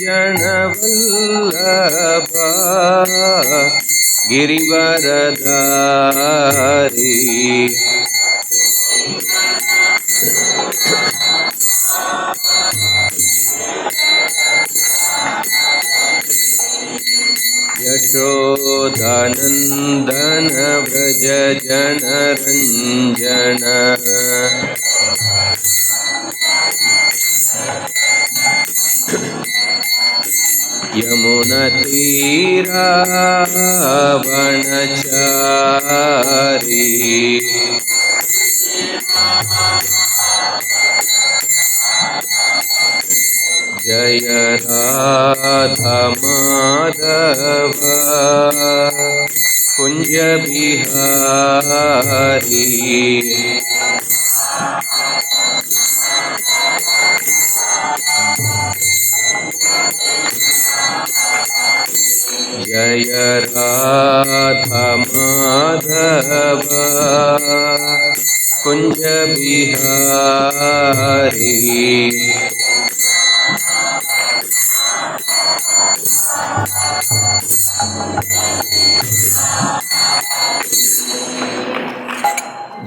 जनवल्लभा गिरिवरधारी यशोदानन्दन व्रज जनरञ्जन यमुनतीरावनचारी जय राधा माधव कुंज बिहारी जय राधा माधव कुंज बिहारी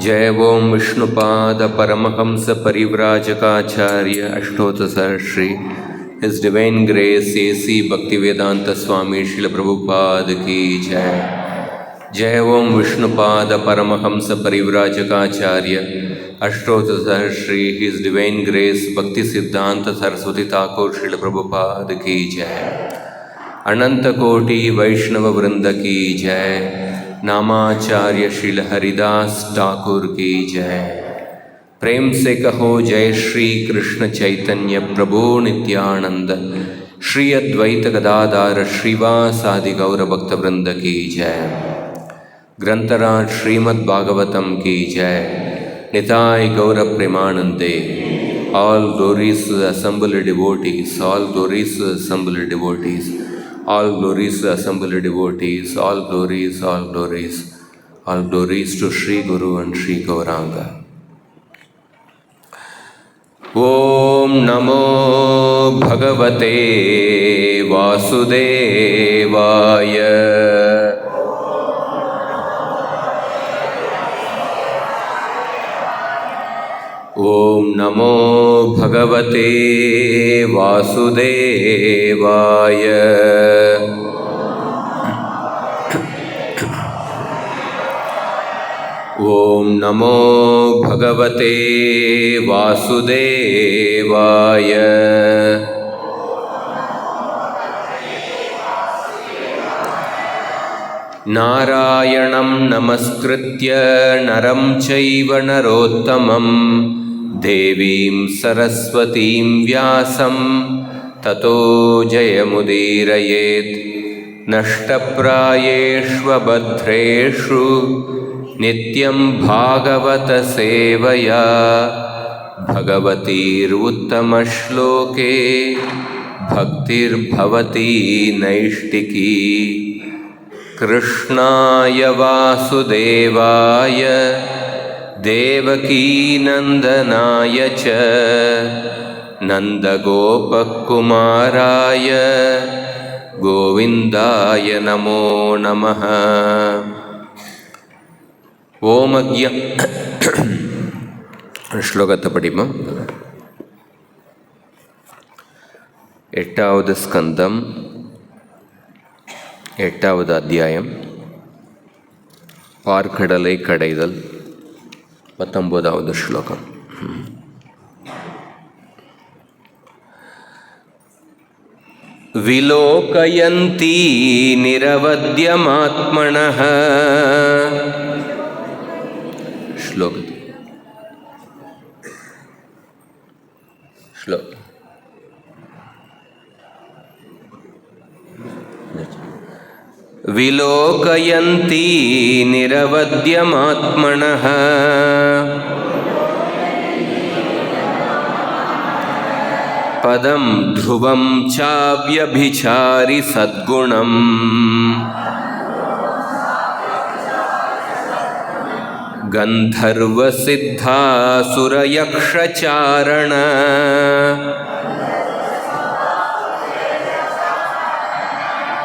जय ओम Vishnupad Paramhans परिव्राजकाचार्य अष्टोत्तर Shri His Divine Grace A.C. Bhaktivedanta Swami Srila Prabhupada की जय। जय ओम Vishnupad Paramhans परिव्राजकाचार्य अष्टोत्तर Shri His Divine Grace भक्ति सिद्धांत सरस्वती ठाकुर श्रील प्रभुपाद की जय। अनंत कोटि वैष्णव वृंद की जय। नामाचार्य श्रील हरिदास ठाकुर की जय। प्रेम से कहो जय श्री कृष्ण चैतन्य प्रभु नित्यानंद श्री अद्वैत गदाधर श्रीवासादि गौर भक्त वृंद की जय। ग्रंथराज श्रीमद् भागवतम की जय। निताय गौर प्रेमानंदे। All glories to the assembled devotees, all glories to the assembled devotees, all glories to the assembled devotees, all glories, all glories, all glories to Sri Guru and Sri Gauranga. Om Namo Bhagavate Vasudevaya. Om Namo Bhagavate Vasudevaya. Om Namo Bhagavate Vasudevaya. Narayanam Namaskritya Naram Chaiva Narottamam Devim Saraswatim Vyasam Tato Jayamudirayet Nashtaprayeshva Badreshu Nityam Bhagavata Sevaya Bhagavatir Uttamashloke Bhaktir Bhavati Naishtiki Krishnaya Vasudevaya Devaki Nandanaya Cha Nandagopakumaraya Govindaya Namo Namaha. Om Agya ஸ்லோகத்தை படிப்போம். 8வது ஸ்கந்தம் 8வது அத்தியாயம் பார்க்கடலை கடைதல் 19வது ஸ்லோகம். விலோகயந்தி நிரவத்யமாத்மனः श्लोक श्लोक विलोकयन्ति निरवद्यमात्मनः पदं ध्रुवं चाव्यभिचारि सद्गुणम् गन्धर्वसिद्धासुरयक्षचारण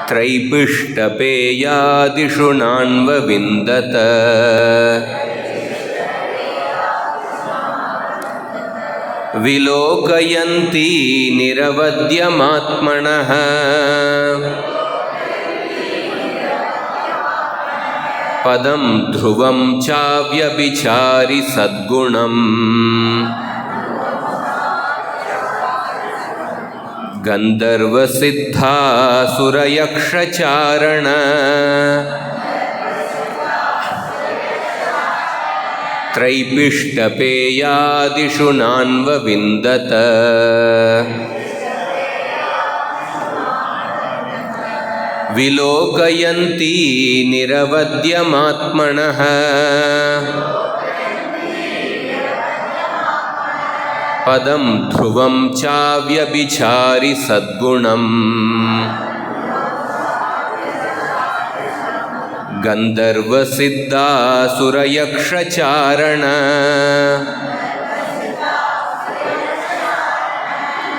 त्रैपिष्टपेयादिषु नान्वविन्दत विलोकयन्ती निरवद्यमात्मनः पदं ध्रुवं चाव्यभिचारि सद्गुणम् गन्धर्वसिद्धासुरयक्षचारण त्रैपिष्टपेयादिषु नान्वविन्दत विलोकयन्ती निरवद्यमात्मनः पदं ध्रुवं चाव्यभिचारि सद्गुणम् गन्धर्वसिद्धासुरयक्षचारण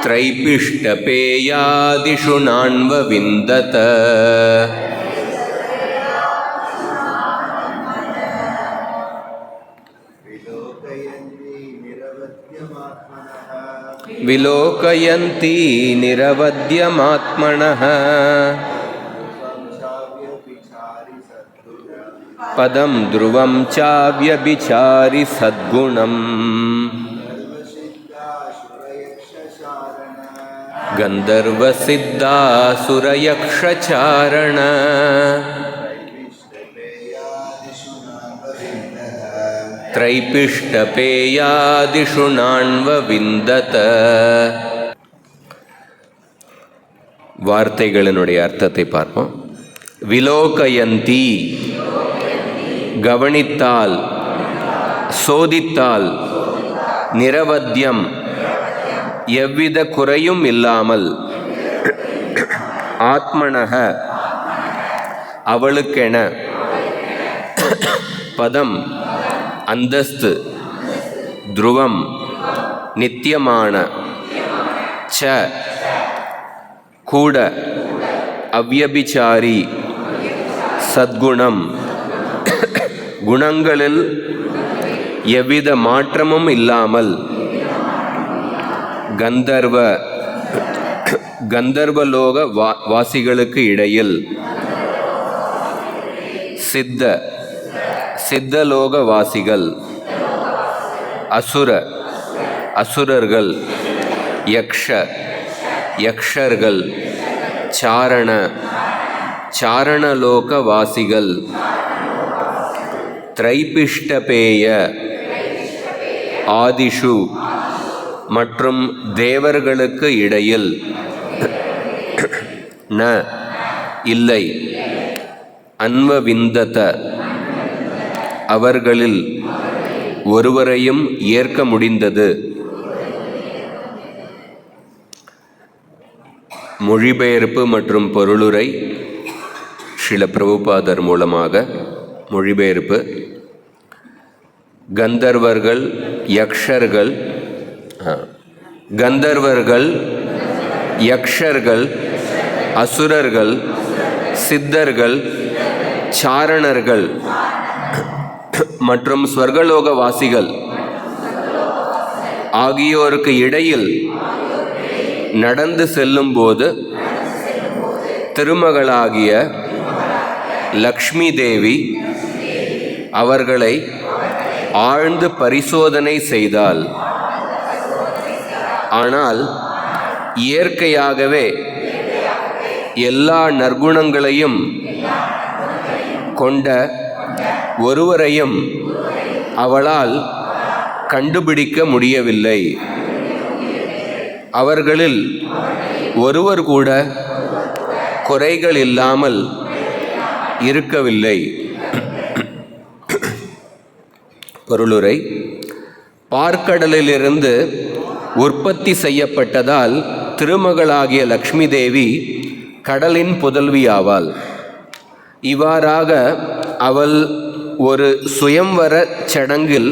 त्रैपिष्टपेयादिषु नान्वविन्दत विलोकयन्ती निरवद्यमात्मनः पदं ध्रुवं चाव्यभिचारि सद्गुणम् गन्धर्वसिद्धासुरयक्षचारण त्रैपिष्टपेयादिषु नान्वविन्दत. வார்த்தைகளினுடைய அர்த்தத்தை பார்ப்போம். விலோகயந்தி கவனித்தால், சோதித்தால், நிரவத்யம் எவ்வித குறையும் இல்லாமல், ஆத்மனக அவளுக்கென, பதம் அந்தஸ்து, துருவம் நித்தியமான, ச கூட, அவ்யபிசாரி சத்குணம் குணங்களில் எவ்வித மாற்றமும் இல்லாமல், கந்தர்வலோக வாசிகளுக்கு இடையில், சித்தலோக வாசிகள், அசுரர்கள், யக்ஷர்கள், சாரணலோக வாசிகள், திரைபிஷ்டபேய ஆதிஷு மற்றும் தேவர்களுக்கு இடையில், ந இல்லை, அன்வவிந்தத அவர்களில் ஒருவரையும் ஏற்க முடிந்தது. மொழிபெயர்ப்பு மற்றும் பொருளுரை ஸ்ரீல பிரபுபாதர் மூலமாக மொழிபெயர்ப்பு. கந்தர்வர்கள், யக்ஷர்கள், அசுரர்கள், சித்தர்கள், சாரணர்கள் மற்றும் ஸ்வர்கலோக வாசிகள் ஆகியோருக்கு இடையில் நடந்து செல்லும்போது திருமகளாகிய லக்ஷ்மி தேவி அவர்களை ஆழ்ந்து பரிசோதனை செய்தாள். ஆனால் இயற்கையாகவே எல்லா நற்குணங்களையும் கொண்ட ஒருவரையும் அவளால் கண்டுபிடிக்க முடியவில்லை. அவர்களில் ஒருவர் கூட குறைகள் இல்லாமல் இருக்கவில்லை. பொருளுரை. பார்க்கடலிலிருந்து உற்பத்தி செய்யப்பட்டதால் திருமகளாகிய லக்ஷ்மி தேவி கடலின் புதல்வியாவாள். இவ்வாறாக அவள் ஒரு சுயம்வர சடங்கில்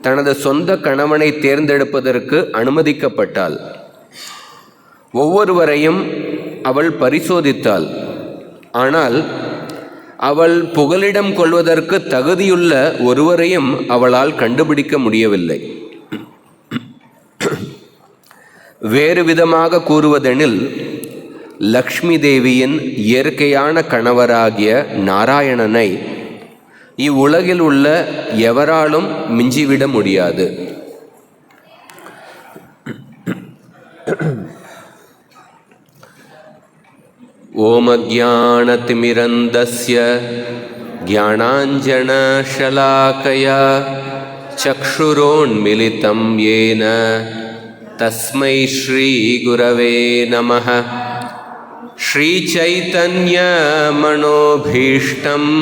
தனது சொந்த கணவனை தேர்ந்தெடுப்பதற்கு அனுமதிக்கப்பட்டாள். ஒவ்வொருவரையும் அவள் பரிசோதித்தாள். ஆனால் அவள் புகலிடம் கொள்வதற்கு தகுதியுள்ள ஒருவரையும் அவளால் கண்டுபிடிக்க முடியவில்லை. வேறு விதமாக கூறுவதெனில், லக்ஷ்மி தேவியின் இயற்கையான கணவராகிய நாராயணனை இவ்வுலகில் உள்ள எவராலும் மிஞ்சிவிட முடியாது. ஓம் அஜ்ஞானதிமிரந்தஸ்ய ஞானாஞ்சனஷலாகயா சக்ஷுரோன்மிலிதம் யேன தஸ்மை ஸ்ரீ குரவே நமः. ஸ்ரீசைதன்ய மனோபீஷ்டம்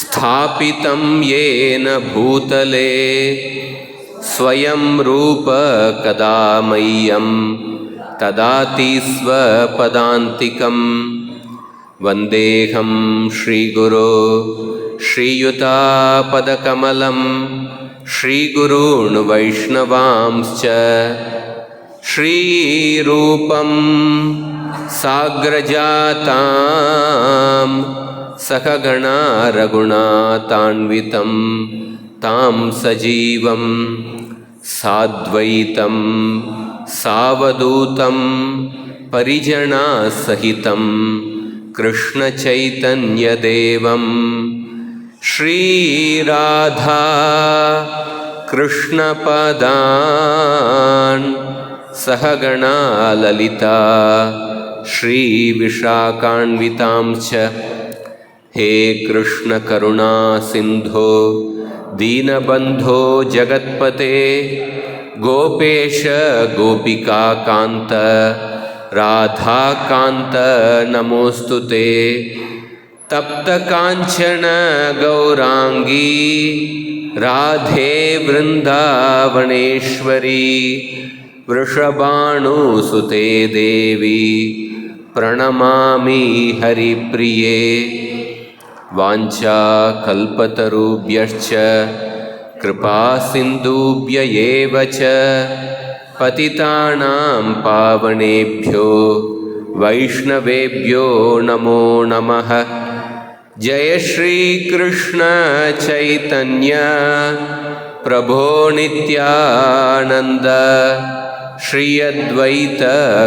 ஸ்தாபிதம் யேன பூதலே ஸ்வயம் ரூப கதா மய்யம் ததாதி ஸ்வபதாந்திகம். வந்தேஹம் ஸ்ரீகுரோ ஸ்ரீயுதாபதகமலம் ஸ்ரீகுருன் வைஷ்ணவாம்ஸ்ச ஸ்ரீரூபம் சாக்ரஜாதாம் சககணா ரகுணாதான்விதம் தாம் சஜீவம் சாத்வைதம் சாவதூதம் பரிஜனா சகிதம் கிருஷ்ண சைதன்யதேவம் ஸ்ரீராதா கிருஷ்ணபதான் சககணா லலிதா ஸ்ரீவிசாகான்விதாம்ச. ஹே கிருஷ்ண கருணா சிந்தோ दीनबन्धो जगत्पते गोपेश गोपिकान्त राधाकान्त नमोस्तुते. तप्तकाञ्चन गौरांगी राधे वृन्दावनेश्वरी वृषभानुसुते देवी प्रणमामि हरिप्रिये. वाञ्छा कल्पतरुभ्यश्च कृपा सिन्धुभ्य एव च पतितानां पावनेभ्यो वैष्णवेभ्यो नमो नमः. जय श्री कृष्ण चैतन्य प्रभो नित्यानंद श्री अद्वैत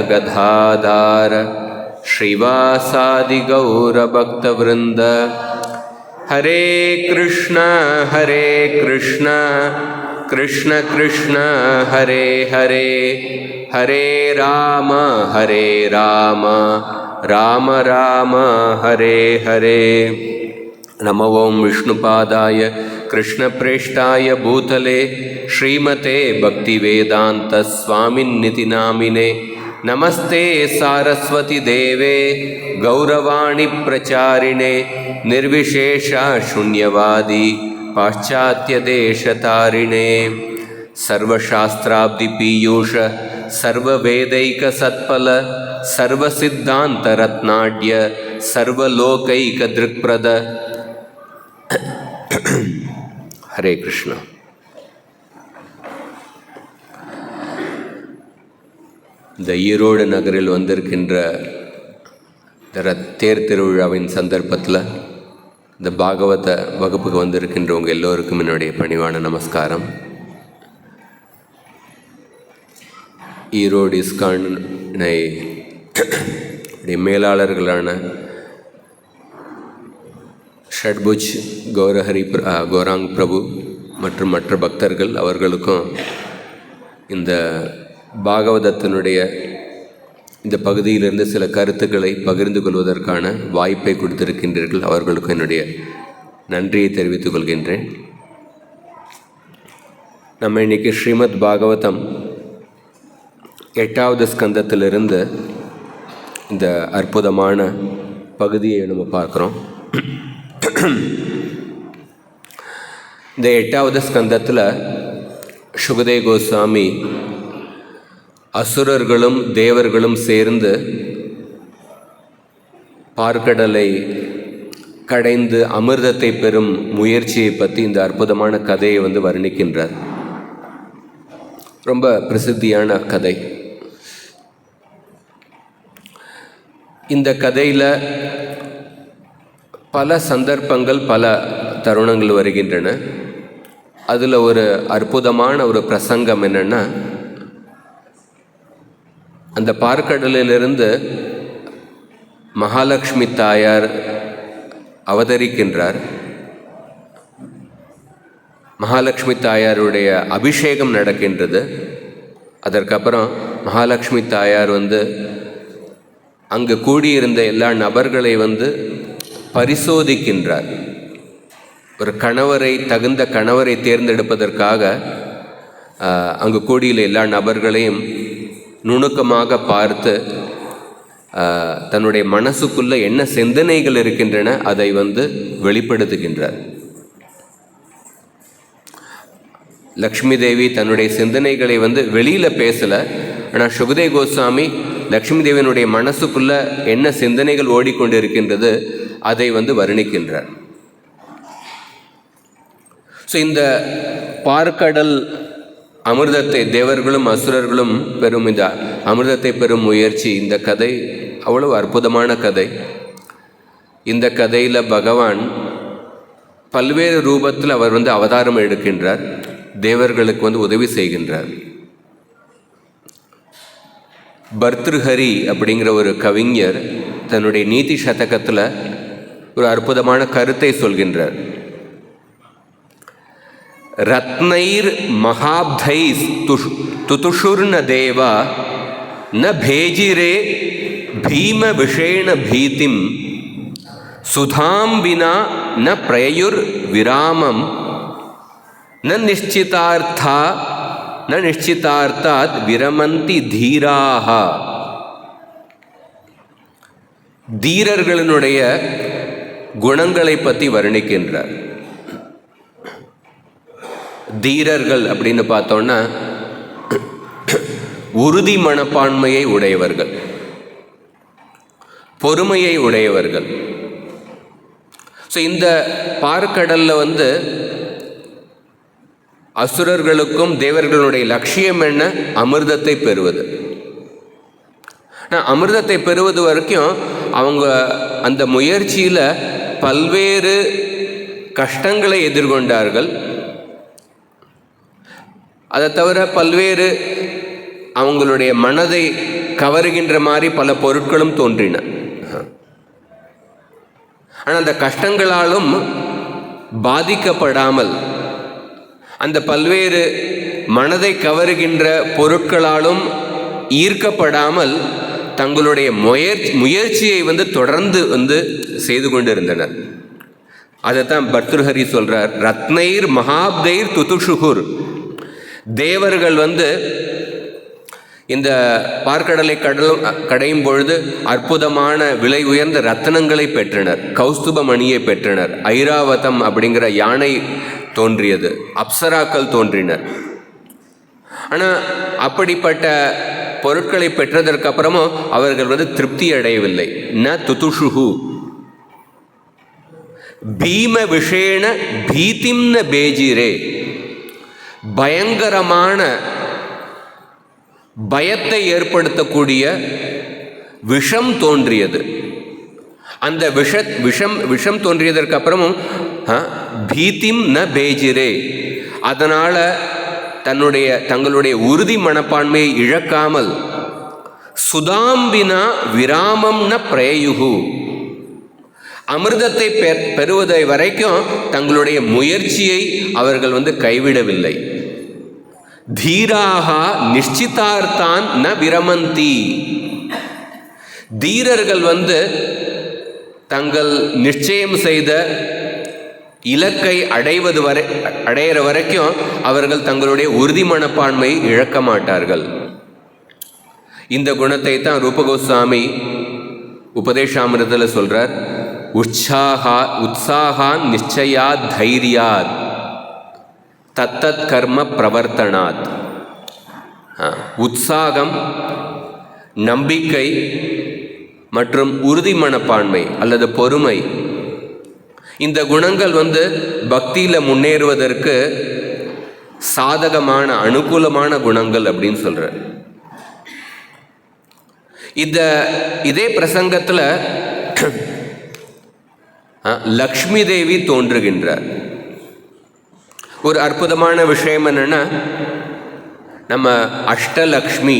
गदाधर श्रीवासादि गौर भक्तवृंद. हरे कृष्ण कृष्ण कृष्ण हरे हरे, हरे राम राम राम हरे हरे. नमो ओं विष्णुपादाय कृष्णप्रेष्ठाय भूतले श्रीमते भक्तिवेदांत स्वामिन्निति नामिने. नमस्ते सारस्वती देवे गौरवाणी प्रचारिणे निर्विशेष शून्यवादी पाश्चात्य देशतारिणे. सर्वशास्त्राब्धि पीयूष सर्ववेदैक सत्फल सर्वसिद्धांत रत्नाढ्य सर्वलोकैक दृक्प्रद. हरे कृष्ण. இந்த ஈரோடு நகரில் வந்திருக்கின்ற தேர் திருவிழாவின் சந்தர்ப்பத்தில் இந்த பாகவத வகுப்புக்கு வந்திருக்கின்றவங்க எல்லோருக்கும் என்னுடைய பணிவான நமஸ்காரம். ஈரோடு இஸ்கானை மேலாளர்களான ஷட்புஜ் கௌராங் பிரபு மற்றும் மற்ற பக்தர்கள் அவர்களுக்கும் இந்த பாகவதத்தினுடைய இந்த பகுதியிலிருந்து சில கருத்துக்களை பகிர்ந்து கொள்வதற்கான வாய்ப்பை கொடுத்திருக்கின்றீர்கள். அவர்களுக்கும் என்னுடைய நன்றியை தெரிவித்துக் கொள்கின்றேன். நம்ம இன்றைக்கி ஸ்ரீமத் பாகவதம் 8வது ஸ்கந்தத்திலிருந்து இந்த அற்புதமான பகுதியை நம்ம பார்க்குறோம். இந்த 8வது ஸ்கந்தத்தில் சுகதேவ கோஸ்வாமி அசுரர்களும் தேவர்களும் சேர்ந்து பார்க்கடலை கடைந்து அமிர்தத்தை பெறும் முயற்சியை பற்றி இந்த அற்புதமான கதையை வர்ணிக்கின்றார். ரொம்ப பிரசித்தியான கதை. இந்த கதையில் பல சந்தர்ப்பங்கள், பல தருணங்கள் வருகின்றன. அதில் ஒரு அற்புதமான ஒரு பிரசங்கம் என்னென்னா, அந்த பார்க்கடலிலிருந்து மகாலட்சுமி தாயார் அவதரிக்கின்றார். மகாலட்சுமி தாயாருடைய அபிஷேகம் நடக்கின்றது. அதற்கப்புறம் மகாலட்சுமி தாயார் அங்கு கூடியிருந்த எல்லா நபர்களை பரிசோதிக்கின்றார். ஒரு தகுந்த கணவரை தேர்ந்தெடுப்பதற்காக அங்கு கூடியுள்ள எல்லா நபர்களையும் நுணுக்கமாக பார்த்து தன்னுடைய மனசுக்குள்ள என்ன சிந்தனைகள் இருக்கின்றன அதை வெளிப்படுத்துகின்றார். லக்ஷ்மி தேவி தன்னுடைய சிந்தனைகளை வெளியில் பேசலை. ஆனால் சுகதேவ கோஸ்வாமி லக்ஷ்மி தேவியினுடைய மனசுக்குள்ள என்ன சிந்தனைகள் ஓடிக்கொண்டு இருக்கின்றது அதை வர்ணிக்கின்றார். ஸோ இந்த பார்க்கடல் அமிர்தத்தை தேவர்களும் அசுரர்களும் பெறும் இந்த அமிர்தத்தை பெறும் முயற்சி, இந்த கதை அவ்வளவு அற்புதமான கதை. இந்த கதையில் பகவான் பல்வேறு ரூபத்தில் அவர் அவதாரம் எடுக்கின்றார். தேவர்களுக்கு உதவி செய்கின்றார். பர்த்ருஹரி அப்படிங்கிற ஒரு கவிஞர் தன்னுடைய நீதி சதகத்தில் ஒரு அற்புதமான கருத்தை சொல்கின்றார். ரத்னைர் மகாப்தைஸ் துதுஷுர்ன தேவா ந பேஜிரே பீம விஷேண பீதிம் சுதாம் வினா ந பிரயுர் விராமம் ந நிஷ்சிதார்த்தாத் விரமந்தி தீராக. தீரர்களினுடைய குணங்களை பற்றி வர்ணிக்கின்றார். தீரர்கள் அப்படின்னு பார்த்தோன்னா உறுதி மனப்பான்மையை உடையவர்கள், பொறுமையை உடையவர்கள். ஸோ இந்த பார்க்கடலில் அசுரர்களுக்கும் தேவர்களுடைய லட்சியம் என்ன? அமிர்தத்தை பெறுவது. அமிர்தத்தை பெறுவது வரைக்கும் அவங்க அந்த முயற்சியில் பல்வேறு கஷ்டங்களை எதிர்கொண்டார்கள். அதை தவிர பல்வேறு அவங்களுடைய மனதை கவருகின்ற மாதிரி பல பொருட்களும் தோன்றின. ஆனால் அந்த கஷ்டங்களாலும் பாதிக்கப்படாமல், அந்த பல்வேறு மனதை கவருகின்ற பொருட்களாலும் ஈர்க்கப்படாமல் தங்களுடைய முயற்சியை தொடர்ந்து செய்து கொண்டிருந்தனர். அதைத்தான் பர்த்ருஹரி சொல்றார். ரத்னைர் மகாப்தைர் துதுஷுகுர். தேவர்கள் இந்த பார்க்கடலை கடையும் பொழுது அற்புதமான விலை உயர்ந்த ரத்னங்களை பெற்றனர், கௌஸ்துப மணியை பெற்றனர், ஐராவதம் அப்படிங்கிற யானை தோன்றியது, அப்சராக்கள் தோன்றினர். ஆனால் அப்படிப்பட்ட பொருட்களை பெற்றதற்கு அப்புறமும் அவர்கள் திருப்தி அடையவில்லை. ந துதுஷுஹு பீம விஷேண பீதிம் ந பேஜிரே. பயங்கரமான பயத்தை ஏற்படுத்தக்கூடிய விஷம் தோன்றியது. அந்த விஷம் தோன்றியதற்கு அப்புறமும் பீதிம் ந பேஜிரே, அதனால் தங்களுடைய உறுதி மனப்பான்மையை இழக்காமல் சுதாம்பினா விராமம் ந பிரயுகு, அமிர்தத்தை பெறுவதை வரைக்கும் தங்களுடைய முயற்சியை அவர்கள் கைவிடவில்லை. தீராக நிஷ்சிதார்த்தான் ந விரமந்தி. தீரர்கள் தங்கள் நிச்சயம் செய்த இலக்கை அடையிற வரைக்கும் அவர்கள் தங்களுடைய உறுதி மனப்பான்மையை இழக்க மாட்டார்கள். இந்த குணத்தை தான் ரூபகோஸ்வாமி உபதேசாமிரத்தில் சொல்றார். உற்சாகான் நிச்சயாத் தைரியாத் தத்தத் கர்ம பிரவர்த்தனாத். உற்சாகம், நம்பிக்கை மற்றும் உறுதி மனப்பான்மை அல்லது பொறுமை, இந்த குணங்கள் பக்தியில் முன்னேறுவதற்கு சாதகமான அனுகூலமான குணங்கள் அப்படின்னு சொல்கிறார். இதே பிரசங்கத்தில் லக்ஷ்மி தேவி தோன்றுகின்றார். ஒரு அற்புதமான விஷயம் என்னென்னா, நம்ம அஷ்டலக்ஷ்மி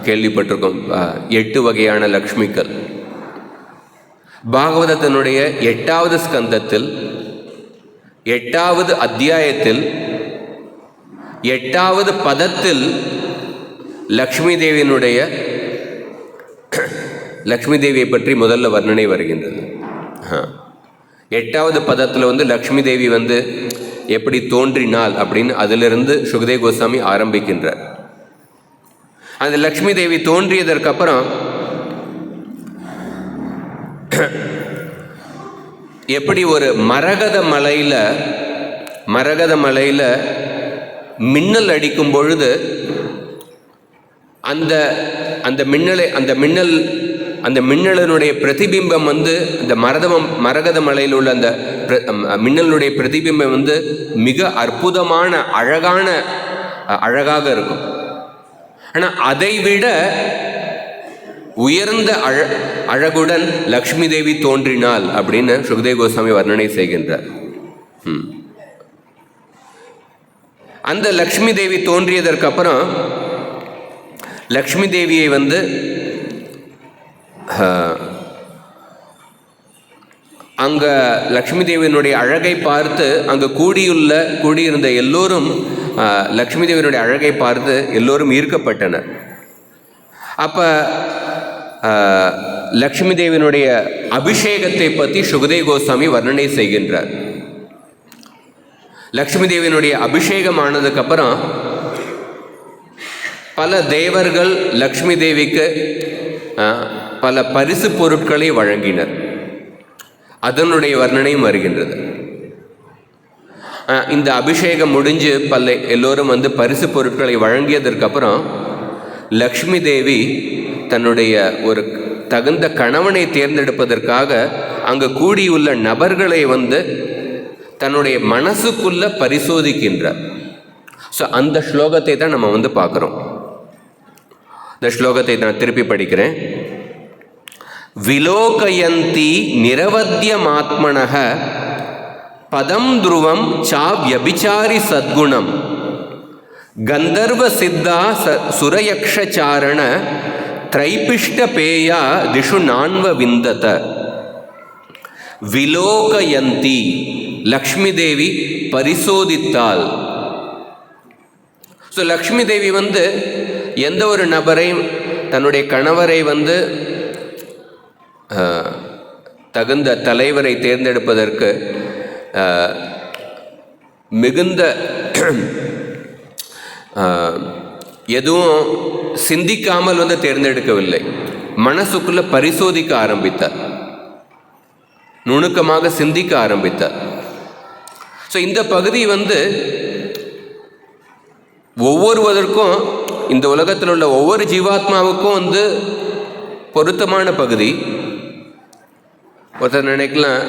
கேள்விப்பட்டிருக்கோம். 8 வகையான லக்ஷ்மிகள். பாகவதத்தினுடைய 8வது ஸ்கந்தத்தில் 8வது அத்தியாயத்தில் 8வது பதத்தில் லக்ஷ்மி தேவியை பற்றி முதல்ல வர்ணனை வருகின்றது. 8வது பதத்தில் லக்ஷ்மி தேவி எப்படி தோன்றினாள் அப்படின்னு அதிலிருந்து சுகதேவ கோஸ்வாமி ஆரம்பிக்கின்றார். அந்த லக்ஷ்மி தேவி தோன்றியதற்கு அப்புறம் எப்படி ஒரு மரகத மலையில் மின்னல் அடிக்கும் பொழுது அந்த மின்னலினுடைய பிரதிபிம்பம் அந்த மரகத மலையில் உள்ள அந்த மின்னலுடைய பிரதிபிம்பம் மிக அற்புதமான அழகாக இருக்கும். ஆனால் அதைவிட உயர்ந்த அழகுடன் லக்ஷ்மி தேவி தோன்றினாள் அப்படின்னு சுகதேவ கோஸ்வாமி வர்ணனை செய்கின்றார். அந்த லக்ஷ்மி தேவி தோன்றியதற்கு அப்புறம் லக்ஷ்மி தேவியை அங்கே லக்ஷ்மி தேவியினுடைய அழகை பார்த்து அங்கே கூடியிருந்த எல்லோரும் லக்ஷ்மி தேவியினுடைய அழகை பார்த்து எல்லோரும் ஈர்க்கப்பட்டனர். அப்போ லக்ஷ்மி தேவியினுடைய அபிஷேகத்தை பற்றி சுகதேவ கோஸ்வாமி வர்ணனை செய்கின்றார். லக்ஷ்மி தேவியினுடைய அபிஷேகம் ஆனதுக்கப்புறம் பல தேவர்கள் லக்ஷ்மி தேவிக்கு பல பரிசு பொருட்களை வழங்கினர். அதனுடைய வர்ணனையும் வருகின்றது. இந்த அபிஷேகம் முடிஞ்சு எல்லோரும் பரிசு பொருட்களை வழங்கியதற்கப்புறம் லக்ஷ்மி தேவி தன்னுடைய ஒரு தகுந்த கணவனை தேர்ந்தெடுப்பதற்காக அங்கு கூடியுள்ள நபர்களை தன்னுடைய மனசுக்குள்ள பரிசோதிக்கின்றார். ஸோ அந்த ஸ்லோகத்தை தான் நம்ம பார்க்குறோம். இந்த ஸ்லோகத்தை நான் திருப்பி படிக்கிறேன். விலோகயந்தி நிரவத்யமாத்மனஹ பதம் துருவம் சாவ்யபிசாரி சத்குணம் கந்தர்வ சித்தா சுரயக்ஷாரண திரைபிஷ்ட பேயா திஷு நான்வ விந்தத. விலோகயந்தி, லக்ஷ்மி தேவி பரிசோதித்தாள். ஸோ லக்ஷ்மி தேவி எந்த ஒரு நபரையும் தன்னுடைய கணவரை தகுந்த தலைவரை தேர்ந்தெடுப்பதற்கு மிகுந்த எதுவும் சிந்திக்காமல் தேர்ந்தெடுக்கவில்லை. மனசுக்குள்ள பரிசோதிக்க ஆரம்பித்தார், நுணுக்கமாக சிந்திக்க ஆரம்பித்தார். ஸோ இந்த பகுதி ஒவ்வொருவதற்கும், இந்த உலகத்தில் உள்ள ஒவ்வொரு ஜீவாத்மாவுக்கும் பொருத்தமான பகுதி. ஒருத்தர் நினைக்கலாம்,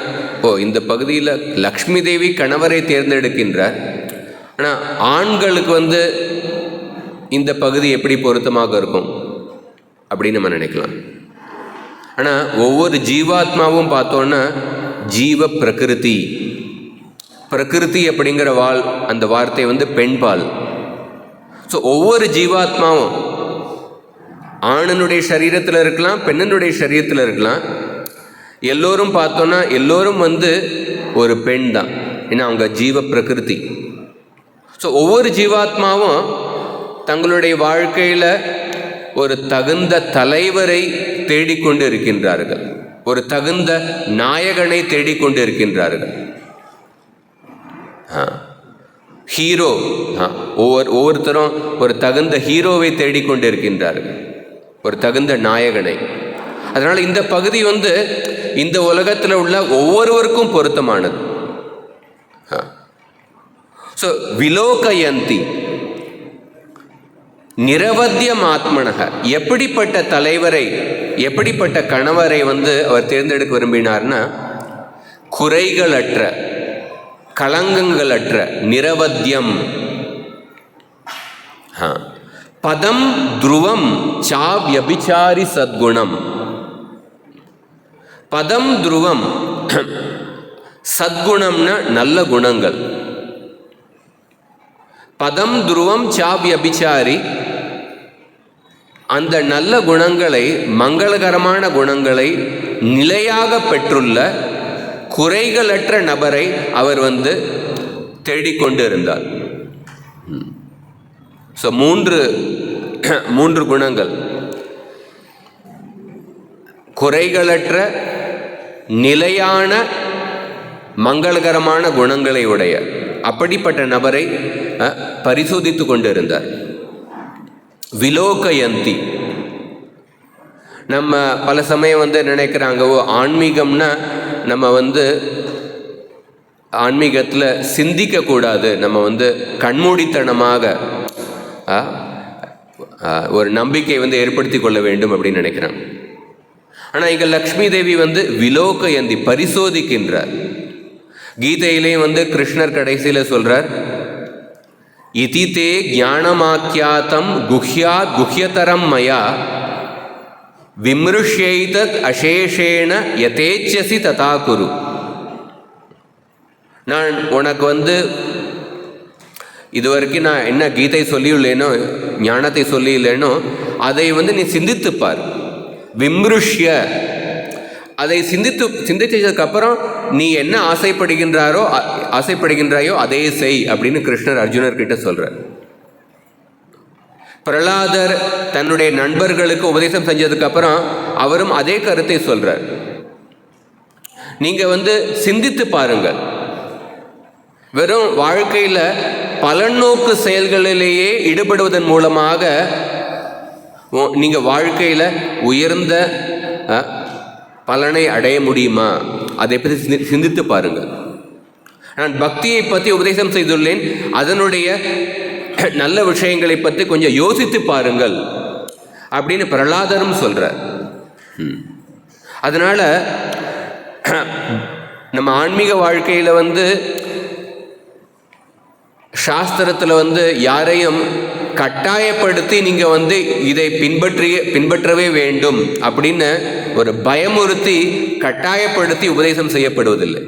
இந்த பகுதியில் லக்ஷ்மி தேவி கணவரை தேர்ந்தெடுக்கின்றார், ஆனால் ஆண்களுக்கு இந்த பகுதி எப்படி பொருத்தமாக இருக்கும் அப்படின்னு நம்ம நினைக்கலாம். ஆனால் ஒவ்வொரு ஜீவாத்மாவும் பார்த்தோன்னா ஜீவ பிரகிருதி அப்படிங்கிற அந்த வார்த்தை பெண்பால். ஸோ ஒவ்வொரு ஜீவாத்மாவும் ஆணனுடைய சரீரத்தில் இருக்கலாம், பெண்ணனுடைய சரீரத்தில் இருக்கலாம். எல்லோரும் பார்த்தோன்னா எல்லோரும் ஒரு பெண் தான், ஏன்னா அவங்க ஜீவ பிரகிருதி. ஸோ ஒவ்வொரு ஜீவாத்மாவும் தங்களுடைய வாழ்க்கையில் ஒரு தகுந்த தலைவரை தேடிக்கொண்டு இருக்கின்றார்கள், ஒரு தகுந்த நாயகனை தேடிக்கொண்டு இருக்கின்றார்கள். ஹீரோ, ஒவ்வொருத்தரும் ஒரு தகுந்த ஹீரோவை தேடிக்கொண்டு இருக்கின்றார்கள், ஒரு தகுந்த நாயகனை. அதனால் இந்த பகுதி இந்த உலகத்தில் உள்ள ஒவ்வொருவருக்கும் பொருத்தமானது. ஸோ விலோகயந்தி நிரவத்யமாத்மனக, எப்படிப்பட்ட தலைவரை, எப்படிப்பட்ட கணவரை அவர் தேர்ந்தெடுக்க விரும்பினார்னா, குறைகளற்ற, களங்கங்களற்ற, நிரவத்யம். பதம் துருவம் சாவ்யபிசாரி சத்குணம். பதம் துருவம் சத்குணம்னா நல்ல குணங்கள். பதம் துருவம் சாவ்யபிச்சாரி, அந்த நல்ல குணங்களை, மங்களகரமான குணங்களை நிலையாக பெற்றுள்ள குறைகளற்ற நபரை அவர் தேடிக்கொண்டு இருந்தார். ஸோ மூன்று குணங்கள், குறைகளற்ற நிலையான மங்களகரமான குணங்களை உடைய அப்படிப்பட்ட நபரை பரிசோதித்து கொண்டு இருந்தார். விலோகயந்தி, நம்ம பல சமயம் நினைக்கிறாங்க, ஆன்மீகம்னா நம்ம ஆன்மீகத்தில் சிந்திக்கக்கூடாது, நம்ம கண்மூடித்தனமாக ஒரு நம்பிக்கை ஏற்படுத்தி கொள்ள வேண்டும் அப்படின்னு நினைக்கிறாங்க. ஆனால் இங்கே லக்ஷ்மி தேவி விலோகயந்தி, பரிசோதிக்கின்றார். கீதையிலேயும் கிருஷ்ணர் கடைசியில் சொல்றார், இதிதே ஞானமாக்கியாத்தம் குஹ்யாத் குஹ்யதரம் மயா விம்ருஷ்யைதத் அசேஷேன யதேச்சசி ததா குரு. நான் உனக்கு இதுவரைக்கும் நான் என்ன கீதை சொல்லியுள்ளேனோ, ஞானத்தை சொல்லியுள்ளேனோ, அதை நீ சிந்தித்துப்பார். விம்ருஷ்ய, அதை சிந்திச்சதுக்கப்புறம் நீ என்ன ஆசைப்படுகின்றாயோ அதை செய் அப்படின்னு கிருஷ்ணர் அர்ஜுனர்கிட்ட சொல்றார். பிரகலாதர் தன்னுடைய நண்பர்களுக்கு உபதேசம் செஞ்சதுக்கு அப்புறம் அவரும் அதே கருத்தை சொல்றார். நீங்க சிந்தித்து பாருங்கள். வெறும் வாழ்க்கையில பலநோக்கு செயல்களிலேயே ஈடுபடுவதன் மூலமாக நீங்க வாழ்க்கையில உயர்ந்த பலனை அடைய முடியுமா? அதை பற்றி சிந்தித்து பாருங்கள். நான் பக்தியை பற்றி உபதேசம் செய்துள்ளேன், அதனுடைய நல்ல விஷயங்களை பற்றி கொஞ்சம் யோசித்து பாருங்கள் அப்படின்னு பிரகலாதரும் சொல்றார். அதனால நம்ம ஆன்மீக வாழ்க்கையில் சாஸ்திரத்தில் யாரையும் கட்டாயப்படுத்தி நீங்கள் இதை பின்பற்றவே வேண்டும் அப்படின்னு ஒரு பயமுறுத்தி கட்டாயப்படுத்தி உபதேசம் செய்யப்படுவதில்லை.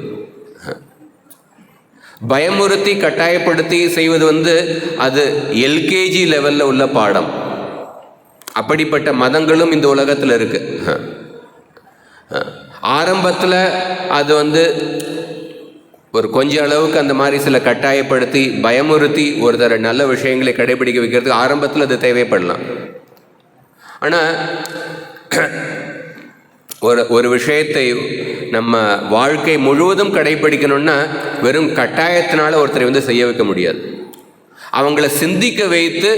பயமுறுத்தி கட்டாயப்படுத்தி செய்வது அது எல்கேஜி லெவலில் உள்ள பாடம். அப்படிப்பட்ட மதங்களும் இந்த உலகத்தில் இருக்கு. ஆரம்பத்தில் அது ஒரு கொஞ்ச அளவுக்கு அந்த மாதிரி சில கட்டாயப்படுத்தி பயமுறுத்தி ஒருத்தர நல்ல விஷயங்களை கடைபிடிக்க வைக்கிறதுக்கு ஆரம்பத்தில் அது தேவைப்படலாம். ஆனால் ஒரு விஷயத்தை நம்ம வாழ்க்கை முழுவதும் கடைபிடிக்கணும்னா வெறும் கட்டாயத்தினால ஒருத்தரை செய்ய வைக்க முடியாது. அவங்கள சிந்திக்க வைத்து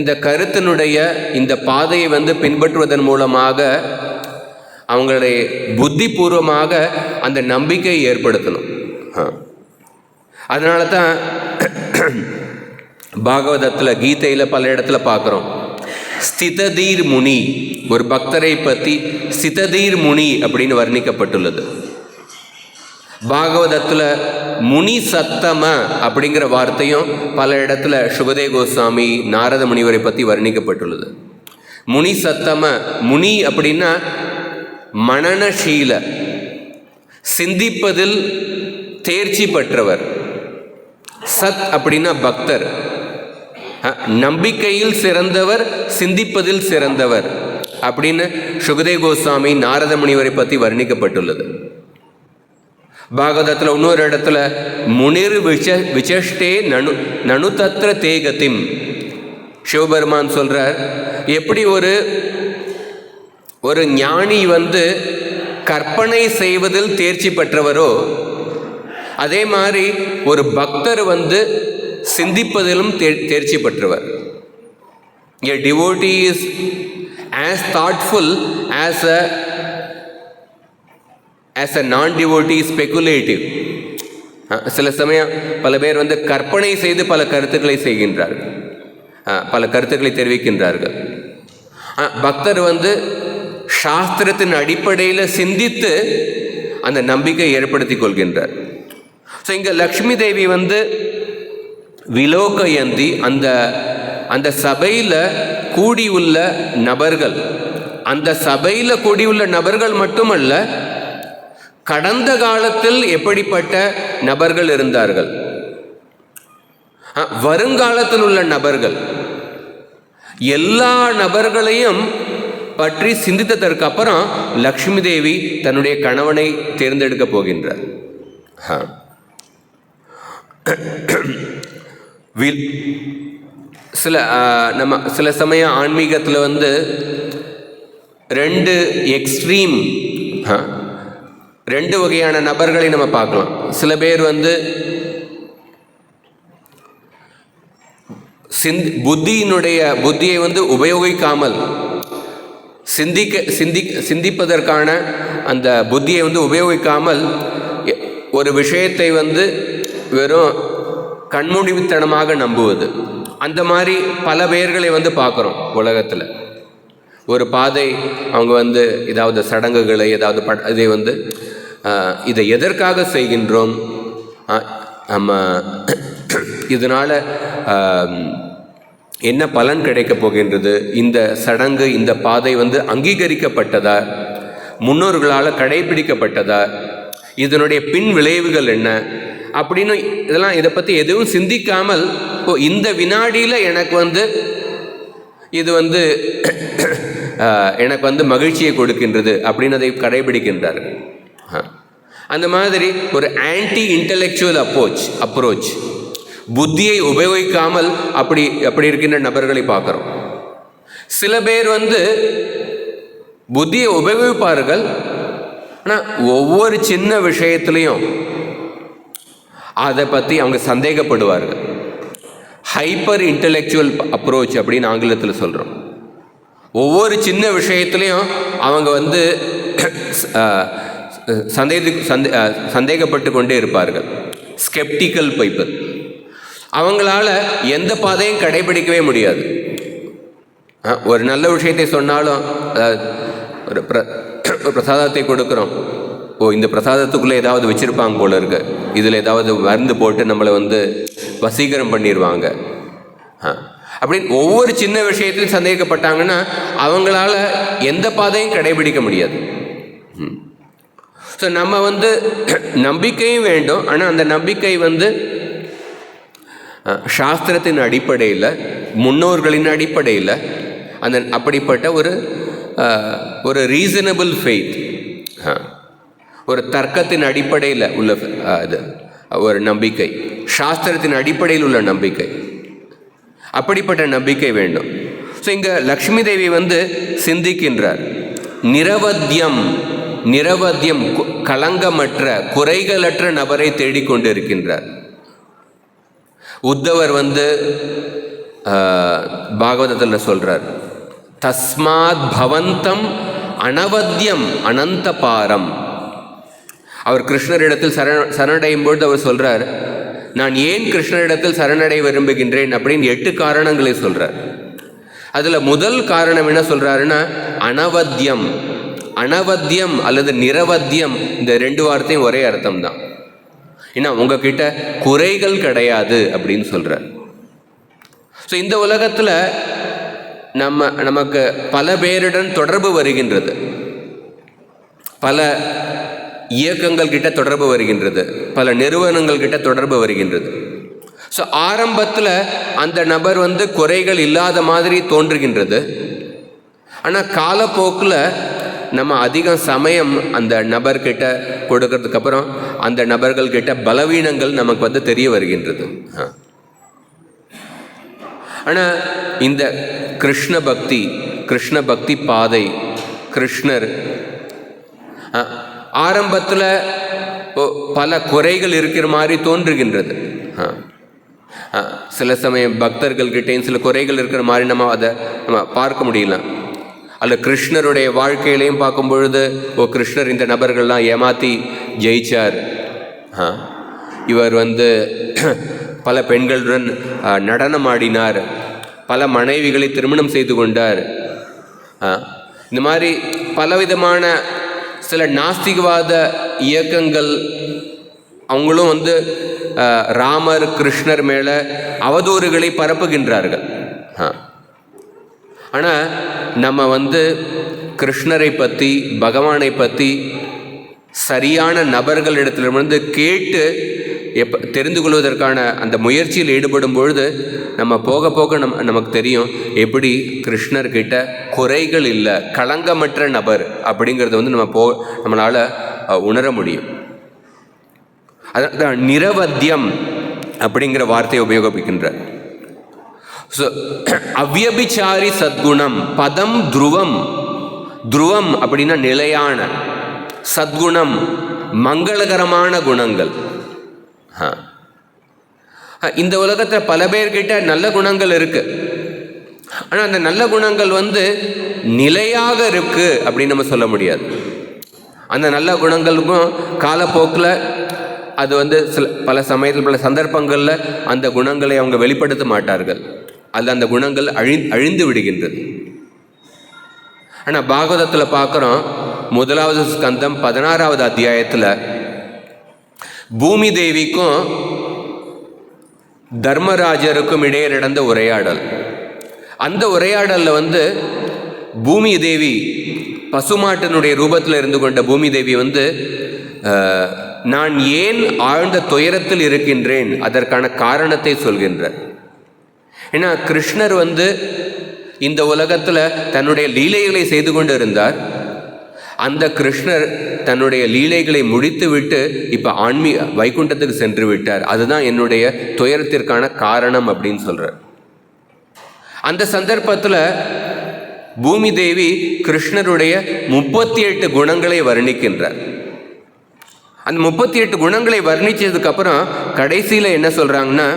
இந்த கருத்தினுடைய இந்த பாதையை பின்பற்றுவதன் மூலமாக அவங்களுடைய புத்திபூர்வமாக அந்த நம்பிக்கையை ஏற்படுத்தணும். அதனால தான் பாகவதத்தில், கீதையில் பல இடத்துல பார்க்குறோம், ஸ்திததீர் முனி, ஒரு பக்தரை பற்றி ஸ்திததீர் முனி அப்படின்னு வர்ணிக்கப்பட்டுள்ளது. பாகவதத்தில் முனி சத்தம அப்படிங்கிற வார்த்தையும் பல இடத்துல சுகதே கோஸ்வாமி, நாரத முனிவரை பற்றி வர்ணிக்கப்பட்டுள்ளது. முனி சத்தம, முனி அப்படின்னா மனனசீல, சிந்திப்பதில் தேர்ச்சி பெற்றவர். சத் அப்படின்னா பக்தர், நம்பிக்கையில் சிறந்தவர், சிந்திப்பதில் சிறந்தவர் அப்படின்னு சுகதே கோஸ்வாமி, நாரத முனிவரை பற்றி வர்ணிக்கப்பட்டுள்ளது. பாகவதத்தில் இன்னொரு இடத்துல முனிர் விசஷ்டே நனு தத்ர தேகத்திம், சிவபெருமான் சொல்றார், எப்படி ஒரு ஞானி கற்பனை செய்வதில் தேர்ச்சி பெற்றவரோ அதே மாதிரி ஒரு பக்தர் சிந்திப்பதிலும் தேர்ச்சி பெற்றவர். A devotee is as thoughtful as a non-devotee speculative. சில சமயம் பல பேர் கற்பனை செய்து பல கருத்துக்களை செய்கின்றார்கள், பல கருத்துக்களை தெரிவிக்கின்றார்கள். பக்தர் சாஸ்திரத்தின் அடிப்படையில் சிந்தித்து அந்த நம்பிக்கையை ஏற்படுத்தி கொள்கின்றார். ஸோ இங்கே லக்ஷ்மி தேவி விலோகயந்தி, அந்த சபையில் கூடியுள்ள நபர்கள் அந்த சபையில் கூடியுள்ள நபர்கள் மட்டுமல்ல, கடந்த காலத்தில் எப்படிப்பட்ட நபர்கள் இருந்தார்கள், வருங்காலத்தில் உள்ள நபர்கள், எல்லா நபர்களையும் பற்றி சிந்தித்ததற்கு அப்புறம் லக்ஷ்மி தேவி தன்னுடைய கணவனை தேர்ந்தெடுக்க போகின்றார். சில சமயம் ஆன்மீகத்தில் ரெண்டு எக்ஸ்ட்ரீம், ரெண்டு வகையான நபர்களை நம்ம பார்க்கலாம். சில பேர் புத்தியை உபயோகிக்காமல் சிந்திப்பதற்கான அந்த புத்தியை உபயோகிக்காமல் ஒரு விஷயத்தை வெறும் கண்மூடித்தனமாக நம்புவது. அந்த மாதிரி பல பேர்களை பார்க்குறோம் உலகத்தில். ஒரு பாதை அவங்க ஏதாவது சடங்குகளை ஏதாவது இதை எதற்காக செய்கின்றோம், நம்ம இதனால் என்ன பலன் கிடைக்கப் போகின்றது, இந்த சடங்கு இந்த பாதை அங்கீகரிக்கப்பட்டதா, முன்னோர்களால் கடைபிடிக்கப்பட்டதா, இதனுடைய பின் விளைவுகள் என்ன அப்படின்னு இதை பற்றி எதுவும் சிந்திக்காமல், இந்த வினாடியில் எனக்கு இது எனக்கு மகிழ்ச்சியை கொடுக்கின்றது அப்படின்னு அதை கடைபிடிக்கின்றார்கள். அந்த மாதிரி ஒரு ஆன்டி இன்டலெக்சுவல் அப்ரோச், புத்தியை உபயோகிக்காமல் அப்படி இருக்கின்ற நபர்களை பார்க்குறோம். சில பேர் புத்தியை உபயோகிப்பார்கள், ஆனால் ஒவ்வொரு சின்ன விஷயத்துலையும் அதை பற்றி அவங்க சந்தேகப்படுவார்கள். ஹைப்பர் இன்டலெக்சுவல் அப்ரோச் அப்படின்னு ஆங்கிலத்தில் சொல்கிறோம். ஒவ்வொரு சின்ன விஷயத்துலையும் அவங்க சந்தேகப்பட்டு கொண்டே இருப்பார்கள். Sceptical people. அவங்களால எந்த பாதையும் கடைபிடிக்கவே முடியாது. ஒரு நல்ல விஷயத்தை சொன்னாலும், ஒரு பிரசாதத்தை கொடுக்குறோம், இந்த பிரசாதத்துக்குள்ளே ஏதாவது வச்சுருப்பாங்க போல இருக்கு, இதில் ஏதாவது மருந்து போட்டு நம்மளை வசீகரம் பண்ணிடுவாங்க அப்படின்னு ஒவ்வொரு சின்ன விஷயத்திலும் சந்தேகப்பட்டாங்கன்னா அவங்களால எந்த பாதையும் கடைபிடிக்க முடியாது. ஸோ நம்ம நம்பிக்கையும் வேண்டும், ஆனால் அந்த நம்பிக்கை சாஸ்திரத்தின் அடிப்படையில், முன்னோர்களின் அடிப்படையில், அப்படிப்பட்ட ஒரு ரீசனபிள் ஃபெய்த், ஒரு தர்க்கத்தின் அடிப்படையில் உள்ள ஒரு நம்பிக்கை, சாஸ்திரத்தின் அடிப்படையில் உள்ள நம்பிக்கை, அப்படிப்பட்ட நம்பிக்கை வேண்டும். ஸோ இங்கே லக்ஷ்மி தேவி சிந்திக்கின்றார். நிரவத்தியம் களங்கமற்ற குறைகளற்ற நபரை தேடிக்கொண்டிருக்கின்றார். உத்தவர் பாகவதத்தில் சொல்றார், தஸ்மாத் பவந்தம் அனவத்தியம் அனந்த பாரம். அவர் கிருஷ்ணரிடத்தில் சரணடையும் பொழுது அவர் சொல்றார், நான் ஏன் கிருஷ்ணரிடத்தில் சரணடைய விரும்புகின்றேன் அப்படின்னு 8 காரணங்களை சொல்றார். அதுல முதல் காரணம் என்ன சொல்றாருன்னா, அனவத்தியம் அல்லது நிரவத்தியம். இந்த 2 வார்த்தையும் ஒரே அர்த்தம் தான். ஏன்னா உங்ககிட்ட குறைகள் கிடையாது அப்படின்னு சொல்றார். ஸோ இந்த உலகத்தில் நமக்கு பல பேருடன் தொடர்பு வருகின்றது, பல இயக்கங்கள் கிட்ட தொடர்பு வருகின்றது, பல நிறுவனங்கள் கிட்ட தொடர்பு வருகின்றது. ஸோ ஆரம்பத்தில் அந்த நபர் குறைகள் இல்லாத மாதிரி தோன்றுகின்றது. ஆனால் காலப்போக்கில் நம்ம அதிகம் சமயம் அந்த நபர்கிட்ட கொடுக்கறதுக்கு அப்புறம் அந்த நபர்கள்கிட்ட பலவீனங்கள் நமக்கு தெரிய வருகின்றது. ஆனால் இந்த கிருஷ்ண பக்தி பாதை, கிருஷ்ணர் ஆரம்பத்தில் பல குறைகள் இருக்கிற மாதிரி தோன்றுகின்றது. சில சமயம் பக்தர்கள்கிட்டையும் சில குறைகள் இருக்கிற மாதிரி நம்ம பார்க்க முடியல. அல்ல கிருஷ்ணருடைய வாழ்க்கையிலையும் பார்க்கும் பொழுது, கிருஷ்ணர் இந்த நபர்கள்லாம் ஏமாற்றி ஜெயிச்சார், இவர் பல பெண்களுடன் நடனம் ஆடினார், பல மனைவிகளை திருமணம் செய்து கொண்டார். இந்த மாதிரி பலவிதமான சில நாஸ்திகவாத இயக்கங்கள் அவங்களும் ராமர் கிருஷ்ணர் மேலே அவதூறுகளை பரப்புகின்றார்கள். ஆனால் நம்ம கிருஷ்ணரை பற்றி, பகவானை பற்றி சரியான நபர்களிடத்திலிருந்து கேட்டு தெரிந்து கொள்வதற்கான அந்த முயற்சியில் ஈடுபடும் பொழுது நம்ம போக போக நமக்கு தெரியும் எப்படி கிருஷ்ணர்கிட்ட குறைகள் இல்லை, களங்கமற்ற நபர் அப்படிங்கிறத நம்மளால் உணர முடியும். அதான் நிரவத்தியம் அப்படிங்கிற வார்த்தையை உபயோகிக்கின்றார். ஸோ அவ்யபிச்சாரி சத்குணம், பதம் துருவம், துருவம் அப்படின்னா நிலையான, சத்குணம் மங்களகரமான குணங்கள். இந்த உலகத்தில் பல பேர்கிட்ட நல்ல குணங்கள் இருக்கு, ஆனால் அந்த நல்ல குணங்கள் நிலையாக இருக்கு அப்படின்னு நம்ம சொல்ல முடியாது. அந்த நல்ல குணங்களுக்கும் காலப்போக்கில் அது பல சமயத்தில் பல சந்தர்ப்பங்களில் அந்த குணங்களை அவங்க வெளிப்படுத்த மாட்டார்கள், அல்ல அந்த குணங்கள் அழிந்து விடுகின்றது. ஆனால் பாகவதத்தில் பார்க்குறோம், 1வது ஸ்கந்தம் 16வது அத்தியாயத்தில் பூமி தேவிக்கும் தர்மராஜருக்கும் இடையே நடந்த உரையாடல். அந்த உரையாடலில் பூமி தேவி, பசுமாட்டினுடைய ரூபத்தில் இருந்து கொண்ட பூமி தேவி நான் ஏன் ஆழ்ந்த துயரத்தில் இருக்கின்றேன் அதற்கான காரணத்தை சொல்கின்றார். ஏன்னா கிருஷ்ணர் இந்த உலகத்தில் தன்னுடைய லீலைகளை செய்து கொண்டு இருந்தார். அந்த கிருஷ்ணர் தன்னுடைய லீலைகளை முடித்துவிட்டு இப்போ வைகுண்டத்துக்கு சென்று விட்டார். அதுதான் என்னுடைய துயரத்திற்கான காரணம் அப்படின்னு சொல்கிறார். அந்த சந்தர்ப்பத்தில் பூமி தேவி கிருஷ்ணருடைய 38 குணங்களை வர்ணிக்கின்றார். அந்த 38 குணங்களை வர்ணிச்சதுக்கப்புறம் கடைசியில் என்ன சொல்கிறாங்கன்னா,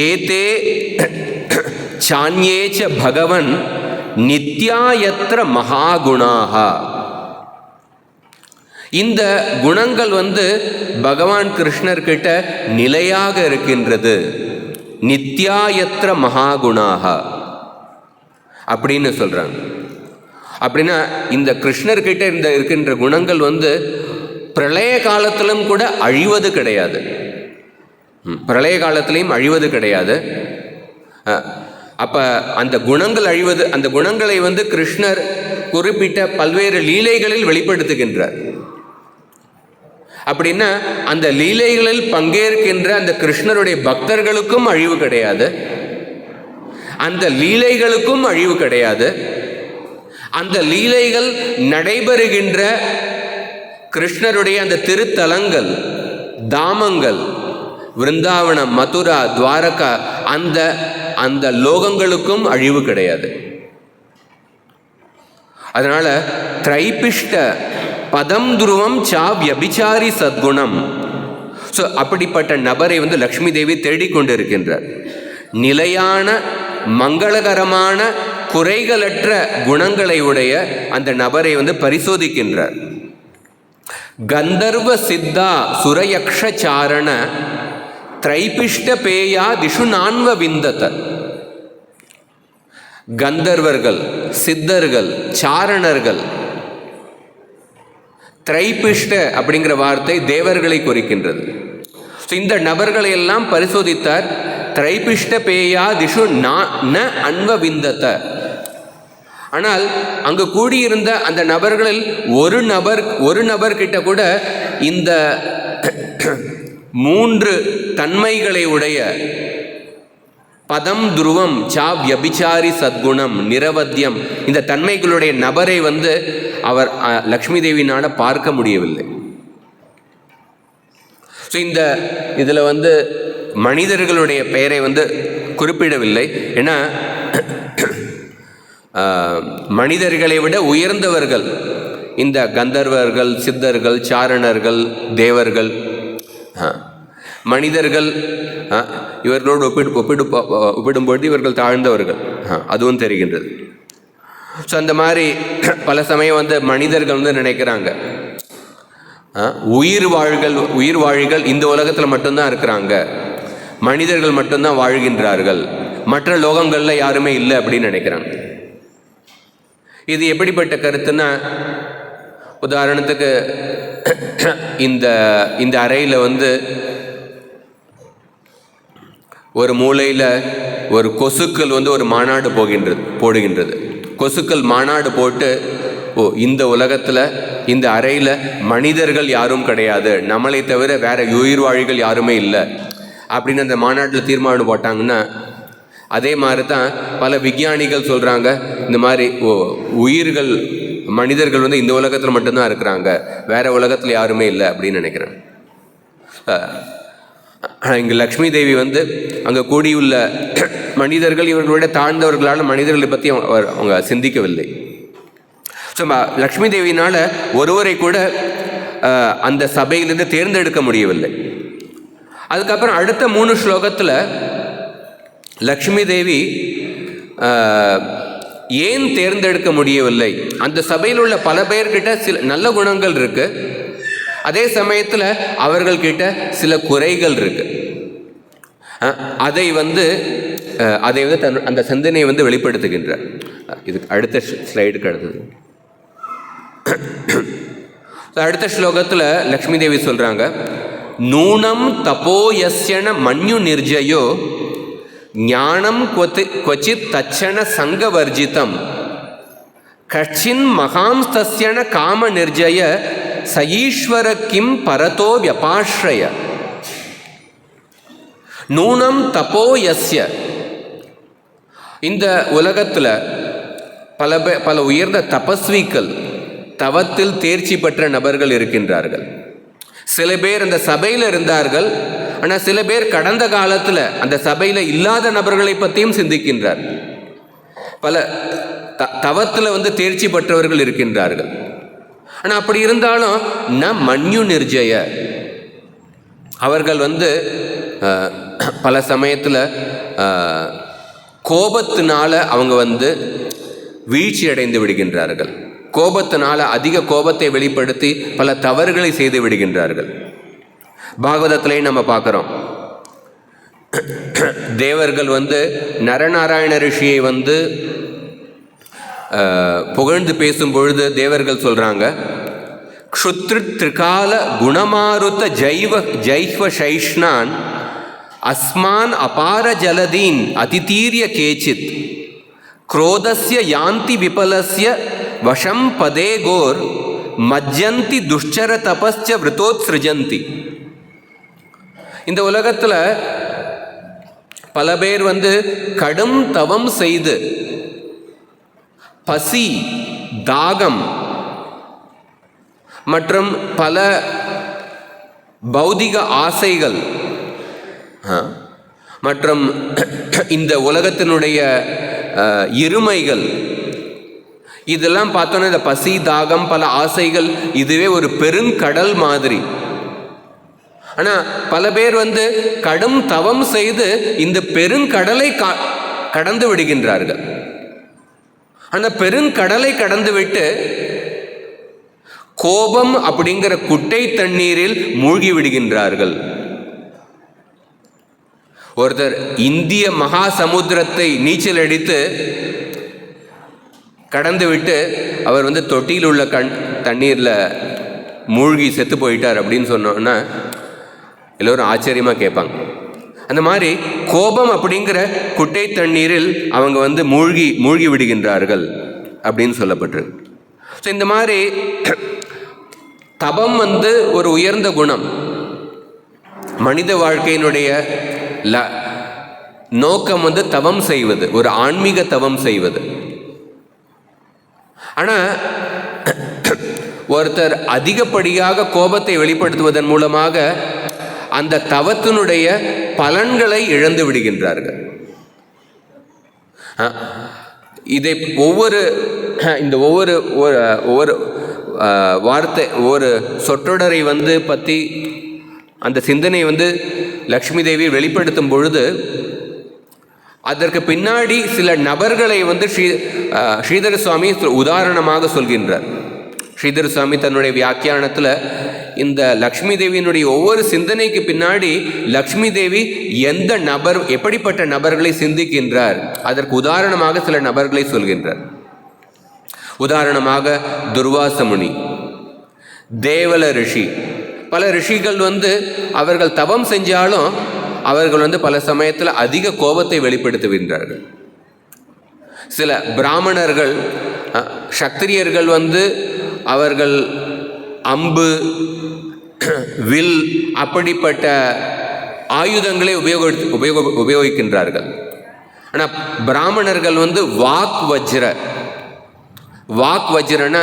ஏதே சான்யேச்ச பகவன் நித்யாயத்ர மகாகுணாக. இந்த குணங்கள் பகவான் கிருஷ்ணர்கிட்ட நிலையாக இருக்கின்றது. நித்யாயத்ர மகாகுணாக அப்படின்னு சொல்றாங்க. அப்படின்னா இந்த கிருஷ்ணர்கிட்ட இருக்கின்ற குணங்கள் பிரளய காலத்திலும் கூட அழிவது கிடையாது. பிரளய காலத்திலையும் அழிவது கிடையாது. அப்போ அந்த குணங்கள் அழிவது, அந்த குணங்களை கிருஷ்ணர் குறிப்பிட்ட பல்வேறு லீலைகளில் வெளிப்படுத்துகின்றார். அப்படின்னா அந்த லீலைகளில் பங்கேற்கின்ற அந்த கிருஷ்ணருடைய பக்தர்களுக்கும் அழிவு கிடையாது, அந்த லீலைகளுக்கும் அழிவு கிடையாது. அந்த லீலைகள் நடைபெறுகின்ற கிருஷ்ணருடைய அந்த திருத்தலங்கள், தாமங்கள், விருந்தாவனம், மதுரா, துவாரகா, அந்த லோகங்களுக்கும் அழிவு கிடையாது. அதனால திரைபிஷ்ட பதம் துருவம் சா வியபிச்சாரி சத்குணம். ஸோ அப்படிப்பட்ட நபரை லக்ஷ்மி தேவி தேடிக்கொண்டு இருக்கின்றார். நிலையான மங்களகரமான குறைகளற்ற குணங்களை உடைய அந்த நபரை பரிசோதிக்கின்றார். கந்தர்வ சித்தா சுரயக்ஷாரண திரைபிஷ்ட பேயா திஷு நான்வ விந்தத. கந்தர்வர்கள், சித்தர்கள், சாரணர்கள், திரைபிஷ்ட அப்படிங்கிற வார்த்தை தேவர்களை குறிக்கின்றது. இந்த நபர்களை எல்லாம் பரிசோதித்தார். திரைபிஷ்ட பேயா திஷு ந அன்வ விந்தத. ஆனால் அங்கு கூடியிருந்த அந்த நபர்களில் ஒரு நபர்கிட்ட கூட இந்த 3 தன்மைகளை உடைய பதம் துருவம் சா வியபிச்சாரி சத்குணம் நிரவத்தியம் இந்த தன்மைகளுடைய நபரை அவர் லக்ஷ்மி தேவியினால் பார்க்க முடியவில்லை. ஸோ இதில் மனிதர்களுடைய பெயரை குறிப்பிடவில்லை. ஏன்னா மனிதர்களை விட உயர்ந்தவர்கள் இந்த கந்தர்வர்கள், சித்தர்கள், சாரணர்கள், தேவர்கள். மனிதர்கள் இவர்களோடு ஒப்பிடும்பொழுது இவர்கள் தாழ்ந்தவர்கள், அதுவும் தெரிகின்றது. ஸோ அந்த மாதிரி பல சமயம் மனிதர்கள் நினைக்கிறாங்க உயிர் வாழிகள் இந்த உலகத்தில் மட்டும்தான் இருக்கிறாங்க, மனிதர்கள் மட்டும்தான் வாழ்கின்றார்கள், மற்ற லோகங்களில் யாருமே இல்லை அப்படின்னு நினைக்கிறாங்க. இது எப்படிப்பட்ட கருத்துன்னா, உதாரணத்துக்கு இந்த அறையில் ஒரு மூலையில் ஒரு கொசுக்கள் வந்து ஒரு மாநாடு போடுகின்றது. கொசுக்கள் மாநாடு போட்டு, இந்த உலகத்தில் இந்த அறையில் மனிதர்கள் யாரும் கிடையாது, நம்மளை தவிர வேற உயிர்வாழிகள் யாருமே இல்லை அப்படின்னு அந்த மாநாட்டில் தீர்மானம் போட்டாங்கன்னா, அதே மாதிரி தான் பல விஞ்ஞானிகள் சொல்கிறாங்க, இந்த மாதிரி உயிர்கள் மனிதர்கள் வந்து இந்த உலகத்தில் மட்டும்தான் இருக்கிறாங்க, வேற உலகத்தில் யாருமே இல்லை அப்படின்னு நினைக்கிறேன். இங்கே லக்ஷ்மி தேவி வந்து அங்கே கூடியுள்ள மனிதர்கள் இவர்களோட தாழ்ந்தவர்களால் மனிதர்களை பற்றி அவங்க சிந்திக்கவில்லை. ஸோ லக்ஷ்மி தேவியினால் ஒருவரை கூட அந்த சபையிலிருந்து தேர்ந்தெடுக்க முடியவில்லை. அதுக்கப்புறம் அடுத்த 3 ஸ்லோகத்தில் லக்ஷ்மி தேவி ஏன் தேர்ந்தெடுக்க முடியவில்லை, அந்த சபையில் உள்ள பல பேர்கிட்ட சில நல்ல குணங்கள் இருக்கு, அதே சமயத்தில் அவர்கள்கிட்ட சில குறைகள் இருக்கு. அதை வந்து அந்த சிந்தனையை வந்து வெளிப்படுத்துகின்றார். இதுக்கு அடுத்த ஸ்லைடுக்கு அடுத்தது அடுத்த ஸ்லோகத்தில் லக்ஷ்மி தேவி சொல்றாங்க, நூனம் தபோயஸ்யன மன்யு நிர்ஜயோ ஞானம் கொச்சித் தச்சன சங்கவர்ஜிதம் கச்சின் மகாம்ஸ்தஸ்யன காம நிர்ஜய சஈஸ்வர கிம் பரதோ வியபாஸ்ரய. நூனம் தபோயஸ்ய, இந்த உலகத்தில் பல உயர்ந்த தபஸ்விகள், தவத்தில் தேர்ச்சி பெற்ற நபர்கள் இருக்கின்றார்கள். சில பேர் அந்த சபையில் இருந்தார்கள், ஆனால் சில பேர் கடந்த காலத்தில் அந்த சபையில் இல்லாத நபர்களை பற்றியும் சிந்திக்கின்றார். பல தவத்தில் வந்து தேர்ச்சி பெற்றவர்கள் இருக்கின்றார்கள். ஆனால் அப்படி இருந்தாலும் மன்யு நிர்ஜய, அவர்கள் வந்து பல சமயத்தில் கோபத்தினால அவங்க வந்து வீழ்ச்சி அடைந்து விடுகின்றார்கள். கோபத்தினால அதிக கோபத்தை வெளிப்படுத்தி பல தவறுகளை செய்து விடுகின்றார்கள். பாகவதத்திலையும் நம்ம பார்க்குறோம், தேவர்கள் வந்து நரநாராயண ரிஷியை வந்து புகழ்ந்து பேசும் பொழுது தேவர்கள் சொல்றாங்க, க்ஷுத்ரு திரிகால குணமாருத்த ஜைஹ்வ சைஷ்ணான் அஸ்மான் அபார ஜலதீன் அதிதீரிய கேச்சித் குரோதஸ்ய யாந்தி விபலஸ்ய வசம் பதே கோர் மஜ்ஜந்தி துஷ்சர தபஸ்ச விருத்தோத்ஸ்ருஜந்தி. இந்த உலகத்தில் பல பேர் வந்து கடும் தவம் செய்து பசி, தாகம் மற்றும் பல பௌதிக ஆசைகள் மற்றும் இந்த உலகத்தினுடைய இருமைகள், இதெல்லாம் பார்த்தோன்னா இந்த பசி, தாகம், பல ஆசைகள் இதுவே ஒரு பெருங்கடல் மாதிரி. ஆனால் பல பேர் வந்து கடும் தவம் செய்து இந்த பெருங்கடலை கடந்து விடுகின்றார்கள். அந்த பெருங்கடலை கடந்து விட்டு கோபம் அப்படிங்கிற குட்டை தண்ணீரில் மூழ்கி விடுகின்றார்கள். ஒருத்தர் இந்திய மகா சமுத்திரத்தை நீச்சல் அடித்து கடந்து விட்டு அவர் வந்து தொட்டியில் உள்ள தண்ணீரில் மூழ்கி செத்து போயிட்டார் அப்படின்னு சொன்னோன்னா எல்லோரும் ஆச்சரியமாக கேட்பாங்க. அந்த மாதிரி கோபம் அப்படிங்கிற குட்டை தண்ணீரில் அவங்க வந்து மூழ்கி விடுகின்றார்கள் அப்படின்னு சொல்லப்பட்டிருக்கு. ஸோ இந்த மாதிரி தபம் வந்து ஒரு உயர்ந்த குணம். மனித வாழ்க்கையினுடைய நோக்கம் வந்து தவம் செய்வது, ஒரு ஆன்மீக தவம் செய்வது. ஆனால் ஒருத்தர் அதிகப்படியாக கோபத்தை வெளிப்படுத்துவதன் மூலமாக அந்த தவத்தினுடைய பலன்களை இழந்து விடுகின்றார்கள். இதை ஒவ்வொரு வார்த்தை, ஒவ்வொரு சொற்றொடரை வந்து பற்றி அந்த சிந்தனை வந்து லக்ஷ்மி தேவி வெளிப்படுத்தும் பொழுது அதற்கு பின்னாடி சில நபர்களை வந்து ஸ்ரீதர சுவாமி உதாரணமாக சொல்கின்றார். ஸ்ரீதர சுவாமி தன்னுடைய வியாக்கியானத்தில் இந்த லக்ஷ்மி தேவியினுடைய ஒவ்வொரு சிந்தனைக்கு பின்னாடி லக்ஷ்மி தேவி எந்த நபர், எப்படிப்பட்ட நபர்களை சிந்திக்கின்றார், அதற்கு உதாரணமாக சில நபர்களை சொல்கின்றார். உதாரணமாக துர்வாச முனி, தேவல ரிஷி. பல ரிஷிகள் வந்து அவர்கள் தவம் செஞ்சாலும் அவர்கள் வந்து பல சமயத்தில் அதிக கோபத்தை வெளிப்படுத்துகின்றார்கள். சில பிராமணர்கள், சத்திரியர்கள் வந்து அவர்கள் அம்பு, வில் அப்படிப்பட்ட ஆயுதங்களை உபயோகிக்கின்றார்கள். ஆனால் பிராமணர்கள் வந்து வாக் வஜ்ரன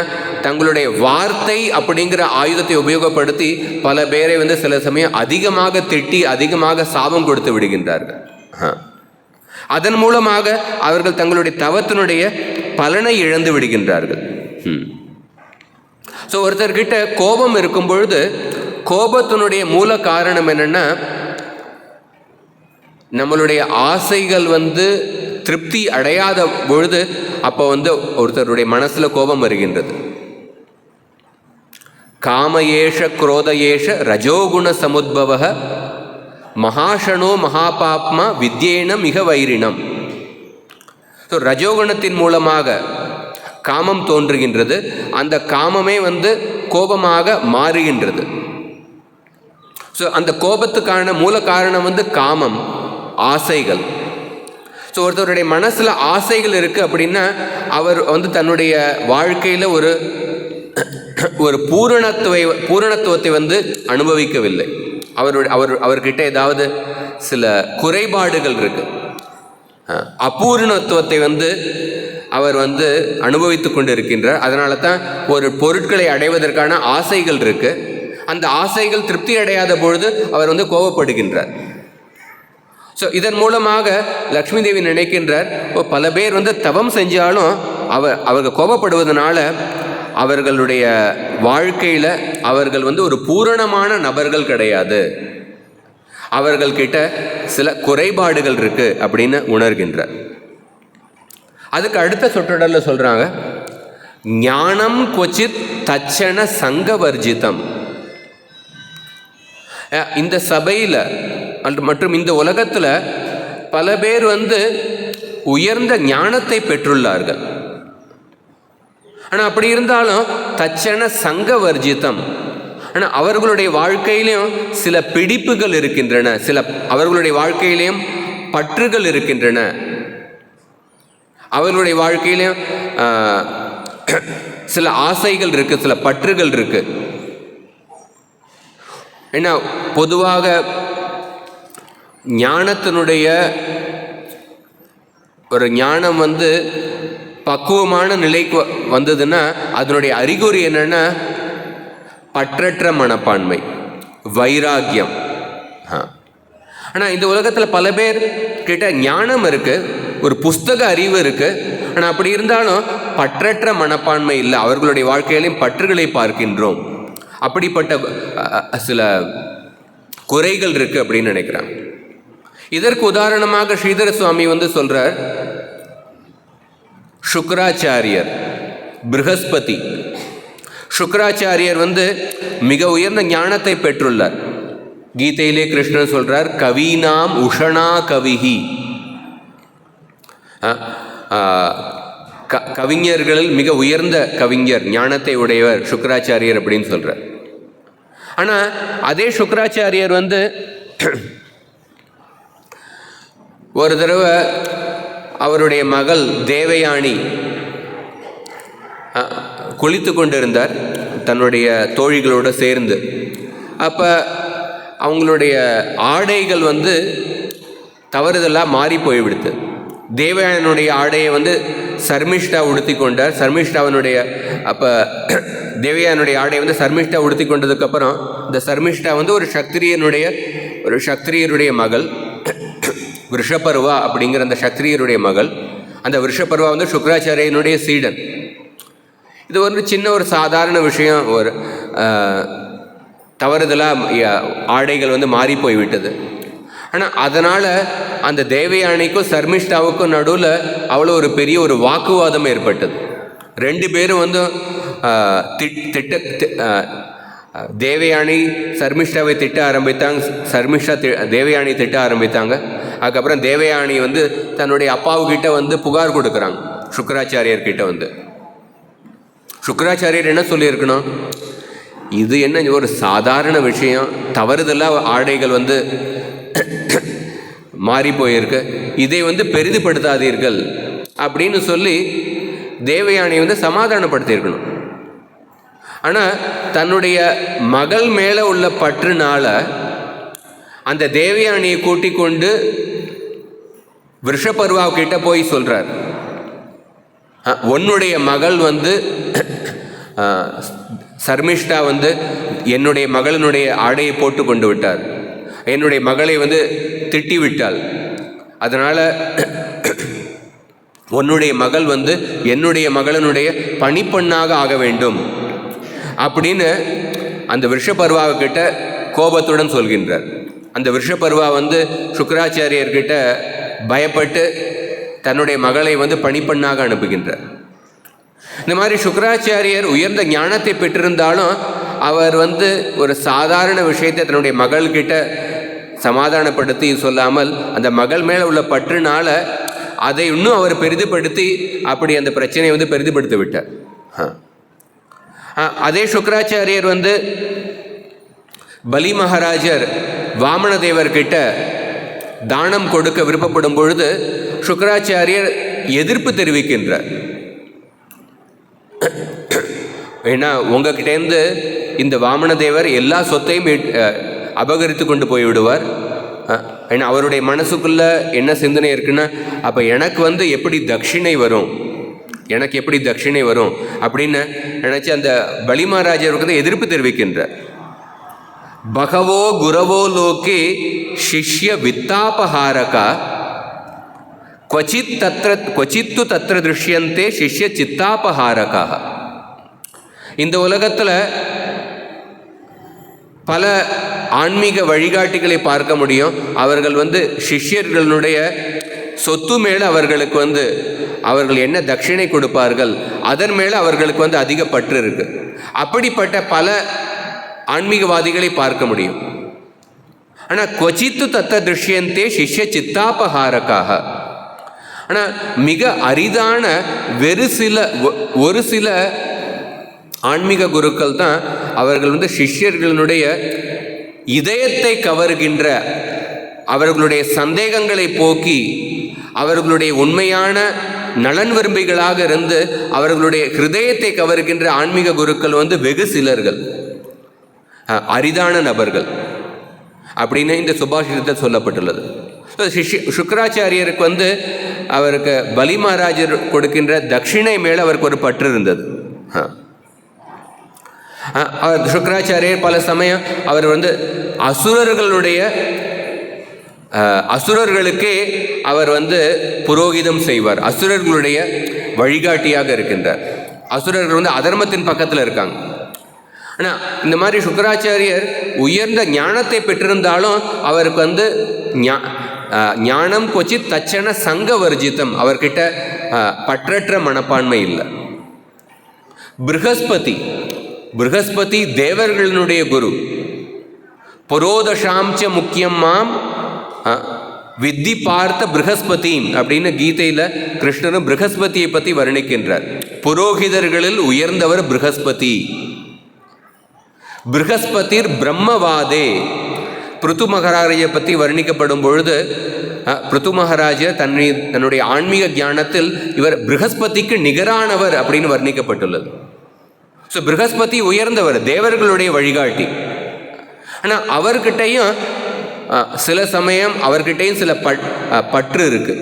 தங்களுடைய வார்த்தை அப்படிங்கிற ஆயுதத்தை உபயோகப்படுத்தி பல பேரை வந்து சில சமயம் அதிகமாக திட்டி அதிகமாக சாபம் கொடுத்து விடுகின்றார்கள். அதன் மூலமாக அவர்கள் தங்களுடைய தவத்தினுடைய பலனை இழந்து விடுகின்றார்கள். ஸோ ஒருத்தர்கிட்ட கோபம் இருக்கும் பொழுது கோபத்தினுடைய மூல காரணம் என்னென்னா, நம்மளுடைய ஆசைகள் வந்து திருப்தி அடையாத பொழுது அப்போ வந்து ஒருத்தருடைய மனசில் கோபம் வருகின்றது. காமயேஷ குரோதயேஷ ரஜோகுண சமுத்பவ மகாஷனோ மகாபாப்மா வித்யேன மிக வைரினம். ஸோ ரஜோகுணத்தின் மூலமாக காமம் தோன்றுகின்றது. அந்த காமமே வந்து கோபமாக மாறுகின்றது. ஸோ அந்த கோபத்துக்கான மூல காரணம் வந்து காமம், ஆசைகள். ஸோ ஒருத்தருடைய மனசில் ஆசைகள் இருக்குது அப்படின்னா அவர் வந்து தன்னுடைய வாழ்க்கையில் ஒரு பூரணத்துவத்தை வந்து அனுபவிக்கவில்லை. அவர்கிட்ட ஏதாவது சில குறைபாடுகள் இருக்கு. அபூர்ணத்துவத்தை வந்து அவர் வந்து அனுபவித்து கொண்டு இருக்கின்றார். அதனால தான் ஒரு பொருட்களை அடைவதற்கான ஆசைகள் இருக்கு. அந்த ஆசைகள் திருப்தி அடையாத பொழுது அவர் வந்து கோபப்படுகின்றார். ஸோ இதன் மூலமாக லக்ஷ்மி தேவி நினைக்கின்றார், பல பேர் வந்து தவம் செஞ்சாலும் அவர்கள் கோபப்படுவதனால அவர்களுடைய வாழ்க்கையில் அவர்கள் வந்து ஒரு பூரணமான நபர்கள் கிடையாது, அவர்கள்கிட்ட சில குறைபாடுகள் இருக்கு அப்படின்னு உணர்கின்றார். அதுக்கு அடுத்த சொற்றொடரில் சொல்றாங்க, ஞானம் கொச்சித் தட்சண சங்கவர்ஜிதம். இந்த சபையில் மற்றும் இந்த உலகத்தில் பல பேர் வந்து உயர்ந்த ஞானத்தை பெற்றுள்ளார்கள். ஆனால் அப்படி இருந்தாலும் தட்சண சங்கவர்ஜிதம். ஆனால் அவர்களுடைய வாழ்க்கையிலையும் சில பிடிப்புகள் இருக்கின்றன, அவர்களுடைய வாழ்க்கையிலையும் பற்றுகள் இருக்கின்றன, அவர்களுடைய வாழ்க்கையிலையும் சில ஆசைகள் இருக்கு, சில பற்றுகள் இருக்கு. ஏன்னா பொதுவாக ஞானத்தினுடைய ஒரு ஞானம் வந்து பக்குவமான நிலைக்கு வந்ததுன்னா அதனுடைய அறிகுறி என்னன்னா பற்றற்ற மனப்பான்மை, வைராக்கியம். ஆனால் இந்த உலகத்தில் பல பேர் கிட்ட ஞானம் இருக்கு, ஒரு புஸ்தக அறிவு இருக்கு, ஆனால் அப்படி இருந்தாலும் பற்றற்ற மனப்பான்மை இல்லை. அவர்களுடைய வாழ்க்கையிலையும் பற்றுகளை பார்க்கின்றோம். அப்படிப்பட்ட சில குறைகள் இருக்கு அப்படின்னு நினைக்கிறாங்க. இதற்கு உதாரணமாக ஸ்ரீதர சுவாமி வந்து சொல்றார், சுக்ராச்சாரியர், ப்ரஹஸ்பதி. சுக்ராச்சாரியர் வந்து மிக உயர்ந்த ஞானத்தை பெற்றுள்ளார். கீதையிலே கிருஷ்ணன் சொல்றார், கவீனாம் உஷனா கவிஹி. கவிஞர்களில் மிக உயர்ந்த கவிஞர், ஞானத்தை உடையவர் சுக்ராச்சாரியர் அப்படின்னு சொல்றார். ஆனால் அதே சுக்ராச்சாரியர் வந்து ஒரு தடவை அவருடைய மகள் தேவயானி குளித்து கொண்டிருந்தார் தன்னுடைய தோழிகளோடு சேர்ந்து. அப்போ அவங்களுடைய ஆடைகள் வந்து தவறுதலாக மாறி போய்விடுது. தேவயானுடைய ஆடையை வந்து சர்மிஷ்டா உடுத்தி கொண்டார். சர்மிஷ்டாவனுடைய அப்போ தேவயானுடைய ஆடையை வந்து சர்மிஷ்டா உடுத்தி கொண்டதுக்கப்புறம் இந்த சர்மிஷ்டா வந்து ஒரு சக்திரியருடைய மகள், விஷபர்வா அப்படிங்கிற அந்த சக்திரியருடைய மகள். அந்த விஷபர்வா வந்து சுக்ராச்சாரியனுடைய சீடன். இது ஒரு சின்ன ஒரு சாதாரண விஷயம், ஒரு தவறுதலாக ஆடைகள் வந்து மாறி போய்விட்டது. ஆனால் அதனால் அந்த தேவயானிக்கும் சர்மிஷ்டாவுக்கும் நடுவில் அவ்வளோ ஒரு பெரிய ஒரு வாக்குவாதம் ஏற்பட்டது. ரெண்டு பேரும் வந்து தேவயானி சர்மிஷ்டாவை திட்ட ஆரம்பித்தாங்க, சர்மிஷ்டா தேவயானி திட்ட ஆரம்பித்தாங்க. அதுக்கப்புறம் தேவயானி வந்து தன்னுடைய அப்பாவுக்கிட்ட வந்து புகார் கொடுக்குறாங்க சுக்ராச்சாரியர்கிட்ட வந்து. சுக்ராச்சாரியர் என்ன சொல்லியிருக்கணும், இது என்ன ஒரு சாதாரண விஷயம், தவறுதலாக ஆடைகள் வந்து மாறி போயிருக்கு, இதை வந்து பெரிதுபடுத்தாதீர்கள் அப்படின்னு சொல்லி தேவயானை வந்து சமாதானப்படுத்தியிருக்கணும். ஆனால் தன்னுடைய மகள் மேலே உள்ள பற்றுனால அந்த தேவயானியை கூட்டிக் கொண்டு விஷபர்வாவுக்கிட்ட போய் சொல்கிறார், உன்னுடைய மகள் வந்து சர்மிஷ்டா வந்து என்னுடைய மகளினுடைய ஆடையை போட்டு கொண்டு விட்டார், என்னுடைய மகளை வந்து திட்டி விட்டாள், அதனால் உன்னுடைய மகள் வந்து என்னுடைய மகளினுடைய பணிப்பெண்ணாக ஆக வேண்டும் அப்படின்னு அந்த விஷபர்வாவுக்கிட்ட கோபத்துடன் சொல்கின்றார். அந்த விஷபர்வா வந்து சுக்கராச்சாரியர்கிட்ட பயப்பட்டு தன்னுடைய மகளை வந்து பணிப்பெண்ணாக அனுப்புகின்றார். இந்த மாதிரி சுக்கராச்சாரியர் உயர்ந்த ஞானத்தை பெற்றிருந்தாலும் அவர் வந்து ஒரு சாதாரண விஷயத்தை தன்னுடைய மகள்கிட்ட சமாதானப்படுத்தி சொல்லாமல் அந்த மகள் மேலே உள்ள பற்றுனால அதை இன்னும் அவர் பெரிதுபடுத்தி அப்படி அந்த பிரச்சனையை வந்து பெரிதுபடுத்தி விட்டார். அதே சுக்கராச்சாரியர் வந்து பலி மகாராஜர் வாமனதேவர்கிட்ட தானம் கொடுக்க விருப்பப்படும் பொழுது சுக்கராச்சாரியர் எதிர்ப்பு தெரிவிக்கின்றார். ஏன்னா உங்ககிட்டேருந்து இந்த வாமனதேவர் எல்லா சொத்தையும் அபகரித்து கொண்டு போய்விடுவார். ஏன்னா அவருடைய மனசுக்குள்ள என்ன சிந்தனை இருக்குன்னா, அப்போ எனக்கு வந்து எப்படி தட்சிணை வரும், எனக்கு எப்படி தட்சிணை வரும் அப்படின்னு நினச்சி அந்த பலி மகாராஜருக்கு தான் எதிர்ப்பு தெரிவிக்கின்றார். பகவோ குரவோ லோகே சிஷ்ய வித்தாபஹாரகா क्वचित्तु तत्र दृश्यन्ते शिष्य चित्तापहारका. இந்த உலகத்தில் பல ஆன்மீக வழிகாட்டிகளை பார்க்க முடியும். அவர்கள் வந்து சிஷ்யர்களுடைய சொத்து மேலே அவர்களுக்கு வந்து அவர்கள் என்ன தட்சிணை கொடுப்பார்கள் அதன் மேலே அவர்களுக்கு வந்து அதிக பற்று இருக்கு. அப்படிப்பட்ட பல ஆன்மீகவாதிகளை பார்க்க முடியும். ஆனால் क्वचित्तु तत्र दृश्यन्ते शिष्य चित्तापहारकाः. ஆனால் மிக அரிதான ஒரு சில ஆன்மீக குருக்கள் தான் அவர்கள் வந்து சிஷ்யர்களுடைய இதயத்தை கவருகின்ற, அவர்களுடைய சந்தேகங்களை போக்கி அவர்களுடைய உண்மையான நலன் விரும்பிகளாக இருந்து அவர்களுடைய ஹிருதயத்தை கவருகின்ற ஆன்மீக குருக்கள் வந்து வெகு சிலர்கள், அரிதான நபர்கள் அப்படின்னு இந்த சுபாஷிதத்தில் சொல்லப்பட்டுள்ளது. சுக்கராச்சாரியருக்கு வந்து அவருக்கு பலி மகாராஜர் கொடுக்கின்ற தட்சிணை மேலே அவருக்கு ஒரு பற்று இருந்தது. சுக்கராச்சாரியர் பல சமயம் அவர் வந்து அசுரர்களுக்கே அவர் வந்து புரோகிதம் செய்வார், அசுரர்களுடைய வழிகாட்டியாக இருக்கின்றார். அசுரர்கள் வந்து அதர்மத்தின் பக்கத்தில் இருக்காங்க. ஆனால் இந்த மாதிரி சுக்கராச்சாரியர் உயர்ந்த ஞானத்தை பெற்றிருந்தாலும் அவருக்கு வந்து ஞானம் கொச்சித் தச்சன சங்க வர்ஜிதம், அவர்கிட்ட பற்றற்ற மனப்பான்மை இல்லை. ப்ரஹஸ்பதி தேவர்களுடைய குரு. புரோதசாம்ச முக்கியம் மாம் வித்தி பார்த்த ப்ரஹஸ்பதியும் அப்படின்னு கீதையில் கிருஷ்ணரும் ப்ரஹஸ்பதியை பற்றி வர்ணிக்கின்றார். புரோகிதர்களில் உயர்ந்தவர் ப்ரஹஸ்பதி. ப்ரஹஸ்பதிர் பிரம்மவாதே. பிருத்து மகாராஜை பற்றி வர்ணிக்கப்படும் பொழுது பிருத்து மகாராஜர் தன்னுடைய ஆன்மீக ஞானத்தில் இவர் ப்ரஹஸ்பதிக்கு நிகரானவர் அப்படின்னு வர்ணிக்கப்பட்டுள்ளது. ஸோ ப்ரஹஸ்பதி உயர்ந்தவர், தேவர்களுடைய வழிகாட்டி. ஆனால் அவர்கிட்டையும் சில சமயம் அவர்கிட்டையும் சில பற்று இருக்கு.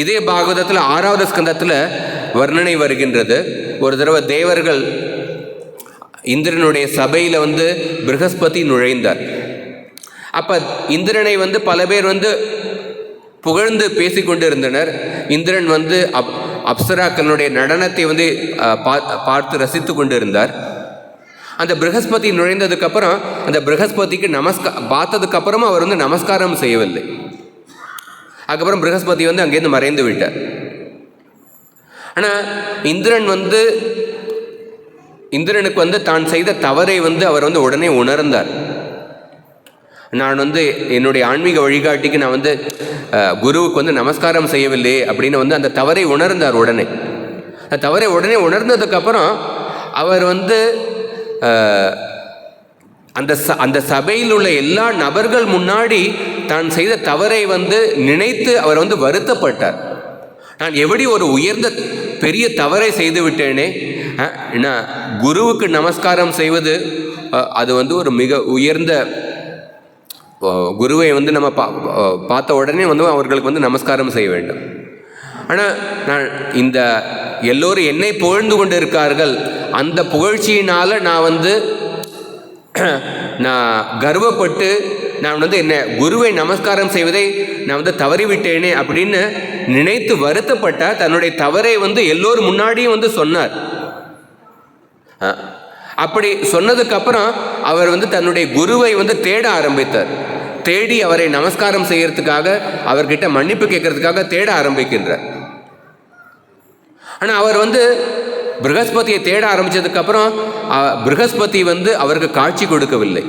இதே பாகவதத்தில் 6வது ஸ்கந்தத்தில் வர்ணனை வருகின்றது. ஒரு தடவை தேவர்கள் இந்திரனுடைய சபையில் வந்து ப்ரஹஸ்பதி நுழைந்தார். அப்போ இந்திரனை வந்து பல பேர் வந்து புகழ்ந்து பேசிக்கொண்டு இருந்தனர். இந்திரன் வந்து அப்சராக்களுடைய நடனத்தை வந்து பார்த்து ரசித்து கொண்டு இருந்தார். அந்த ப்ரஹஸ்பதி நுழைந்ததுக்கப்புறம் அந்த ப்ரஹஸ்பதிக்கு பார்த்ததுக்கப்புறமா அவர் வந்து நமஸ்காரம் செய்யவில்லை. அதுக்கப்புறம் ப்ரஹஸ்பதி வந்து அங்கேருந்து மறைந்து விட்டார். ஆனால் இந்திரனுக்கு வந்து தான் செய்த தவறை வந்து அவர் வந்து உடனே உணர்ந்தார். நான் வந்து என்னுடைய ஆன்மீக வழிகாட்டிக்கு நான் வந்து குருவுக்கு வந்து நமஸ்காரம் செய்யவில்லை அப்படின்னு வந்து அந்த தவறை உணர்ந்தார். உடனே அந்த தவறை உணர்ந்ததுக்கப்புறம் அவர் வந்து அந்த சபையில் உள்ள எல்லா நபர்கள் முன்னாடி தான் செய்த தவறை நினைத்து அவர் வருத்தப்பட்டார். நான் எப்படி ஒரு உயர்ந்த பெரிய தவறை செய்து விட்டேனே. ஏன்னா குருவுக்கு நமஸ்காரம் செய்வது அது ஒரு மிக உயர்ந்த, குருவை நம்ம பார்த்த உடனே அவர்களுக்கு நமஸ்காரம் செய்ய வேண்டும். ஆனால் நான் இந்த எல்லோரும் என்னை புகழ்ந்து கொண்டு இருக்கார்கள், அந்த புகழ்ச்சியினால் நான் கர்வப்பட்டு நான் என்ன குருவை நமஸ்காரம் செய்வதை நான் தவறிவிட்டேனே அப்படின்னு நினைத்து வருத்தப்பட்டால் தன்னுடைய தவறை எல்லோரும் முன்னாடியும் சொன்னார். அப்படி சொன்னதுக்கப்புறம் அவர் தன்னுடைய குருவை தேட ஆரம்பித்தார். தேடி அவரை நமஸ்காரம் செய்யறதுக்காக, அவர்கிட்ட மன்னிப்பு கேட்கறதுக்காக தேட ஆரம்பிக்கின்றார். ஆனால் அவர் ப்ரகஸ்பதியை தேட ஆரம்பித்ததுக்கப்புறம் ப்ரகஸ்பதி அவருக்கு காட்சி கொடுக்கவில்லை.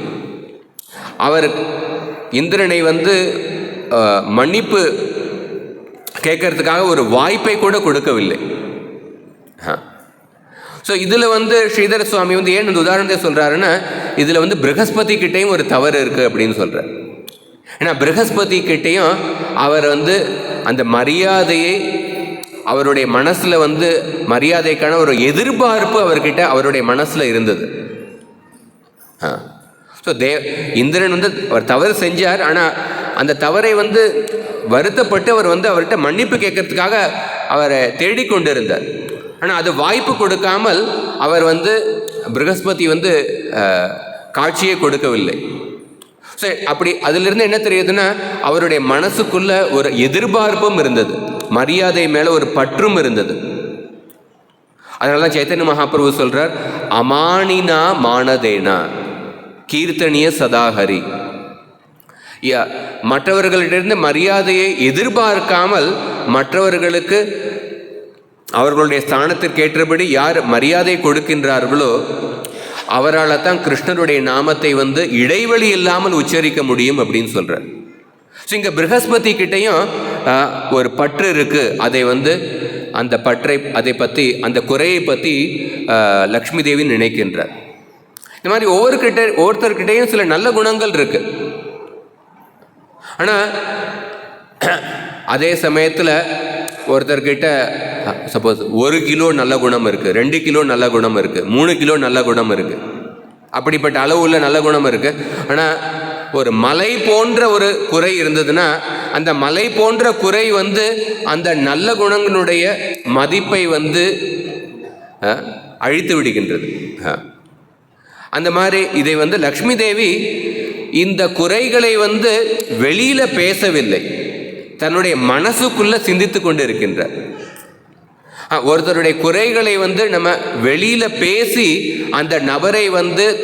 அவர் இந்திரனை மன்னிப்பு கேட்கறதுக்காக ஒரு வாய்ப்பை கூட கொடுக்கவில்லை. ஸோ இதில் ஸ்ரீதர சுவாமி ஏன் இந்த உதாரணத்தை சொல்கிறாருன்னா, இதில் ப்ரகஸ்பதி கிட்டேயும் ஒரு தவறு இருக்குது அப்படின்னு சொல்கிறார். ஏன்னா ப்ரகஸ்பதி கிட்டேயும் அவர் அந்த மரியாதையை, அவருடைய மனசில் மரியாதைக்கான ஒரு எதிர்பார்ப்பு அவர்கிட்ட அவருடைய மனசில் இருந்தது. ஸோ இந்திரன் அவர் தவறு செஞ்சார். ஆனால் அந்த தவறை வருத்தப்பட்டு அவர் அவர்கிட்ட மன்னிப்பு கேட்கறதுக்காக அவரை தேடிக்கொண்டிருந்தார். ஆனால் அது வாய்ப்பு கொடுக்காமல் அவர் ப்ரகஸ்பதி காட்சியை கொடுக்கவில்லை. சரி, அப்படி அதிலிருந்து என்ன தெரியுதுன்னா, அவருடைய மனசுக்குள்ள ஒரு எதிர்பார்ப்பும் இருந்தது, மரியாதை மேலே ஒரு பற்றும் இருந்தது. அதனால தான் சைத்தன்ய மகாபிரபு சொல்றார், அமானினா மானதேனா கீர்த்தனிய சதாஹரி. மற்றவர்களிடமிருந்து மரியாதையை எதிர்பார்க்காமல் மற்றவர்களுக்கு அவர்களுடைய ஸ்தானத்திற்கு ஏற்றபடி யார் மரியாதை கொடுக்கின்றார்களோ அவரால் தான் கிருஷ்ணருடைய நாமத்தை இடைவெளி இல்லாமல் உச்சரிக்க முடியும் அப்படின்னு சொல்கிறார். ஸோ இங்கே ப்ரகஸ்பதி கிட்டையும் ஒரு பற்று இருக்குது. அதை அந்த பற்றை, அதை பற்றி, அந்த குறையை பற்றி லக்ஷ்மி தேவி நினைக்கின்றார். இந்த மாதிரி ஒவ்வொருத்தர்கிட்டையும் சில நல்ல குணங்கள் இருக்குது. ஆனால் அதே சமயத்தில் ஒருத்தர்கிட்ட சப்போஸ் 1 கிலோ நல்ல குணம் இருக்குது, 2 கிலோ நல்ல குணம் இருக்குது, 3 கிலோ நல்ல குணம் இருக்குது, அப்படிப்பட்ட அளவு உள்ள நல்ல குணம் இருக்குது. ஆனால் ஒரு மலை போன்ற ஒரு குறை இருந்ததுன்னா அந்த மலை போன்ற குறை அந்த நல்ல குணங்களுடைய மதிப்பை அழித்து விடுகின்றது. அந்த மாதிரி இதை லக்ஷ்மி தேவி இந்த குறைகளை வெளியில் பேசவில்லை, தன்னுடைய மனசுக்குள்ளே சிந்தித்து கொண்டு இருக்கின்றார். ஒருத்தருடைய குறைகளை நம்ம வெளியில் பேசி அந்த நபரை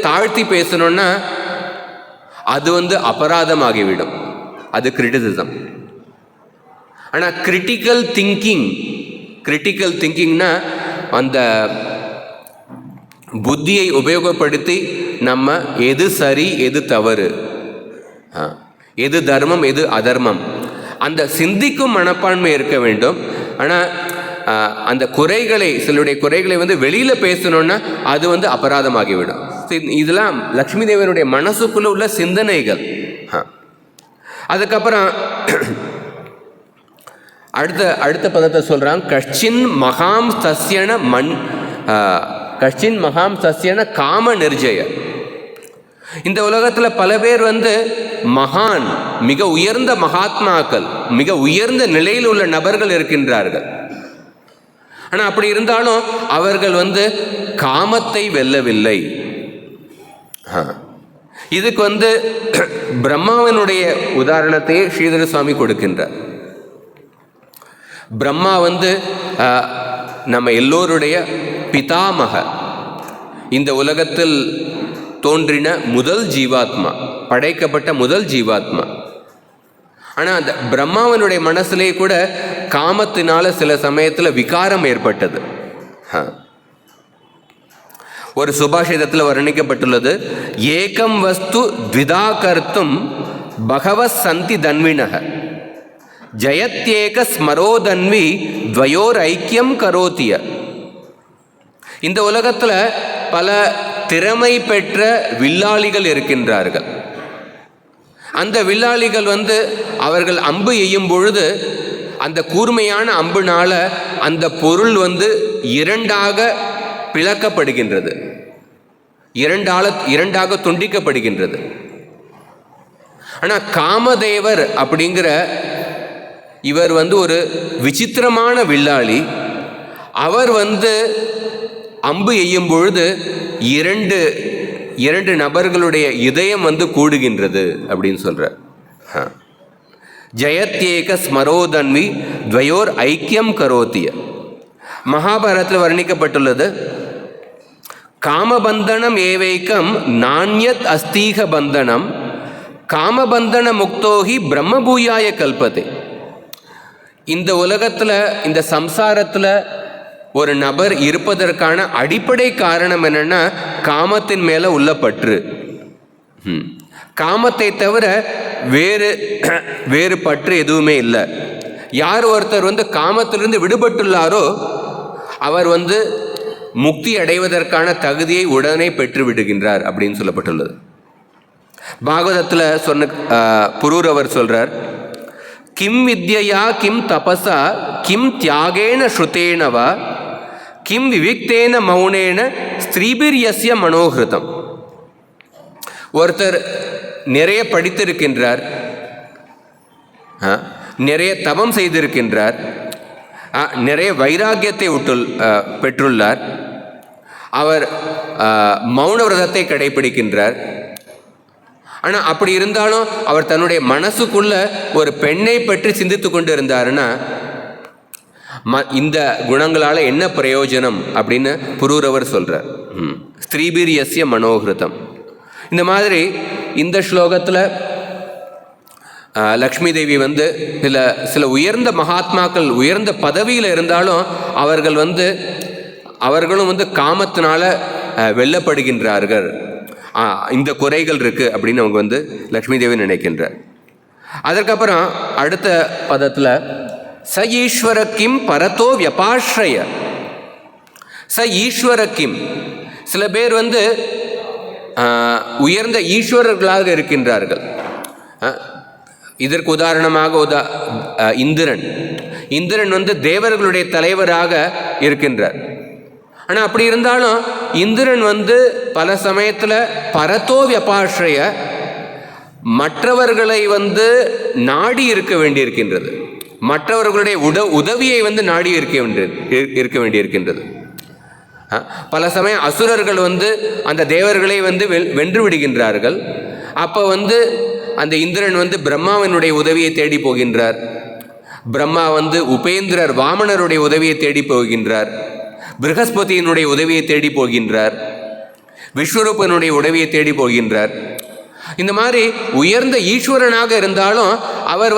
தாழ்த்தி பேசணும்னா அது அபராதமாகிவிடும், அது கிரிட்டிசிசம். ஆனால் கிரிட்டிக்கல் திங்கிங்னா அந்த புத்தியை உபயோகப்படுத்தி நம்ம எது சரி எது தவறு, எது தர்மம் எது அதர்மம், அந்த சிந்திக்கும் மனப்பான்மை இருக்க வேண்டும். ஆனால் அந்த குறைகளை, சிலருடைய குறைகளை வெளியில் பேசணுன்னா அது அபராதமாகிவிடும். இதெல்லாம் லக்ஷ்மி தேவனுடைய மனசுக்குள்ள உள்ள சிந்தனைகள். அதுக்கப்புறம் அடுத்த பதத்தை சொல்கிறாங்க, கஷ்டின் மகாம் சஸ்யன காம நிர்ஜய. இந்த உலகத்தில் பல பேர் மகான், மிக உயர்ந்த மகாத்மாக்கள், மிக உயர்ந்த நிலையில் உள்ள நபர்கள் இருக்கின்றார்கள். ஆனால் அப்படி இருந்தாலும் அவர்கள் காமத்தை வெல்லவில்லை. இதுக்கு பிரம்மாவினுடைய உதாரணத்தையே ஸ்ரீதர சுவாமி கொடுக்கின்றார். பிரம்மா நம்ம எல்லோருடைய பிதாமக, இந்த உலகத்தில் தோன்றின முதல் ஜீவாத்மா, படைக்கப்பட்ட முதல் ஜீவாத்மா. ஆனால் அந்த பிரம்மாவனுடைய மனசுலேயே கூட காமத்தினால சில சமயத்தில் விகாரம் ஏற்பட்டது. ஒரு சுபாஷிதத்தில் வர்ணிக்கப்பட்டுள்ளது, ஏகம் வஸ்து த்விதா கர்த்தும் பகவஸ் சந்தி தன்வினக ஜயத்யேக ஸ்மரோதன்வி துவயோர் ஐக்கியம் கரோத்திய. இந்த உலகத்தில் பல திறமை பெற்ற வில்லாளிகள் இருக்கின்றார்கள். அந்த வில்லாளிகள் அவர்கள் அம்பு எய்யும் பொழுது அந்த கூர்மையான அம்புனால அந்த பொருள் இரண்டாக பிளக்கப்படுகின்றது, இரண்டாக துண்டிக்கப்படுகின்றது. ஆனால் காமதேவர் அப்படிங்கிற இவர் ஒரு விசித்திரமான வில்லாளி. அவர் அம்பு எய்யும் பொழுது இரண்டு நபர்களுடைய இதயம் கூடுகின்றது அப்படின்னு சொல்றார். ஜெயத்யேக ஸ்மரோதன்வி துவயோர் ஐக்கியம் கரோத்திய. மகாபாரதத்தில் வர்ணிக்கப்பட்டுள்ளது, காமபந்தனம் ஏவைக்கம் நாண்யத் அஸ்தீக பந்தனம் காமபந்தன முக்தோகி பிரம்மபூயாய கல்பதே. இந்த உலகத்தில், இந்த சம்சாரத்தில் ஒரு நபர் இருப்பதற்கான அடிப்படை காரணம் என்னன்னா காமத்தின் மேலே உள்ள பற்று. காமத்தை தவிர வேறு பற்று எதுவுமே இல்லை. யார் ஒருத்தர் காமத்திலிருந்து விடுபட்டுள்ளாரோ அவர் முக்தி அடைவதற்கான தகுதியை உடனே பெற்று விடுகின்றார் அப்படின்னு சொல்லப்பட்டுள்ளது. பாகவதத்தில் சொன்ன புரூர் அவர் சொல்றார், கிம் வித்யா கிம் தபசா கிம் தியாகேன ஸ்ருதேனவா கிம் விவிக்தேன மௌனேன ஸ்திரீபிர்யஸ்ய மனோகிருதம். ஒருத்தர் நிறைய படித்திருக்கின்றார், நிறைய தவம் செய்திருக்கின்றார், நிறைய வைராக்கியத்தை பெற்றுள்ளார், அவர் மௌன விரதத்தை கடைபிடிக்கின்றார். ஆனால் அப்படி இருந்தாலும் அவர் தன்னுடைய மனசுக்குள்ள ஒரு பெண்ணை பற்றி சிந்தித்து கொண்டு இருந்தாருன்னா இந்த குணங்களால் என்ன பிரயோஜனம் அப்படின்னு புரூரவர் சொல்கிறார். ஸ்திரீபிர்யஸ்ய மனோகிருதம். இந்த மாதிரி இந்த ஸ்லோகத்தில் லக்ஷ்மி தேவி சில உயர்ந்த மகாத்மாக்கள் உயர்ந்த பதவியில் இருந்தாலும் அவர்களும் காமத்தினால வெல்லப்படுகின்றார்கள். இந்த குறைகள் இருக்குது அப்படின்னு அவங்க லக்ஷ்மி தேவி நினைக்கின்றார். அதற்கப்புறம் அடுத்த பதத்தில் ச ஈஸ்வர கிம் பரதோ வியபாஸ்ரய. ச ஈஸ்வர கிம், சில பேர் உயர்ந்த ஈஸ்வரர்களாக இருக்கின்றார்கள். இதற்கு உதாரணமாக இந்திரன் தேவர்களுடைய தலைவராக இருக்கின்றார். ஆனால் அப்படி இருந்தாலும் இந்திரன் பல சமயத்தில் பரதோ வியபாஸ்ரய மற்றவர்களை நாடி இருக்க வேண்டியிருக்கின்றது, மற்றவர்களுடைய உதவியை நாடி இருக்க வேண்டியிருக்கின்றது. பல சமயம் அசுரர்கள் அந்த தேவர்களை வென்று விடுகின்றார்கள். அப்போ அந்த இந்திரன் பிரம்மாவினுடைய உதவியை தேடி போகின்றார். பிரம்மா உபேந்திரர் வாமனருடைய உதவியை தேடி போகின்றார். பிருகஸ்பதியினுடைய உதவியை தேடி போகின்றார். விஸ்வரூபனுடைய உதவியை தேடி போகின்றார். இந்த மாதிரி உயர்ந்த ஈஸ்வரனாக இருந்தாலும் அவர்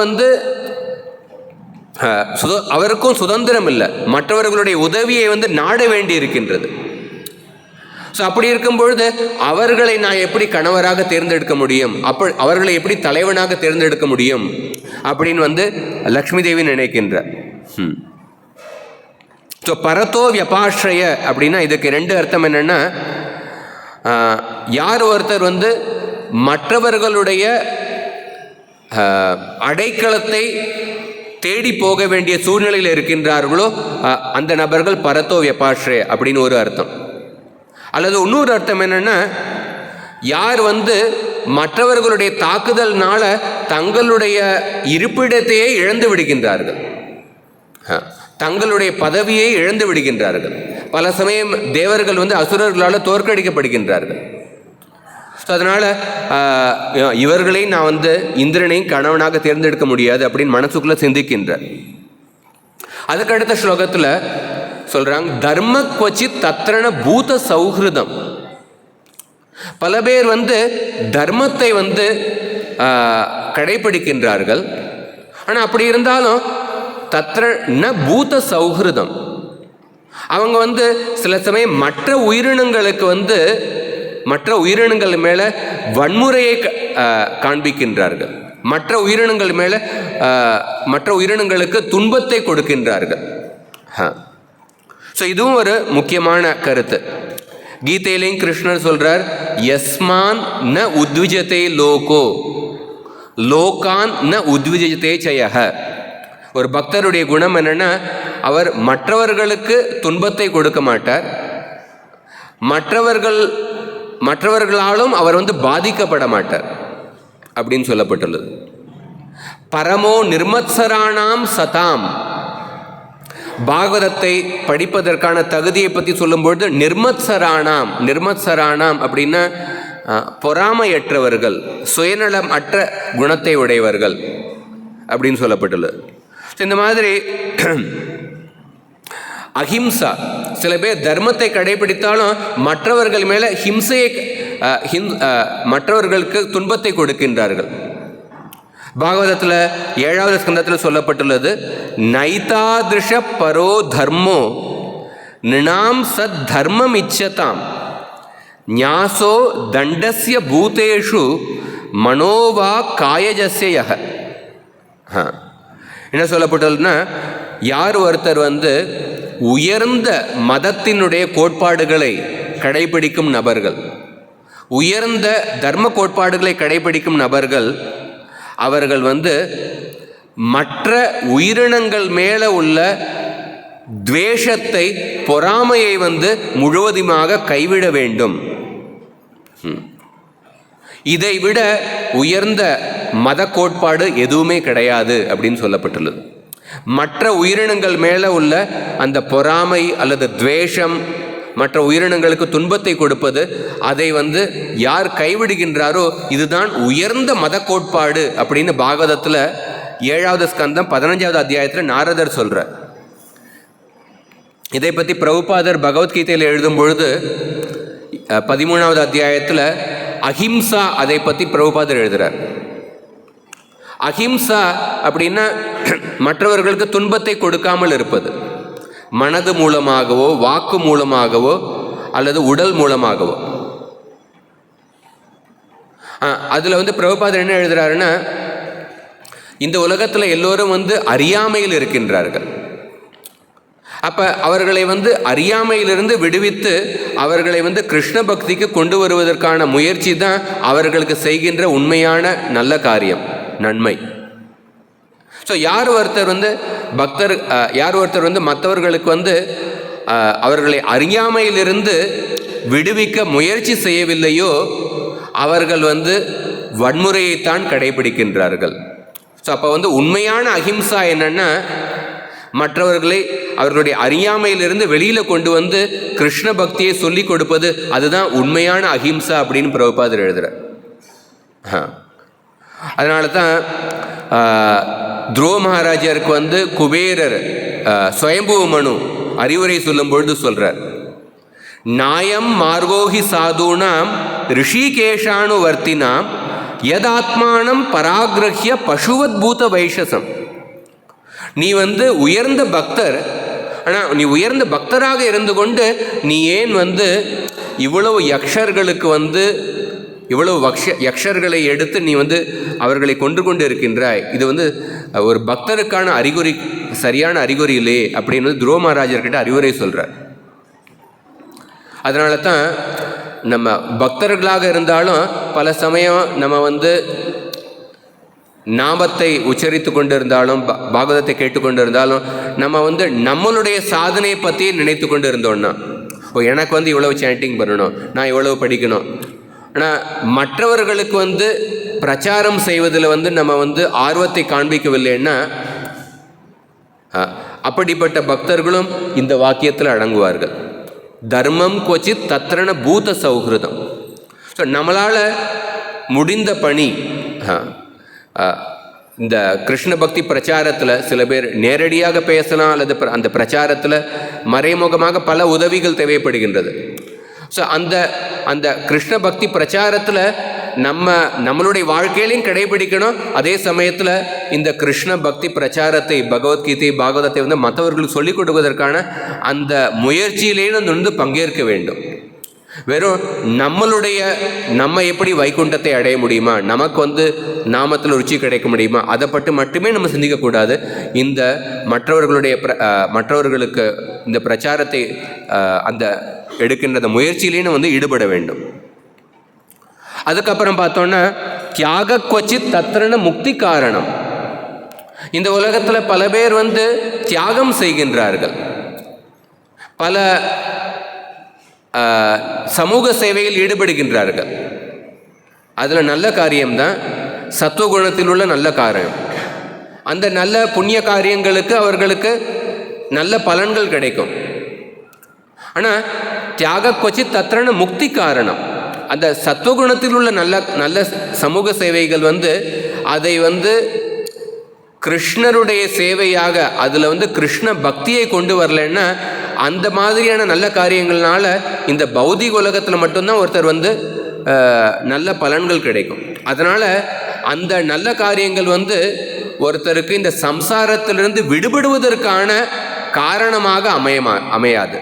அவருக்கும் சுதந்திரம் இல்லை, மற்றவர்களுடைய உதவியை நாட வேண்டி இருக்கின்றது. ஸோ அப்படி இருக்கும் பொழுது அவர்களை நான் எப்படி கணவராக தேர்ந்தெடுக்க முடியும், அவர்களை எப்படி தலைவனாக தேர்ந்தெடுக்க முடியும் அப்படின்னு லக்ஷ்மி தேவி நினைக்கின்றார். ஸோ பரதோ வியபாஸ்ரய அப்படின்னா இதுக்கு ரெண்டு அர்த்தம் என்னென்னா, யார் ஒருத்தர் மற்றவர்களுடைய அடைக்கலத்தை தேடி போக வேண்டிய சூழ்நிலையில் இருக்கின்றார்களோ அந்த நபர்கள் பரதோ வியபாஸ்ரய அப்படின்னு ஒரு அர்த்தம். அல்லது இன்னொரு அர்த்தம் என்னென்னா, யார் மற்றவர்களுடைய தாக்குதல்னால தங்களுடைய இருப்பிடத்தையே இழந்து விடுகின்றார்கள், தங்களுடைய பதவியை இழந்து விடுகின்றார்கள். பல சமயம் தேவர்கள் அசுரர்களால் தோற்கடிக்கப்படுகின்றார்கள். ஸோ அதனால் இவர்களை நான் இந்திரனையும் கணவனாக தேர்ந்தெடுக்க முடியாது அப்படின்னு மனசுக்குள்ளே சிந்திக்கின்றார். அதுக்கடுத்த ஸ்லோகத்தில் சொல்கிறாங்க, தர்ம குவச்சித் தத்ரண பூத சௌஹிருதம். பல பேர் தர்மத்தை கடைபிடிக்கின்றார்கள். ஆனால் அப்படி இருந்தாலும் தத்ரண பூத சௌஹிருதம், அவங்க சில சமயம் மற்ற உயிரினங்கள் மேலே வன்முறையை காண்பிக்கின்றார்கள், மற்ற உயிரினங்களுக்கு துன்பத்தை கொடுக்கின்றார்கள். ஸோ இதுவும் ஒரு முக்கியமான கருத்து. கீதையிலையும் கிருஷ்ணர் சொல்றார், யஸ்மான் ந உத்விஜதே லோகோ லோகான் ந உத்விஜதே சயஹ. ஒரு பக்தருடைய குணம் என்னன்னா, அவர் மற்றவர்களுக்கு துன்பத்தை கொடுக்க மாட்டார், மற்றவர்களாலும் அவர் பாதிக்கப்பட மாட்டார் அப்படின்னு சொல்லப்பட்டுள்ளது. பரமோ நிர்மத்சராணாம் சதாம். பாகவதத்தை படிப்பதற்கான தகுதியை பற்றி சொல்லும்பொழுது நிர்மத்சராணாம் அப்படின்னா பொறாமையற்றவர்கள், சுயநலம் அற்ற குணத்தை உடையவர்கள் அப்படின்னு சொல்லப்பட்டுள்ளது. இந்த மாதிரி அஹிம்சா, சில பேர் தர்மத்தை கடைபிடித்தாலும் மற்றவர்கள் மேலே மற்றவர்களுக்கு துன்பத்தை கொடுக்கின்றார்கள். பாகவதத்தில் 7வது ஸ்கந்தத்தில் சொல்லப்பட்டுள்ளது, நைதாதிருஷ பரோ தர்மோ நிணாம் சத் தர்மம் இச்சதாம் ஞாசோ தண்டஸ்ய பூதேஷு மனோவா காயஜஸ்ய. என்ன சொல்லப்பட்டுள்ளதுன்னா, யார் ஒருத்தர் உயர்ந்த மதத்தினுடைய கோட்பாடுகளை கடைபிடிக்கும் நபர்கள், உயர்ந்த தர்ம கோட்பாடுகளை கடைபிடிக்கும் நபர்கள், அவர்கள் மற்ற உயிரினங்கள் மேலே உள்ள துவேஷத்தை, பொறாமையை முழுவதுமாக கைவிட வேண்டும். இதைவிட உயர்ந்த மத கோட்பாடு எதுவுமே கிடையாது அப்படின்னு சொல்லப்பட்டுள்ளது. மற்ற உயிரினங்கள் மேலே உள்ள அந்த பொறாமை அல்லது துவேஷம், மற்ற உயிரினங்களுக்கு துன்பத்தை கொடுப்பது, அதை யார் கைவிடுகின்றாரோ இதுதான் உயர்ந்த மத கோட்பாடு அப்படின்னு பாகவதத்தில் 7வது ஸ்கந்தம் 15வது அத்தியாயத்தில் நாரதர் சொல்கிறார். இதை பற்றி பிரபுபாதர் பகவத்கீதையில் எழுதும் பொழுது 13வது அத்தியாயத்தில் அஹிம்சா, அதை பற்றி பிரபுபாதர் எழுதுகிறார். அஹிம்சா அப்படின்னா மற்றவர்களுக்கு துன்பத்தை கொடுக்காமல் இருப்பது, மனது மூலமாகவோ வாக்கு மூலமாகவோ அல்லது உடல் மூலமாகவோ. அதில் பிரபுபாதர் என்ன எழுதுகிறாருன்னா, இந்த உலகத்தில் எல்லோரும் அறியாமையில் இருக்கின்றார்கள். அப்போ அவர்களை அறியாமையிலிருந்து விடுவித்து அவர்களை கிருஷ்ண பக்திக்கு கொண்டு வருவதற்கான முயற்சி தான் அவர்களுக்கு செய்கின்ற உண்மையான நல்ல காரியம், நன்மை. ஸோ யார் ஒருத்தர் மற்றவர்களுக்கு அவர்களை அறியாமையிலிருந்து விடுவிக்க முயற்சி செய்யவில்லையோ அவர்கள் வன்முறையைத்தான் கடைபிடிக்கின்றார்கள். ஸோ அப்போ உண்மையான அஹிம்சா என்னன்னா, மற்றவர்களை அவர்களுடைய அறியாமையிலிருந்து வெளியில் கொண்டு கிருஷ்ண பக்தியை சொல்லி கொடுப்பது, அதுதான் உண்மையான அஹிம்சா அப்படின்னு பிரபுபாதர் எழுதுகிறார். அதனால தான் துருவ மகாராஜருக்கு குபேரர் ஸ்வயம்புவ மனு அறிவுரை சொல்லும் பொழுது சொல்கிறார், நாயம் மார்கோஹி சாதுனாம் ரிஷிகேஷானு வர்த்தினாம் யதாத்மானம் பராகிரஹ்ய பசுவத் பூத வைஷசம். நீ உயர்ந்த பக்தர், ஆனால் நீ உயர்ந்த பக்தராக இருந்து கொண்டு நீ ஏன் இவ்வளவு யக்ஷர்களுக்கு இவ்வளவு யக்ஷர்களை எடுத்து நீ அவர்களை கொண்டு இருக்கின்றாய்? இது ஒரு பக்தருக்கான அறிகுறி, சரியான அறிகுறி இல்லையே அப்படின்னு துருவ மகாராஜர்கிட்ட அறிவுரை சொல்கிறார். அதனால தான் நம்ம பக்தர்களாக இருந்தாலும் பல சமயம் நம்ம நாமத்தை உச்சரித்து கொண்டு இருந்தாலும் பாகவதத்தை கேட்டுக்கொண்டு இருந்தாலும் நம்ம நம்மளுடைய சாதனையை பற்றி நினைத்து கொண்டு இருந்தோம்னா, எனக்கு இவ்வளவு சாண்டிங் பண்ணணும், நான் இவ்வளவு படிக்கணும். ஆனால் மற்றவர்களுக்கு பிரச்சாரம் செய்வதில் நம்ம ஆர்வத்தை காண்பிக்கவில்லைன்னா அப்படிப்பட்ட பக்தர்களும் இந்த வாக்கியத்தில் அடங்குவார்கள். தர்மம் கொச்சித் தத்ரண பூத சௌஹிருதம். ஸோ நம்மளால் முடிந்த பணி, இந்த கிருஷ்ண பக்தி பிரச்சாரத்தில் சில பேர் நேரடியாக பேசலாம், அல்லது அந்த பிரச்சாரத்தில் மறைமுகமாக பல உதவிகள் தேவைப்படுகின்றது. ஸோ அந்த கிருஷ்ண பக்தி பிரச்சாரத்தில் நம்மளுடைய வாழ்க்கையிலையும் கடைபிடிக்கணும். அதே சமயத்தில் இந்த கிருஷ்ண பக்தி பிரச்சாரத்தை, பகவத்கீதை பாகவதத்தை மற்றவர்களுக்கு சொல்லிக் கொடுப்பதற்கான அந்த முயற்சியிலேயே பங்கேற்க வேண்டும். வெறும் நம்ம எப்படி வைகுண்டத்தை அடைய முடியுமா, நமக்கு நாமத்தில் ருச்சி கிடைக்க முடியுமா, அதை பற்றி மட்டுமே நம்ம சிந்திக்கக்கூடாது. இந்த மற்றவர்களுக்கு இந்த பிரச்சாரத்தை அந்த எடுக்கின்ற முயற்சியிலேயும் ஈடுபட வேண்டும். அதுக்கப்புறம் பார்த்தோன்னா தியாக கொச்சித் தத்ரண முக்தி காரணம். இந்த உலகத்தில் பல பேர் தியாகம் செய்கின்றார்கள், பல சமூக சேவையில் ஈடுபடுகின்றார்கள். அதில் நல்ல காரியம்தான், சத்துவகுணத்தில் உள்ள நல்ல காரியம். அந்த நல்ல புண்ணிய காரியங்களுக்கு அவர்களுக்கு நல்ல பலன்கள் கிடைக்கும். ஆனால் தியாக கொச்சி தத்ரண முக்தி காரணம். அந்த சத்துவகுணத்தில் உள்ள நல்ல சமூக சேவைகள் அதை கிருஷ்ணருடைய சேவையாக அதில் கிருஷ்ண பக்தியை கொண்டு வரலைன்னா அந்த மாதிரியான நல்ல காரியங்கள்னால இந்த பௌதிக உலகத்தில் மட்டும்தான் ஒருத்தர் நல்ல பலன்கள் கிடைக்கும். அதனால் அந்த நல்ல காரியங்கள் ஒருத்தருக்கு இந்த சம்சாரத்திலிருந்து விடுபடுவதற்கான காரணமாக அமையாது.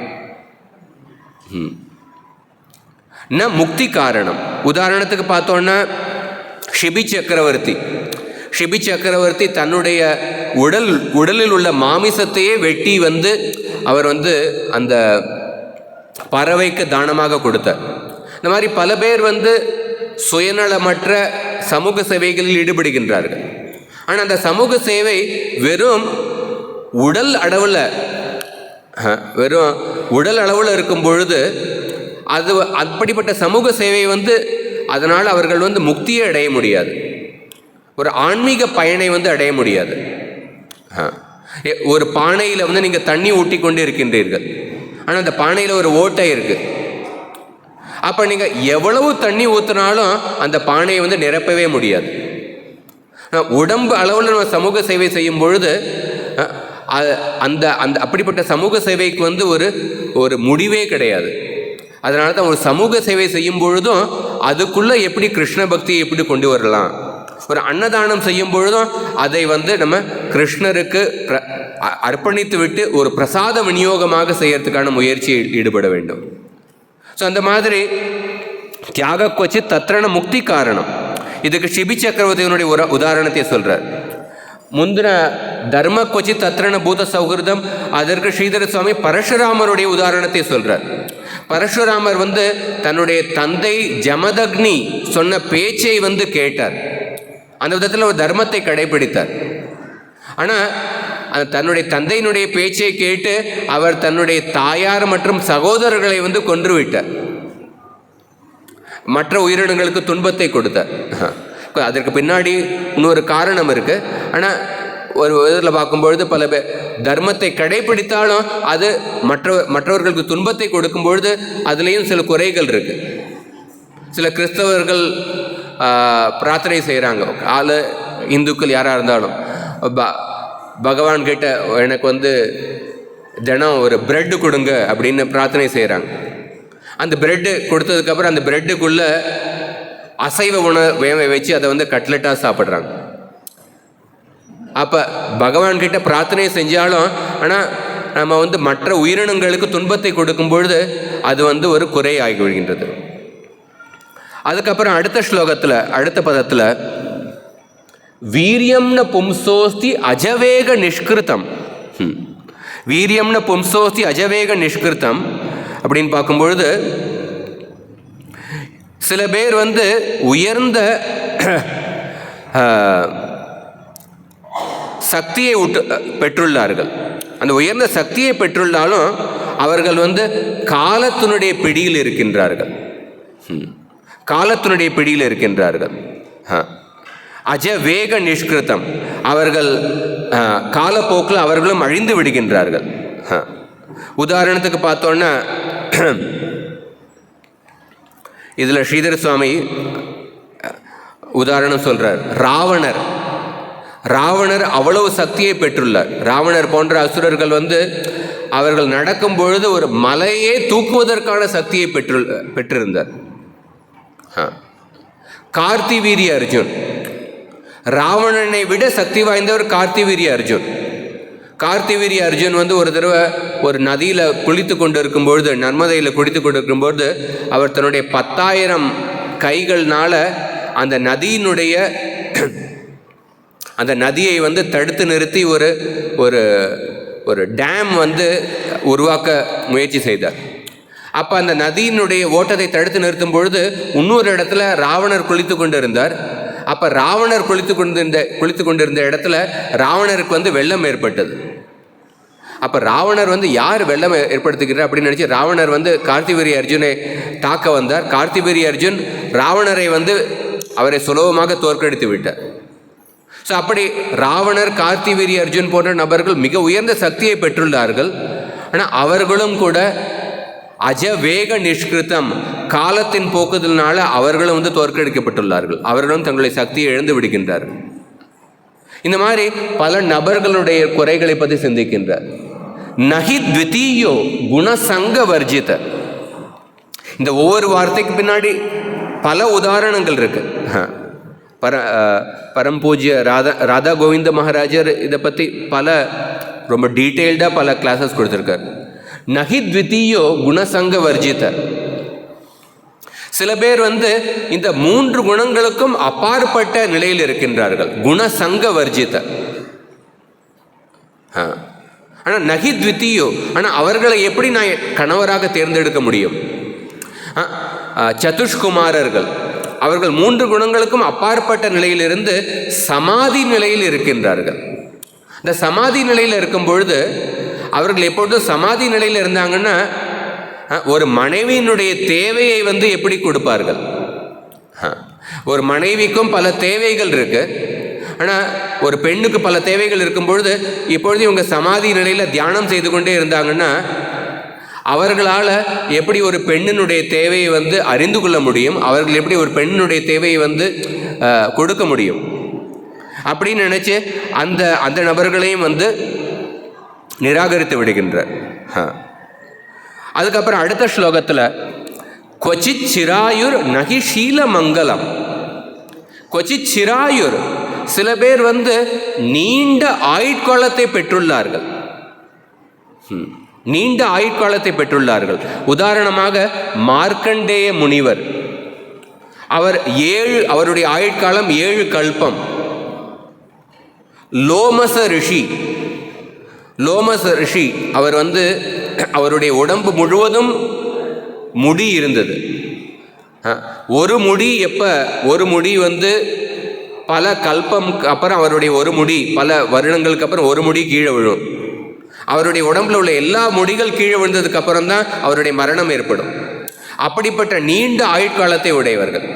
முக்தி காரணம். உதாரணத்துக்கு பார்த்தோன்னா ஷிபி சக்கரவர்த்தி தன்னுடைய உடலில் உள்ள மாமிசத்தையே வெட்டி அவர் அந்த பறவைக்கு தானமாக கொடுத்தார். இந்த மாதிரி பல பேர் சுயநலமற்ற சமூக சேவைகளில் ஈடுபடுகின்றார்கள். ஆனால் அந்த சமூக சேவை வெறும் உடல் அளவில் இருக்கும் பொழுது அது அப்படிப்பட்ட சமூக சேவை அதனால் அவர்கள் முக்தியை அடைய முடியாது, ஒரு ஆன்மீக பயனை அடைய முடியாது. ஒரு பானையில் நீங்கள் தண்ணி ஊட்டி கொண்டு இருக்கின்றீர்கள், ஆனால் அந்த பானையில் ஒரு ஓட்டை இருக்குது. அப்போ நீங்கள் எவ்வளவு தண்ணி ஊற்றினாலும் அந்த பானையை நிரப்பவே முடியாது. உடம்பு அளவில் நம்ம சமூக சேவை செய்யும் பொழுது அந்த அப்படிப்பட்ட சமூக சேவைக்கு ஒரு முடிவே கிடையாது. அதனால தான் ஒரு சமூக சேவை செய்யும் பொழுதும் அதுக்குள்ளே எப்படி கிருஷ்ண பக்தியை எப்படி கொண்டு வரலாம், ஒரு அன்னதானம் செய்யும் பொழுதும் அதை நம்ம கிருஷ்ணருக்கு அர்ப்பணித்து விட்டு ஒரு பிரசாத விநியோகமாக செய்யறதுக்கான முயற்சியில் ஈடுபட வேண்டும். ஸோ அந்த மாதிரி தியாக கொச்சி தத்ரண முக்தி காரணம். இதுக்கு ஷிபி சக்கரவர்த்தியினுடைய ஒரு உதாரணத்தை சொல்கிறார். முந்தின தர்ம கொச்சி தத்ரண பூத சௌகிருதம், அதற்கு ஸ்ரீதர சுவாமி பரசுராமருடைய உதாரணத்தை சொல்கிறார். பரசுராமர் தன்னுடைய தந்தை ஜமதக்னி சொன்ன பேச்சை கேட்டார். அந்த விதத்தில் ஒரு தர்மத்தை கடைபிடித்தார். ஆனால் தன்னுடைய தந்தையினுடைய பேச்சை கேட்டு அவர் தன்னுடைய தாயார் மற்றும் சகோதரர்களை கொன்றுவிட்டார், மற்ற உயிரினங்களுக்கு துன்பத்தை கொடுத்தார். அதற்கு பின்னாடி இன்னொரு காரணம் இருக்குது. ஆனால் ஒரு விதத்தில் பார்க்கும்பொழுது பல பேர் தர்மத்தை கடைபிடித்தாலும் அது மற்றவர்களுக்கு துன்பத்தை கொடுக்கும் பொழுது அதுலேயும் சில குறைகள் இருக்குது. சில கிறிஸ்தவர்கள் பிரார்த்தனை செய்கிறாங்க, இந்துக்கள் யாராக இருந்தாலும் பகவான் கிட்ட எனக்கு தினம் ஒரு பிரெட்டு கொடுங்க அப்படின்னு பிரார்த்தனை செய்கிறாங்க. அந்த பிரெட்டு கொடுத்ததுக்கப்புறம் அந்த பிரெட்டுக்குள்ளே அசைவ உணவை வச்சு அதை கட்லெட்டாக சாப்பிட்றாங்க. அப்போ பகவான்கிட்ட பிரார்த்தனை செஞ்சாலும் ஆனால் நம்ம மற்ற உயிரினங்களுக்கு துன்பத்தை கொடுக்கும் பொழுது அது ஒரு குறை ஆகிவிடுகின்றது. அதுக்கப்புறம் அடுத்த ஸ்லோகத்தில் அடுத்த பதத்தில் வீரியம்ன பும்சோஸ்தி அஜவேக நிஷ்கிருதம், வீரியம்ன பும்சோஸ்தி அஜவேக நிஷ்கிருதம் அப்படின்னு பார்க்கும்பொழுது சில பேர் உயர்ந்த சக்தியை பெற்றுள்ளார்கள். அந்த உயர்ந்த சக்தியை பெற்றுள்ளாலும் அவர்கள் காலத்தினுடைய பிடியில் இருக்கின்றார்கள், காலத்தினுடைய பிடியில் இருக்கின்றார்கள். அஜவேக நிஷ்கிருதம், அவர்கள் காலப்போக்கில் அவர்களும் அழிந்து விடுகின்றார்கள். உதாரணத்துக்கு பார்த்தோன்னா இதில் ஸ்ரீதர சுவாமி உதாரணம் சொல்கிறார். ராவணர் அவ்வளவு சக்தியை பெற்றுள்ளார். ராவணர் போன்ற அசுரர்கள் அவர்கள் நடக்கும் பொழுது ஒரு மலையே தூக்குவதற்கான சக்தியை பெற்றிருந்தார். கார்த்திவீரிய அர்ஜுன், ராவணனை விட சக்தி வாய்ந்தவர் கார்த்திவீரிய அர்ஜுன். கார்த்திவீரிய அர்ஜுன் வந்து ஒரு தடவை ஒரு நதியில் குளித்து கொண்டு இருக்கும்பொழுது, நர்மதையில் குளித்து கொண்டு இருக்கும்பொழுது, அவர் தன்னுடைய 10,000 கைகள்னால் அந்த நதியை வந்து தடுத்து நிறுத்தி ஒரு டேம் வந்து உருவாக்க முயற்சி செய்தார். அப்போ அந்த நதியினுடைய ஓட்டத்தை தடுத்து நிறுத்தும் பொழுது இன்னொரு இடத்துல ராவணர் குளித்து கொண்டு இருந்தார். அப்போ ராவணர் குளித்து கொண்டிருந்த இடத்துல ராவணருக்கு வந்து வெள்ளம் ஏற்பட்டது. அப்போ ராவணர் வந்து யார் வெள்ளம் ஏற்படுத்துகிறார் அப்படின்னு நினச்சி ராவணர் வந்து கார்த்திவீரிய அர்ஜுனை தாக்க வந்தார். கார்த்திவீரிய அர்ஜுன் ராவணரை வந்து அவரை சுலபமாக தோற்கடித்து விட்டார். ஸோ அப்படி ராவணர், கார்த்திவீரிய அர்ஜுன் போன்ற நபர்கள் மிக உயர்ந்த சக்தியை பெற்றுள்ளார்கள். ஆனால் அவர்களும் கூட அஜவேக நிஷ்கிருத்தம், காலத்தின் போக்குதல்னால அவர்களும் வந்து தோற்கடிக்கப்பட்டுள்ளார்கள். அவர்களும் தங்களுடைய சக்தியை இழந்து விடுகின்றார்கள். இந்த மாதிரி பல நபர்களுடைய குறைகளை பற்றி சிந்திக்கின்றார். நஹி த்விதீயோ குணசங்க வர்ஜித. இந்த ஒவ்வொரு வார்த்தைக்கு பின்னாடி பல உதாரணங்கள் இருக்கு. பரம்பூஜ்ய ராதா கோவிந்த மகாராஜர் இதை பற்றி ரொம்ப டீட்டெயில்டாக பல கிளாஸஸ் கொடுத்துருக்கார். நஹி த்விதீயோ குணசங்க வர்ஜித. சில பேர் வந்து இந்த 3 குணங்களுக்கும் அப்பாற்பட்ட நிலையில் இருக்கின்றார்கள். குணசங்க வர்ஜித. ஆனால் நஹி த்விதீயோ, ஆனால் அவர்களை எப்படி நான் கணவராக தேர்ந்தெடுக்க முடியும்? சதுஷ்குமாரர்கள், அவர்கள் 3 குணங்களுக்கும் அப்பாற்பட்ட நிலையிலிருந்து சமாதி நிலையில் இருக்கின்றார்கள். இந்த சமாதி நிலையில் இருக்கும் பொழுது அவர்கள் எப்பொழுதும் சமாதி நிலையில் இருந்தாங்கன்னா ஒரு மனைவியினுடைய தேவையை வந்து எப்படி கொடுப்பார்கள்? ஒரு மனைவிக்கும் பல தேவைகள் இருக்கு. ஆனால் ஒரு பெண்ணுக்கு பல தேவைகள் இருக்கும் பொழுது இப்பொழுது இவங்க சமாதி நிலையில் தியானம் செய்து கொண்டே இருந்தாங்கன்னா அவர்களால் எப்படி ஒரு பெண்ணினுடைய தேவையை வந்து அறிந்து கொள்ள முடியும்? அவர்கள் எப்படி ஒரு பெண்ணினுடைய தேவையை வந்து கொடுக்க முடியும்? அப்படின்னு நினச்சி அந்த நபர்களையும் வந்து நிராகரித்து விடுகின்றார். அதுக்கப்புறம் அடுத்த ஸ்லோகத்தில் கொச்சித் சிராயுர் நகி ஷீல மங்கலம். கொச்சித் சிராயுர், சில பேர் வந்து நீண்ட ஆயுட்காலத்தை பெற்றுள்ளார்கள். நீண்ட ஆயுட்காலத்தை பெற்றுள்ளார்கள். உதாரணமாக மார்க்கண்டேய முனிவர், அவருடைய ஆயுட்காலம் 7 கல்பம். லோமச ரிஷி அவர் வந்து அவருடைய உடம்பு முழுவதும் முடி இருந்தது. ஒரு முடி வந்து பல கல்பம் அப்புறம் அவருடைய ஒரு முடி பல வருடங்களுக்கு அப்புறம் ஒரு முடி கீழே விழும். அவருடைய உடம்புல உள்ள எல்லா முடிகள் கீழே விழுந்ததுக்கு அப்புறம் தான் அவருடைய மரணம் ஏற்படும். அப்படிப்பட்ட நீண்ட ஆயுட்காலத்தை உடையவர்கள்.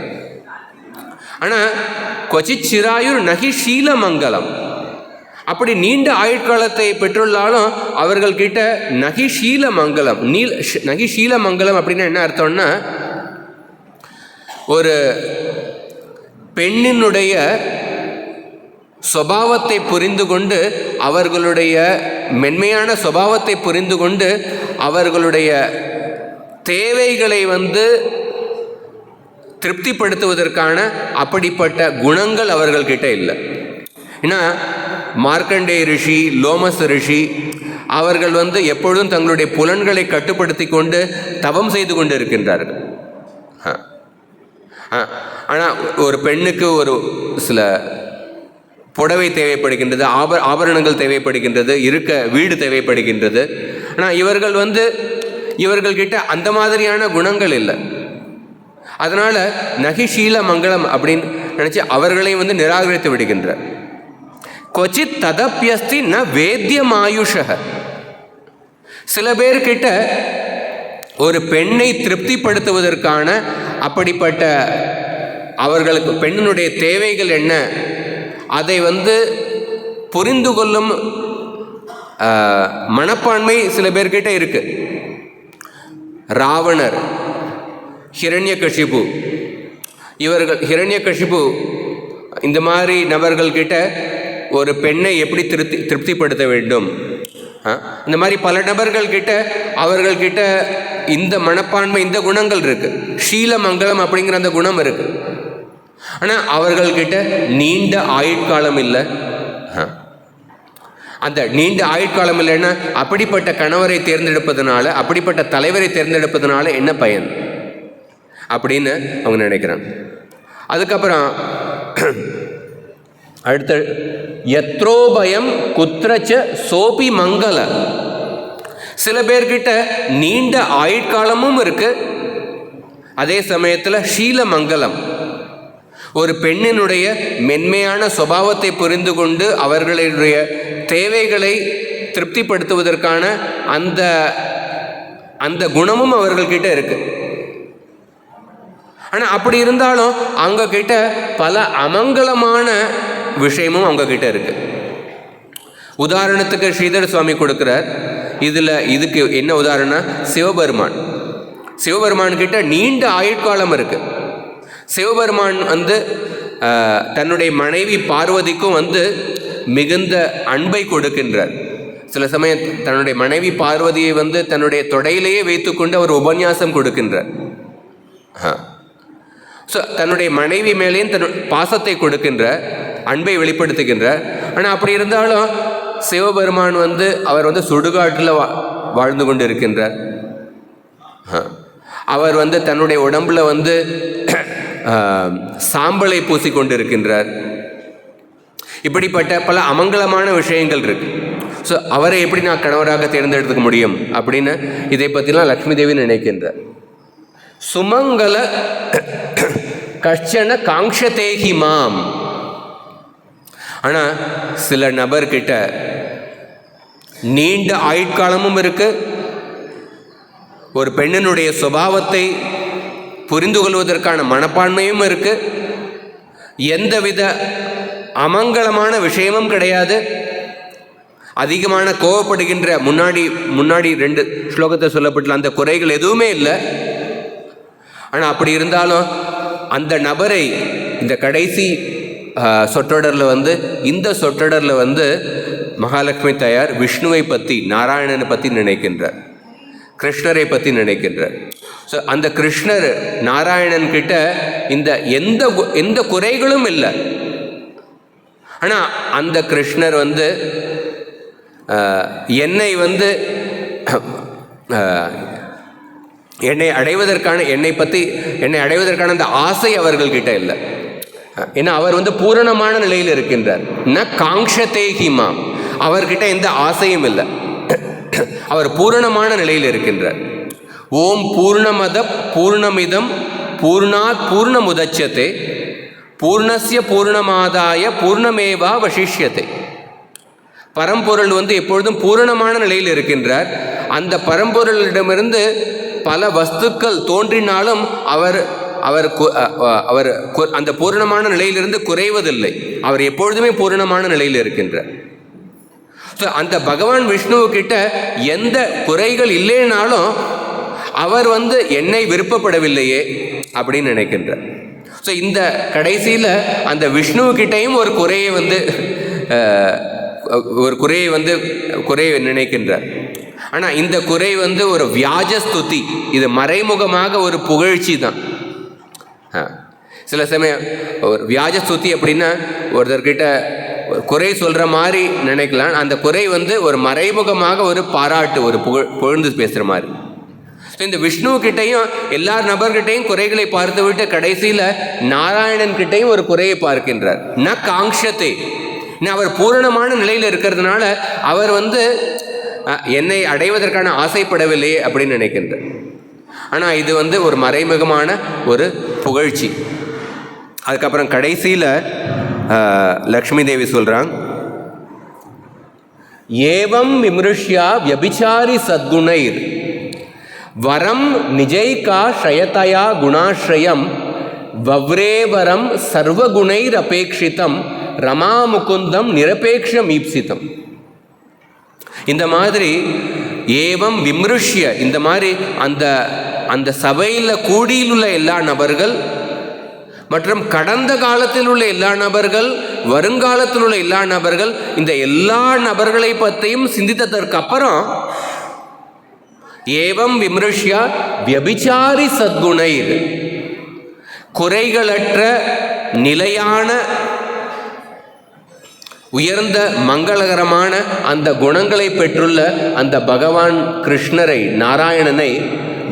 ஆனால் கொச்சித் சிராயுர் நகி ஷீல மங்கலம், அப்படி நீண்ட ஆயுட்காலத்தை பெற்றுள்ளாலும் அவர்கள் கிட்ட நகி ஷீல மங்கலம். நகி ஷீல மங்கலம் அப்படின்னா என்ன அர்த்தம்னா, ஒரு பெண்ணினுடைய சுபாவத்தை புரிந்து கொண்டு, அவர்களுடைய மென்மையான சுபாவத்தை புரிந்து கொண்டு அவர்களுடைய தேவைகளை வந்து திருப்திப்படுத்துவதற்கான அப்படிப்பட்ட குணங்கள் அவர்கள்கிட்ட இல்லை. ஏன்னா மார்க்கண்டேய ரிஷி, லோமஸ் ரிஷி அவர்கள் வந்து எப்பொழுதும் தங்களுடைய புலன்களை கட்டுப்படுத்தி கொண்டு தவம் செய்து கொண்டு இருக்கின்றார்கள். ஆனால் ஒரு பெண்ணுக்கு ஒரு சில புடவை தேவைப்படுகின்றது, ஆபரணங்கள் தேவைப்படுகின்றது, இருக்க வீடு தேவைப்படுகின்றது. ஆனால் இவர்கள்கிட்ட அந்த மாதிரியான குணங்கள் இல்லை. அதனால் நகிஷீல மங்களம் அப்படின்னு நினச்சி அவர்களையும் வந்து நிராகரித்து விடுகின்றார். கொச்சித் ததப்பியஸ்தி ந வேத்தியமாயுஷக. சில பேர்கிட்ட ஒரு பெண்ணை திருப்திப்படுத்துவதற்கான அப்படிப்பட்ட அவர்களுக்கு பெண்ணினுடைய தேவைகள் என்ன அதை வந்து புரிந்து கொள்ளும் மனப்பான்மை சில பேர்கிட்ட இருக்கு. ராவணர், ஹிரண்யகசிபு, ஹிரண்யகசிபு இந்த மாதிரி நபர்கள்கிட்ட ஒரு பெண்ணை எப்படி திருப்திப்படுத்த வேண்டும், இந்த மாதிரி பல நபர்கள்கிட்ட அவர்கள்கிட்ட இந்த மனப்பான்மை, இந்த குணங்கள் இருக்கு. ஷீல மங்களம் அப்படிங்கிற அந்த குணம் இருக்கு. ஆனால் அவர்கள்கிட்ட நீண்ட ஆயுட்காலம் இல்லை. அந்த நீண்ட ஆயுட்காலம் இல்லைன்னா அப்படிப்பட்ட கணவரை தேர்ந்தெடுப்பதனால, அப்படிப்பட்ட தலைவரை தேர்ந்தெடுப்பதனால என்ன பயன் அப்படின்னு அவங்க நினைக்கிறாங்க. அதுக்கப்புறம் அடுத்த யத்ரோபயம் குத்ரச்ச சோபி மங்கள. சில பேர்கிட்ட நீண்ட ஆயுட்காலமும் இருக்கு, அதே சமயத்தில் ஷீல மங்கலம், ஒரு பெண்ணினுடைய மென்மையான சுபாவத்தை புரிந்து கொண்டு அவர்களுடைய தேவைகளை திருப்திப்படுத்துவதற்கான அந்த அந்த குணமும் அவர்கள்கிட்ட இருக்கு. ஆனால் அப்படி இருந்தாலும் அவங்க கிட்ட பல அமங்கலமான விஷயமும் அவங்க கிட்ட இருக்கு. உதாரணத்துக்கு ஸ்ரீதர சுவாமி கொடுக்கிறார். இதுக்கு என்ன உதாரணம்? சிவபெருமான். சிவபெருமான் கிட்ட நீண்ட ஆயுட்காலம் இருக்கு. சிவபெருமான் தன்னுடைய மனைவி பார்வதிக்கும் மிகுந்த அன்பை கொடுக்கின்றார். சில சமயம் தன்னுடைய மனைவி பார்வதியை தன்னுடைய தொடையிலேயே வைத்துக்கொண்டு அவர் உபன்யாசம் கொடுக்கின்றார். ஸோ தன்னுடைய மனைவி மேலேயும் பாசத்தை கொடுக்கின்ற, அன்பை வெளிப்படுத்துகின்றார். ஆனால் அப்படி இருந்தாலும் சிவபெருமான் அவர் சுடுகாட்டில் வாழ்ந்து கொண்டு இருக்கின்றார். அவர் தன்னுடைய உடம்புல சாம்பலை பூசிக்கொண்டு இருக்கின்றார். இப்படிப்பட்ட பல அமங்கலமான விஷயங்கள் இருக்கு. ஸோ அவரை எப்படி நான் கணவராக தேர்ந்தெடுத்துக்க முடியும் அப்படின்னு இதை பற்றிலாம் லக்ஷ்மி தேவி நினைக்கின்றார். சுமங்கல கஷ்டன காங்ஷதேகி மாம். ஆனால் சில நபர்கிட்ட நீண்ட ஆயுட்காலமும் இருக்கு, ஒரு பெண்ணினுடைய சுபாவத்தை புரிந்து கொள்வதற்கான மனப்பான்மையும் இருக்கு, எந்தவித அமங்கலமான விஷயமும் கிடையாது, அதிகமான கோவப்படுகின்ற முன்னாடி 2 ஸ்லோகத்தை சொல்லப்பட்ட அந்த குறைகள் எதுவுமே இல்லை. ஆனால் அப்படி இருந்தாலும் அந்த நபரை இந்த கடைசி சொற்றொடரில் இந்த சொற்றொடரில் மகாலட்சுமி தாயார் விஷ்ணுவை பற்றி, நாராயணனை பற்றி நினைக்கின்றார், கிருஷ்ணரை பற்றி நினைக்கின்றார். ஸோ அந்த கிருஷ்ணர் நாராயணன் கிட்ட எந்த குறைகளும் இல்லை. ஆனால் அந்த கிருஷ்ணர் என்னை என்னை அடைவதற்கான அந்த ஆசை அவர்கள்கிட்ட இல்லை. ஏன்னா அவர் பூரணமான நிலையில் இருக்கின்றார். ந காங்ஷதேஹிமா, அவர்கிட்ட எந்த ஆசையும் இல்லை, அவர் பூரணமான நிலையில் இருக்கின்றார். ஓம் பூர்ணமத பூர்ணமிதம் பூர்ணாத் பூர்ணமுதட்சதே பூர்ணஸ்ய பூர்ணமாதாய பூர்ணமேவா வசிஷ்யதே. பரம்பொருள் எப்பொழுதும் பூரணமான நிலையில் இருக்கின்றார். அந்த பரம்பொருளிடமிருந்து பல வஸ்துக்கள் தோன்றினாலும் அவர் அந்த பூரணமான நிலையிலிருந்து குறைவதில்லை. அவர் எப்பொழுதுமே பூரணமான நிலையில் இருக்கின்றார். ஸோ அந்த பகவான் விஷ்ணுவுக்கிட்ட எந்த குறைகள் இல்லைனாலும் அவர் என்னை விருப்பப்படவில்லையே அப்படின்னு நினைக்கின்றார். ஸோ இந்த கடைசியில் அந்த விஷ்ணுவுக்கிட்டையும் ஒரு குறையை நினைக்கின்றார். ஆனால் இந்த குறை ஒரு வியாஜஸ்துதி, இது மறைமுகமாக ஒரு புகழ்ச்சி தான். சில சமயம் ஒரு வியாஜஸ்துதி அப்படின்னா ஒருத்தர்கிட்ட குறை சொல்கிற மாதிரி நினைக்கலாம். அந்த குறை ஒரு மறைமுகமாக ஒரு பாராட்டு, ஒரு புகழ்ந்து பேசுகிற மாதிரி. ஸோ இந்த விஷ்ணுக்கிட்டையும் எல்லா நபர்கிட்டையும் குறைகளை பார்த்து விட்டு கடைசியில் நாராயணன் கிட்டையும் ஒரு குறையை பார்க்கின்றார். ந காங்ஷதே, அவர் பூரணமான நிலையில் இருக்கிறதுனால அவர் என்னை அடைவதற்கான ஆசைப்படவில்லையே அப்படின்னு நினைக்கின்றார். ஆனால் இது ஒரு மறைமுகமான ஒரு புகழ்ச்சி. அதுக்கப்புறம் கடைசியில் லக்ஷ்மி தேவி சொல்கிறாங்க, ஏவம் விமிருஷ்யா வியபிச்சாரி சத்குணைர் வரம் நிஜைகா ஷயதயா குணாஸ்ரயம் வவ்ரேவரம் சர்வகுணைர் அபேட்சிதம் ரமாமுகுந்தம் நிரபேக்ஷம் ஈப்சிதம். இந்த மாதிரி ஏவம் விமிருஷ்ய, இந்த மாதிரி அந்த சபையில் கூடியிலுள்ள எல்லா நபர்கள் மற்றும் கடந்த காலத்தில் உள்ள எல்லா நபர்கள், வருங்காலத்தில் உள்ள எல்லா நபர்கள், இந்த எல்லா நபர்களை பற்றியும் சிந்தித்ததற்கு அப்புறம் ஏவம் விமிருஷ்யா வியபிச்சாரி சத்குணைர், குறைகளற்ற நிலையான உயர்ந்த மங்களகரமான அந்த குணங்களை பெற்றுள்ள அந்த பகவான் கிருஷ்ணரை, நாராயணனை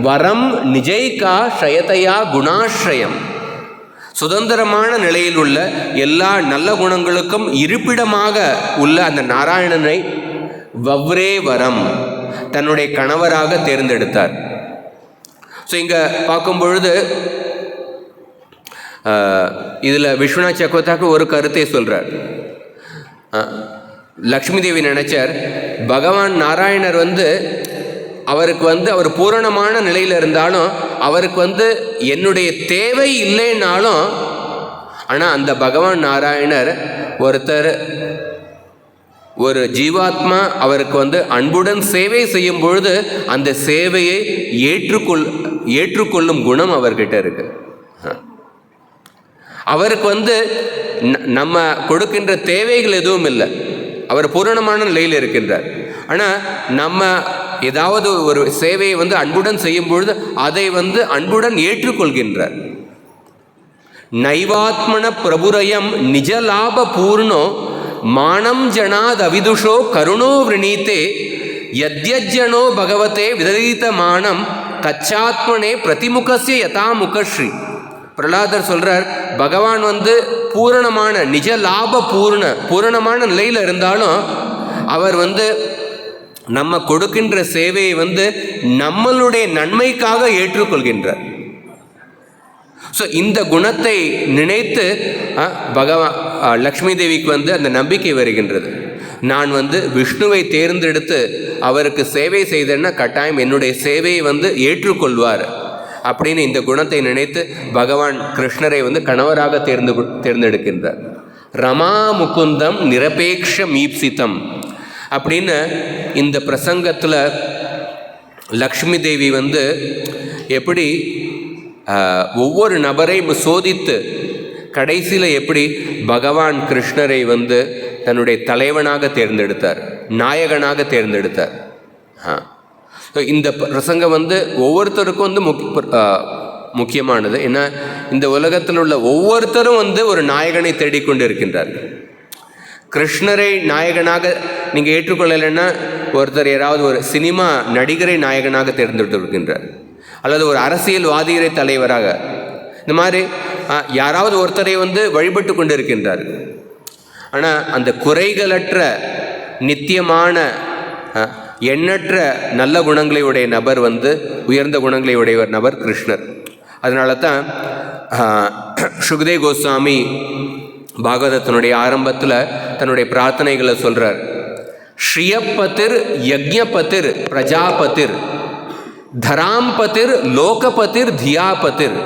வரம் நிஜைகா ஷயதையா குணாஸ்ரயம், சுதந்திரமான நிலையில் உள்ள எல்லா நல்ல குணங்களுக்கும் இருப்பிடமாக உள்ள அந்த நாராயணனை வவ்ரே வரம் தன்னுடைய கணவராக தேர்ந்தெடுத்தார். ஸோ இங்கே பார்க்கும் பொழுது இதில் விஸ்வநாத் சக்கரவர்த்தி ஒரு கருத்தை சொல்கிறார். லக்ஷ்மி தேவி நினைச்சார், பகவான் நாராயணர் அவருக்கு அவர் பூரணமான நிலையில் இருந்தாலும் அவருக்கு என்னுடைய தேவை இல்லைன்னாலும், ஆனால் அந்த பகவான் நாராயணர் ஒரு ஜீவாத்மா அவருக்கு அன்புடன் சேவை செய்யும் பொழுது அந்த சேவையை ஏற்றுக்கொள்ளும் குணம் அவர்கிட்ட இருக்கு. அவருக்கு நம்ம கொடுக்கின்ற தேவைகள் எதுவும் இல்லை, அவர் பூரணமான நிலையில் இருக்கின்றார். ஆனால் நம்ம ஏதாவது ஒரு சேவையை அன்புடன் செய்யும் பொழுது அதை அன்புடன் ஏற்றுக்கொள்கின்றார். நைவாத்மன பிரபுரயம் நிஜலாப பூர்ணோ மானம் ஜனாத் அவிதுஷோ கருணோ விரணீத்தே யத்யஜ்ஜனோ பகவதே விதரீத மானம் கச்சாத்மனே பிரதிமுகஸ்ய யதா முகஸ்ரீ. பிரகலாதர் சொல்றார், பகவான் பூரணமான நிஜ லாப பூரணமான நிலையில் இருந்தாலும் அவர் நம்ம கொடுக்கின்ற சேவையை நம்மளுடைய நன்மைக்காக ஏற்றுக்கொள்கின்றார். ஸோ இந்த குணத்தை நினைத்து லக்ஷ்மி தேவிக்கு அந்த நம்பிக்கை வருகின்றது. நான் விஷ்ணுவை தேர்ந்தெடுத்து அவருக்கு சேவை செய்தேன்னா கட்டாயம் என்னுடைய சேவையை ஏற்றுக்கொள்வார் அப்படின்னு இந்த குணத்தை நினைத்து பகவான் கிருஷ்ணரை கணவராக தேர்ந்தெடுக்கின்றார். ரமா முகுந்தம் நிரபேக்ஷ மீப்சிதம் அப்படின்னு இந்த பிரசங்கத்தில் லக்ஷ்மி தேவி எப்படி ஒவ்வொரு நபரையும் சோதித்து கடைசியில் எப்படி பகவான் கிருஷ்ணரை தன்னுடைய தலைவனாக தேர்ந்தெடுத்தார், நாயகனாக தேர்ந்தெடுத்தார். இந்த பிரசங்கம் ஒவ்வொருத்தருக்கும் முக்கியமானது. ஏன்னா இந்த உலகத்தில் உள்ள ஒவ்வொருத்தரும் ஒரு நாயகனை தேடிக்கொண்டு இருக்கின்றார்கள். கிருஷ்ணரை நாயகனாக நீங்கள் ஏற்றுக்கொள்ளலைன்னா ஒருத்தர் யாராவது ஒரு சினிமா நடிகரை நாயகனாக தேர்ந்தெடுத்து இருக்கின்றார், அல்லது ஒரு அரசியல்வாதியரை தலைவராக, இந்த மாதிரி யாராவது ஒருத்தரை வழிபட்டு கொண்டு இருக்கின்றார். ஆனால் அந்த குறைகளற்ற நித்தியமான எண்ணற்ற நல்ல குணங்களை உடைய நபர் உயர்ந்த குணங்களை உடையவர் நபர் கிருஷ்ணர். அதனால தான் சுகதேவ் கோஸ்வாமி பாகவதத்தினுடைய ஆரம்பத்தில் தன்னுடைய பிரார்த்தனைகளை சொல்கிறார். ஸ்ரீயப்பதிர் யஜ்ஞபதிர் பிரஜாபதிர் தராம்பதிர் லோகபதிர் தியாபதிர்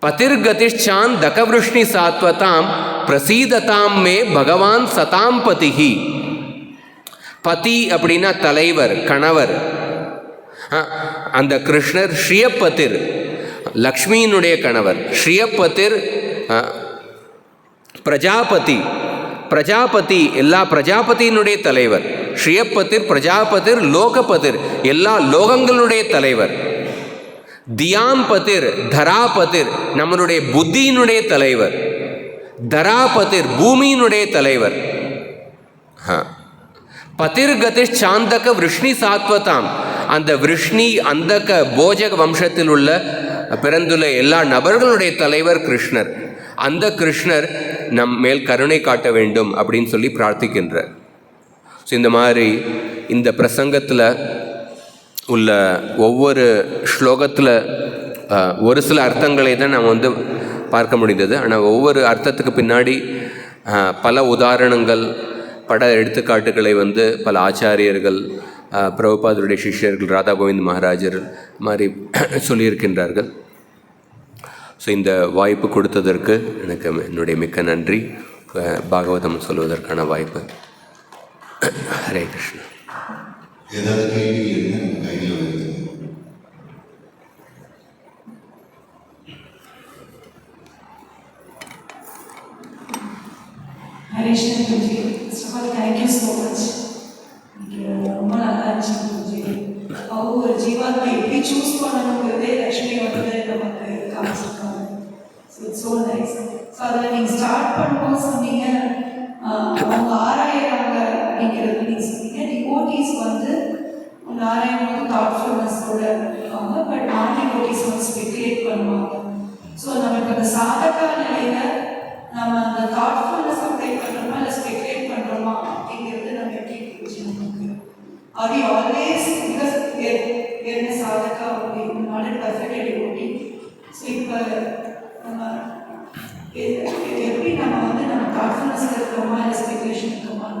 பதிர் கதிஷான் தகவிருஷ்ணி சாத்வதாம் பிரசீததாம் மே பகவான் சதாம் பதிஹி. பதி அப்படின்னா தலைவர், கணவர். அந்த கிருஷ்ணர் ஸ்ரீயப்பதிர் லக்ஷ்மியினுடைய கணவர், ஸ்ரீயப்பதிர் பிரஜாபதி எல்லா பிரஜாபதியினுடைய தலைவர், ஸ்ரீயப்பதிர் பிரஜாபதிர் லோகபதிர் எல்லா லோகங்களுடைய தலைவர், தியாம்பதிர் தராபதிர் நம்மளுடைய புத்தியினுடைய தலைவர், தராபதிர் பூமியினுடைய தலைவர், பதிர்கதிஷ் சாந்தக விருஷ்ணி சாத்வதாம் அந்த விருஷ்ணி அந்தக போஜக வம்சத்தில் உள்ள பிறந்துள்ள எல்லா நபர்களுடைய தலைவர் கிருஷ்ணர். அந்த கிருஷ்ணர் நம் மேல் கருணை காட்ட வேண்டும் அப்படின்னு சொல்லி பிரார்த்திக்கின்றார். ஸோ இந்த மாதிரி இந்த பிரசங்கத்தில் உள்ள ஒவ்வொரு ஸ்லோகத்தில் ஒரு சில அர்த்தங்களை தான் நம்ம பார்க்க முடிந்தது. ஆனால் ஒவ்வொரு அர்த்தத்துக்கு பின்னாடி பல உதாரணங்கள், பல எடுத்துக்காட்டுகளை பல ஆச்சாரியர்கள், பிரபுபாதருடைய சிஷ்யர்கள், ராதா கோவிந்த் மகாராஜர் மாதிரி சொல்லியிருக்கின்றார்கள். ஸோ இந்த வாய்ப்பு கொடுத்ததற்கு எனக்கு என்னுடைய மிக்க நன்றி. பாகவதம் சொல்வதற்கான வாய்ப்பு. Hare Krishna. Harishna Guruji, first of all, thank you so much. ரொம்ப நல்லா இருந்துச்சு குருஜி. ஒரு ஜீவாத்மா எப்படி சூஸ் பண்ணணுங்கிறதே லக்ஷ்மி நமக்கு காமிச்சிருக்காங்க. So it's so nice. So அதில் நீங்கள் ஸ்டார்ட் பண்ணும்போது சொன்னீங்க வந்து ஸ்பெகுலேட் பண்ணுவாங்க. ஸோ நம்ம இப்போ அந்த சாதகா நிலையில நம்ம அந்த தாட்ஃபுல்னஸ் அப்ளை பண்ணுறோமா இல்லை ஸ்பெகுலேட் பண்ணுறோமா அப்படிங்கிறது நம்ம எப்படி புரிஞ்சு நமக்கு அது ஆல்வேஸ் பிகாஸ் என்ன சாதகா அப்படின்னு நாட் பர்ஃபெக்ட் டிவோட்டி. ஸோ இப்போ நம்ம எப்படி நம்ம வந்து நம்ம தாட்ஃபுல்னஸ் இருக்கிறோமா இல்லை ஸ்பெகுலேஷன் இருக்கிறோமா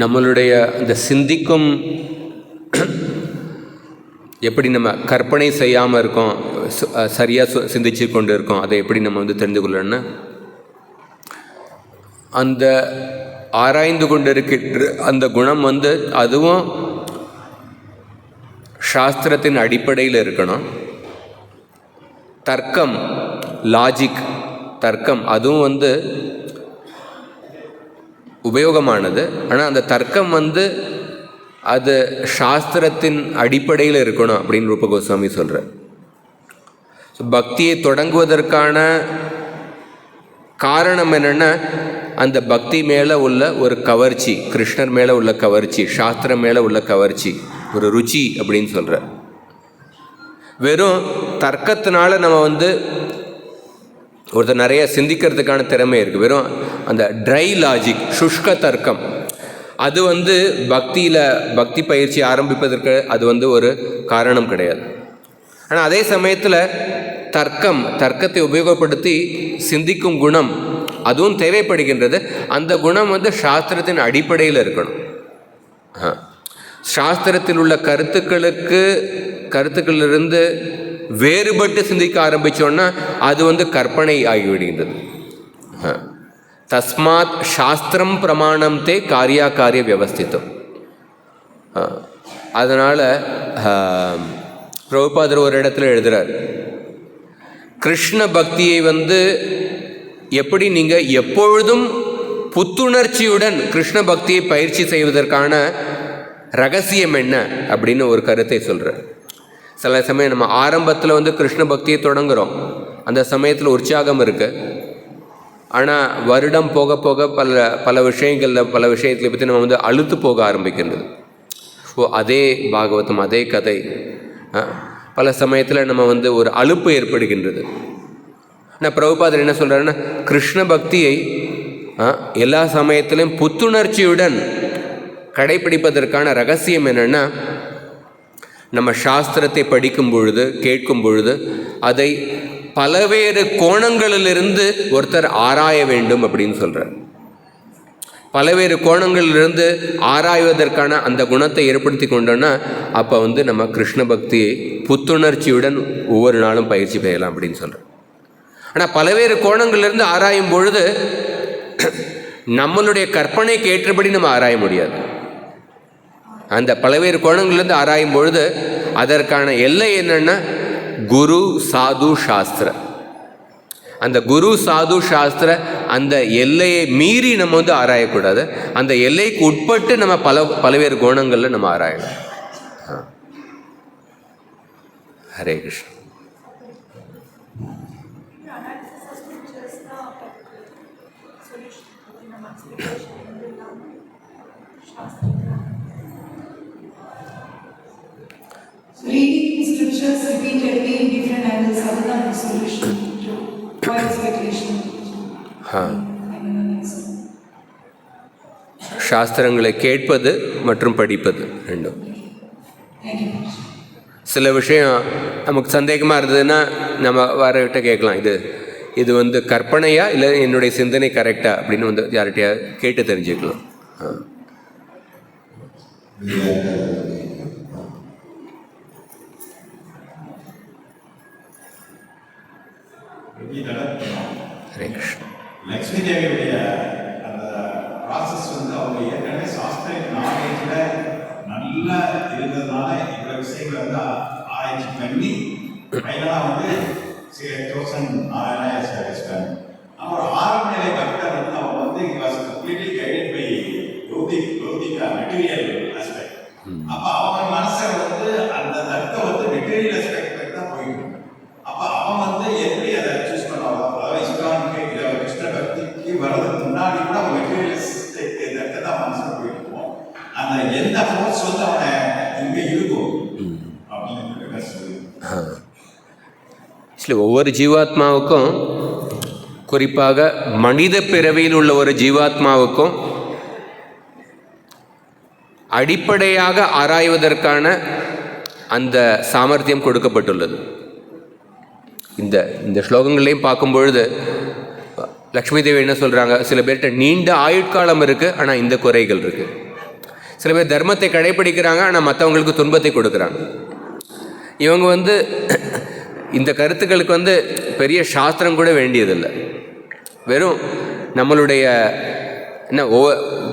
நம்மளுடைய அந்த சிந்திக்கும் எப்படி நம்ம கற்பனை செய்யாமல் இருக்கோம், சரியாக சிந்திச்சு கொண்டு இருக்கோம், அதை எப்படி நம்ம வந்து தெரிந்து கொள்ளணும்னா அந்த ஆராய்ந்து கொண்டு இருக்கின்ற அந்த குணம் வந்து அதுவும் சாஸ்திரத்தின் அடிப்படையில் இருக்கணும். தர்க்கம், லாஜிக், தர்க்கம் அதுவும் வந்து உபயோகமானது. ஆனால் அந்த தர்க்கம் வந்து அது சாஸ்திரத்தின் அடிப்படையில் இருக்கணும் அப்படின்னு ரூப கோஸ்வாமி சொல்கிறார். ஸோ பக்தியை தொடங்குவதற்கான காரணம் என்னென்னா அந்த பக்தி மேலே உள்ள ஒரு கவர்ச்சி, கிருஷ்ணர் மேலே உள்ள கவர்ச்சி, சாஸ்திரம் மேலே உள்ள கவர்ச்சி, ஒரு ருச்சி அப்படின்னு சொல்கிறார். வெறும் தர்க்கத்தினால நம்ம வந்து ஒருத்தர் நிறைய சிந்திக்கிறதுக்கான திறமை இருக்குது. வெறும் அந்த ட்ரை லாஜிக், சுஷ்க தர்க்கம், அது வந்து பக்தி பயிற்சி ஆரம்பிப்பதற்கு அது வந்து ஒரு காரணம் கிடையாது. ஆனால் அதே சமயத்தில் தர்க்கத்தை உபயோகப்படுத்தி சிந்திக்கும் குணம் அதுவும் தேவைப்படுகின்றது. அந்த குணம் வந்து சாஸ்திரத்தின் அடிப்படையில் இருக்கணும். சாஸ்திரத்தில் உள்ள கருத்துக்களிலிருந்து வேறுபட்டு சிந்திக்க ஆரம்பித்தோன்னா அது வந்து கற்பனை ஆகிவிடுகின்றது. தஸ்மாத் சாஸ்திரம் பிரமாணம் தே காரிய வியவஸ்திதம். அதனால் பிரபுபாதர் ஒரு இடத்துல எழுதுகிறார், கிருஷ்ண பக்தியை வந்து எப்படி நீங்கள் எப்பொழுதும் புத்துணர்ச்சியுடன் கிருஷ்ண பக்தியை பயிற்சி செய்வதற்கான ரகசியம் என்ன அப்படின்னு ஒரு கருத்தை சொல்கிறார். சில சமயம் நம்ம ஆரம்பத்தில் வந்து கிருஷ்ண பக்தியை தொடங்குகிறோம், அந்த சமயத்தில் உற்சாகம் இருக்குது. ஆனால் வருடம் போக போக பல விஷயத்தில் பற்றி நம்ம வந்து அழுத்து போக ஆரம்பிக்கின்றது. அதே பாகவதம், அதே கதை, பல சமயத்தில் நம்ம வந்து ஒரு அலுப்பு ஏற்படுகின்றது. ஆனால் பிரபுபாதர் என்ன சொல்கிறாருன்னா, கிருஷ்ண பக்தியை எல்லா சமயத்திலும் புத்துணர்ச்சியுடன் கடைப்பிடிப்பதற்கான ரகசியம் என்னென்னா, நம்ம சாஸ்திரத்தை படிக்கும் பொழுது, கேட்கும் பொழுது அதை பலவேறு கோணங்களிலிருந்து ஒருத்தர் ஆராய வேண்டும் அப்படின்னு சொல்கிறார். பலவேறு கோணங்களிலிருந்து ஆராய்வதற்கான அந்த குணத்தை ஏற்படுத்தி கொண்டோன்னா அப்போ வந்து நம்ம கிருஷ்ண பக்தியை புத்துணர்ச்சியுடன் ஒவ்வொரு நாளும் பயிற்சி பெறலாம் அப்படின்னு சொல்கிறோம். ஆனால் பலவேறு கோணங்களிலிருந்து ஆராயும் பொழுது நம்மளுடைய கற்பனைக்கு ஏற்றபடி நம்ம ஆராய முடியாது. அந்த பலவேறு கோணங்களிலிருந்து ஆராயும் பொழுது அதற்கான எல்லை என்னென்னா குரு சாது சாஸ்திர. அந்த குரு சாது சாஸ்திர அந்த எல்லையை மீறி நம்ம வந்து ஆராயக்கூடாது. அந்த எல்லைக்கு உட்பட்டு நம்ம பலவேறு கோணங்களில் நம்ம ஆராயணும். Hare Krishna. Reading scriptures repeatedly in different angles அதுதான் the solution to avoid speculation. சாஸ்திரங்களை கேட்பது மற்றும் படிப்பது ரெண்டும். சில விஷயம் நமக்கு சந்தேகமாக இருந்ததுன்னா நம்ம வரவிட்ட கேட்கலாம், இது வந்து கற்பனையா இல்லை என்னுடைய சிந்தனை கரெக்டா அப்படின்னு வந்து யார்கிட்டயா கேட்டு தெரிஞ்சுக்கலாம். லக்ஷ்மி தேவியுடைய அந்த ப்ராசஸ் வந்து அவங்க ஏற்கனவே சாஸ்திர நாலேஜில் நல்லா இருந்ததுனால இவ்வளோ விஷயங்களை வந்து ஆராய்ச்சி பண்ணி ஃபைனலாக வந்து 6,000 வச்சுட்டாங்க. ஆனால் ஒரு ஆரம்ப நிலை பக்தர் வந்து அவங்க வந்து கம்ப்ளீட்லி கைடட் பை லௌகிக மெட்டீரியல் ஆஸ்பெக்ட். அப்போ அவங்க மனசை வந்து அந்த தர்க்க வந்து மெட்டீரியல் ஆஸ்பெக்ட் தான் போயிட்டு. அப்போ அவன் வந்து எப்படி அதை சூஸ் பண்ணுவாங்க, அதாவது இஸ்லாமுக்கு இல்லை கிருஷ்ண பக்திக்கு வர்றதுக்கு முன்னாடி கூட அவங்க மெட்டீரியலிஸ்ட் தர்க்க தான் மனசில் போயிருக்கும். அந்த அந்த எந்த ஃபோர்ஸ் வந்து அவனை இங்கே இருக்கும் அப்படின்னு கஷ்டம். ஆக்சுவலி ஒவ்வொரு ஜீவாத்மாவுக்கும், குறிப்பாக மனித பிறவியில் உள்ள ஒரு ஜீவாத்மாவுக்கும் அடிப்படையாக ஆராய்வதற்கான அந்த சாமர்த்தியம் கொடுக்கப்பட்டுள்ளது. இந்த ஸ்லோகங்களையும் பார்க்கும் பொழுது லக்ஷ்மி தேவி என்ன சொல்கிறாங்க, சில பேர்கிட்ட நீண்ட ஆயுட்காலம் இருக்குது, ஆனால் இந்த குறைகள் இருக்குது. சில பேர் தர்மத்தை கடைப்பிடிக்கிறாங்க, ஆனால் மற்றவங்களுக்கு துன்பத்தை கொடுக்குறாங்க. இவங்க இந்த கருத்துக்களுக்கு பெரிய சாஸ்திரம் கூட வேண்டியதில்லை. வெறும் நம்மளுடைய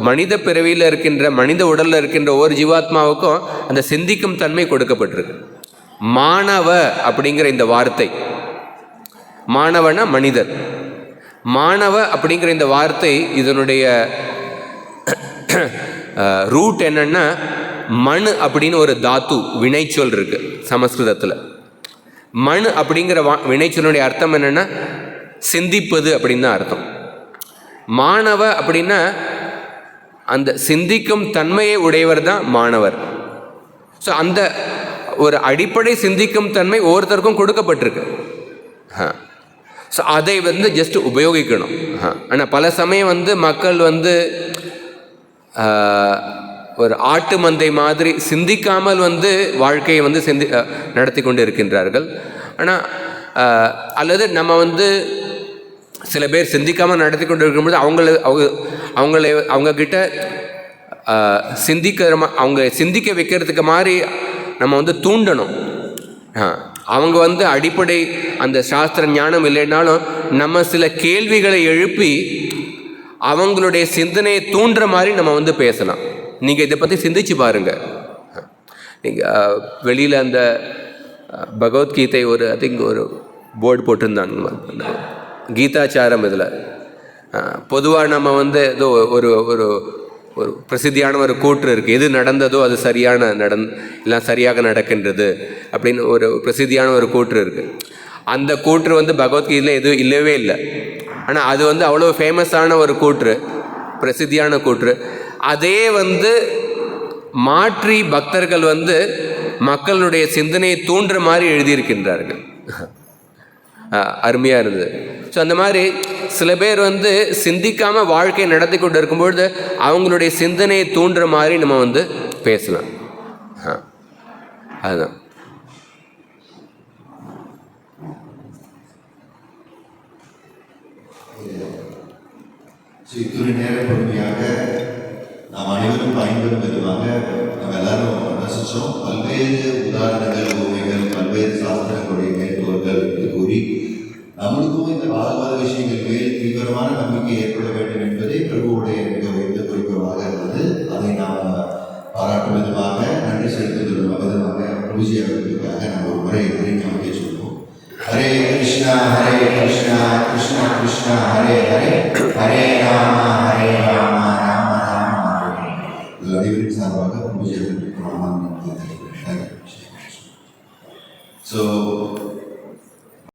மனித பிறவியில் இருக்கின்ற, மனித உடலில் இருக்கின்ற ஒவ்வொரு ஜீவாத்மாவுக்கும் அந்த சிந்திக்கும் தன்மை கொடுக்கப்பட்டிருக்கு. மாணவ அப்படிங்கிற இந்த வார்த்தை, மாணவனா மனிதர், மாணவ அப்படிங்கிற இந்த வார்த்தை இதனுடைய ரூட் என்னன்னா, மண் அப்படின்னு ஒரு தாத்து வினைச்சொல் இருக்கு சமஸ்கிருதத்தில். மண் அப்படிங்கிற வினைச்சொல்லுடைய அர்த்தம் என்னன்னா சிந்திப்பது அப்படின்னு தான் அர்த்தம். மாணவ அப்படின்னா அந்த சிந்திக்கும் தன்மையை உடையவர் தான் மாணவர். ஸோ அந்த ஒரு அடிப்படை சிந்திக்கும் தன்மை ஒவ்வொருத்தருக்கும் கொடுக்கப்பட்டிருக்கு. ஸோ அதை ஜஸ்ட் உபயோகிக்கணும். ஆனால் பல சமயம் மக்கள் ஒரு ஆட்டு மந்தை மாதிரி சிந்திக்காமல் வாழ்க்கையை நடத்தி கொண்டு இருக்கின்றார்கள். ஆனால் அல்லது நம்ம சில பேர் சிந்திக்காமல் நடத்தி கொண்டு இருக்கும்போது அவங்கக்கிட்ட அவங்க சிந்திக்க வைக்கிறதுக்கு மாதிரி நம்ம தூண்டணும். அவங்க அடிப்படை அந்த சாஸ்திர ஞானம் இல்லைன்னாலும் நம்ம சில கேள்விகளை எழுப்பி அவங்களுடைய சிந்தனையை தூண்டுற மாதிரி நம்ம பேசலாம். நீங்கள் இதை பற்றி சிந்திச்சு பாருங்கள். நீங்கள் வெளியில் அந்த பகவத்கீதை ஐ திங்க் ஒரு போர்டு போட்டிருந்தாங்க, கீதாச்சாரம். இதில் பொதுவாக நம்ம ஏதோ ஒரு ஒரு ஒரு பிரசித்தியான ஒரு கூற்று இருக்குது, எது நடந்ததோ அது எல்லாம் சரியாக நடக்கின்றது அப்படின்னு ஒரு பிரசித்தியான ஒரு கூற்று இருக்குது. அந்த கூற்று பகவத்கீதையில் எதுவும் இல்லவே இல்லை. ஆனால் அது அவ்வளோ ஃபேமஸான ஒரு கூற்று, பிரசித்தியான கூற்று. அதே மாற்றி பக்தர்கள் மக்களுடைய சிந்தனையை தூண்டுற மாதிரி எழுதியிருக்கின்றார்கள். அருமையாக இருந்தது. ஸோ அந்த மாதிரி சில பேர் சிந்திக்காமல் வாழ்க்கையை நடத்தி கொண்டு இருக்கும்பொழுது அவங்களுடைய சிந்தனையை தூண்டுற மாதிரி நம்ம பேசலாம். அதுதான். இத்துறை நேர பொறுமையாக நாம் அனைவரும் பயன்பெறும் விதமாக நம்ம எல்லாரும் ரசித்தோம். பல்வேறு உதாரணங்கள், ஓவியங்கள், பல்வேறு சாஸ்திரங்களுடைய மேற்கோள்கள் கூறி நம்மளுக்கும் இந்த பாகவத விஷயங்கள் மேல் தீவிரமான நம்பிக்கை ஏற்பட வேண்டும் என்பதே பிரபுவுடைய மிக உயர்ந்த குறிக்கோளாக இருந்தது. அதை நாம் பாராட்டும் விதமாக, நன்றி செலுத்தும் விதமாக பூஜை அவர்களுக்காக நாம் ஒரு முறை நமக்கே சொல்வோம். ஹரே கிருஷ்ணா கிருஷ்ணா கிருஷ்ணா ஹரே ஹரே, ஹரே ராம ராம ராம ஹரே. இது அனைவரின் சார்பாக பூஜை அவர்களுக்கு ஸோ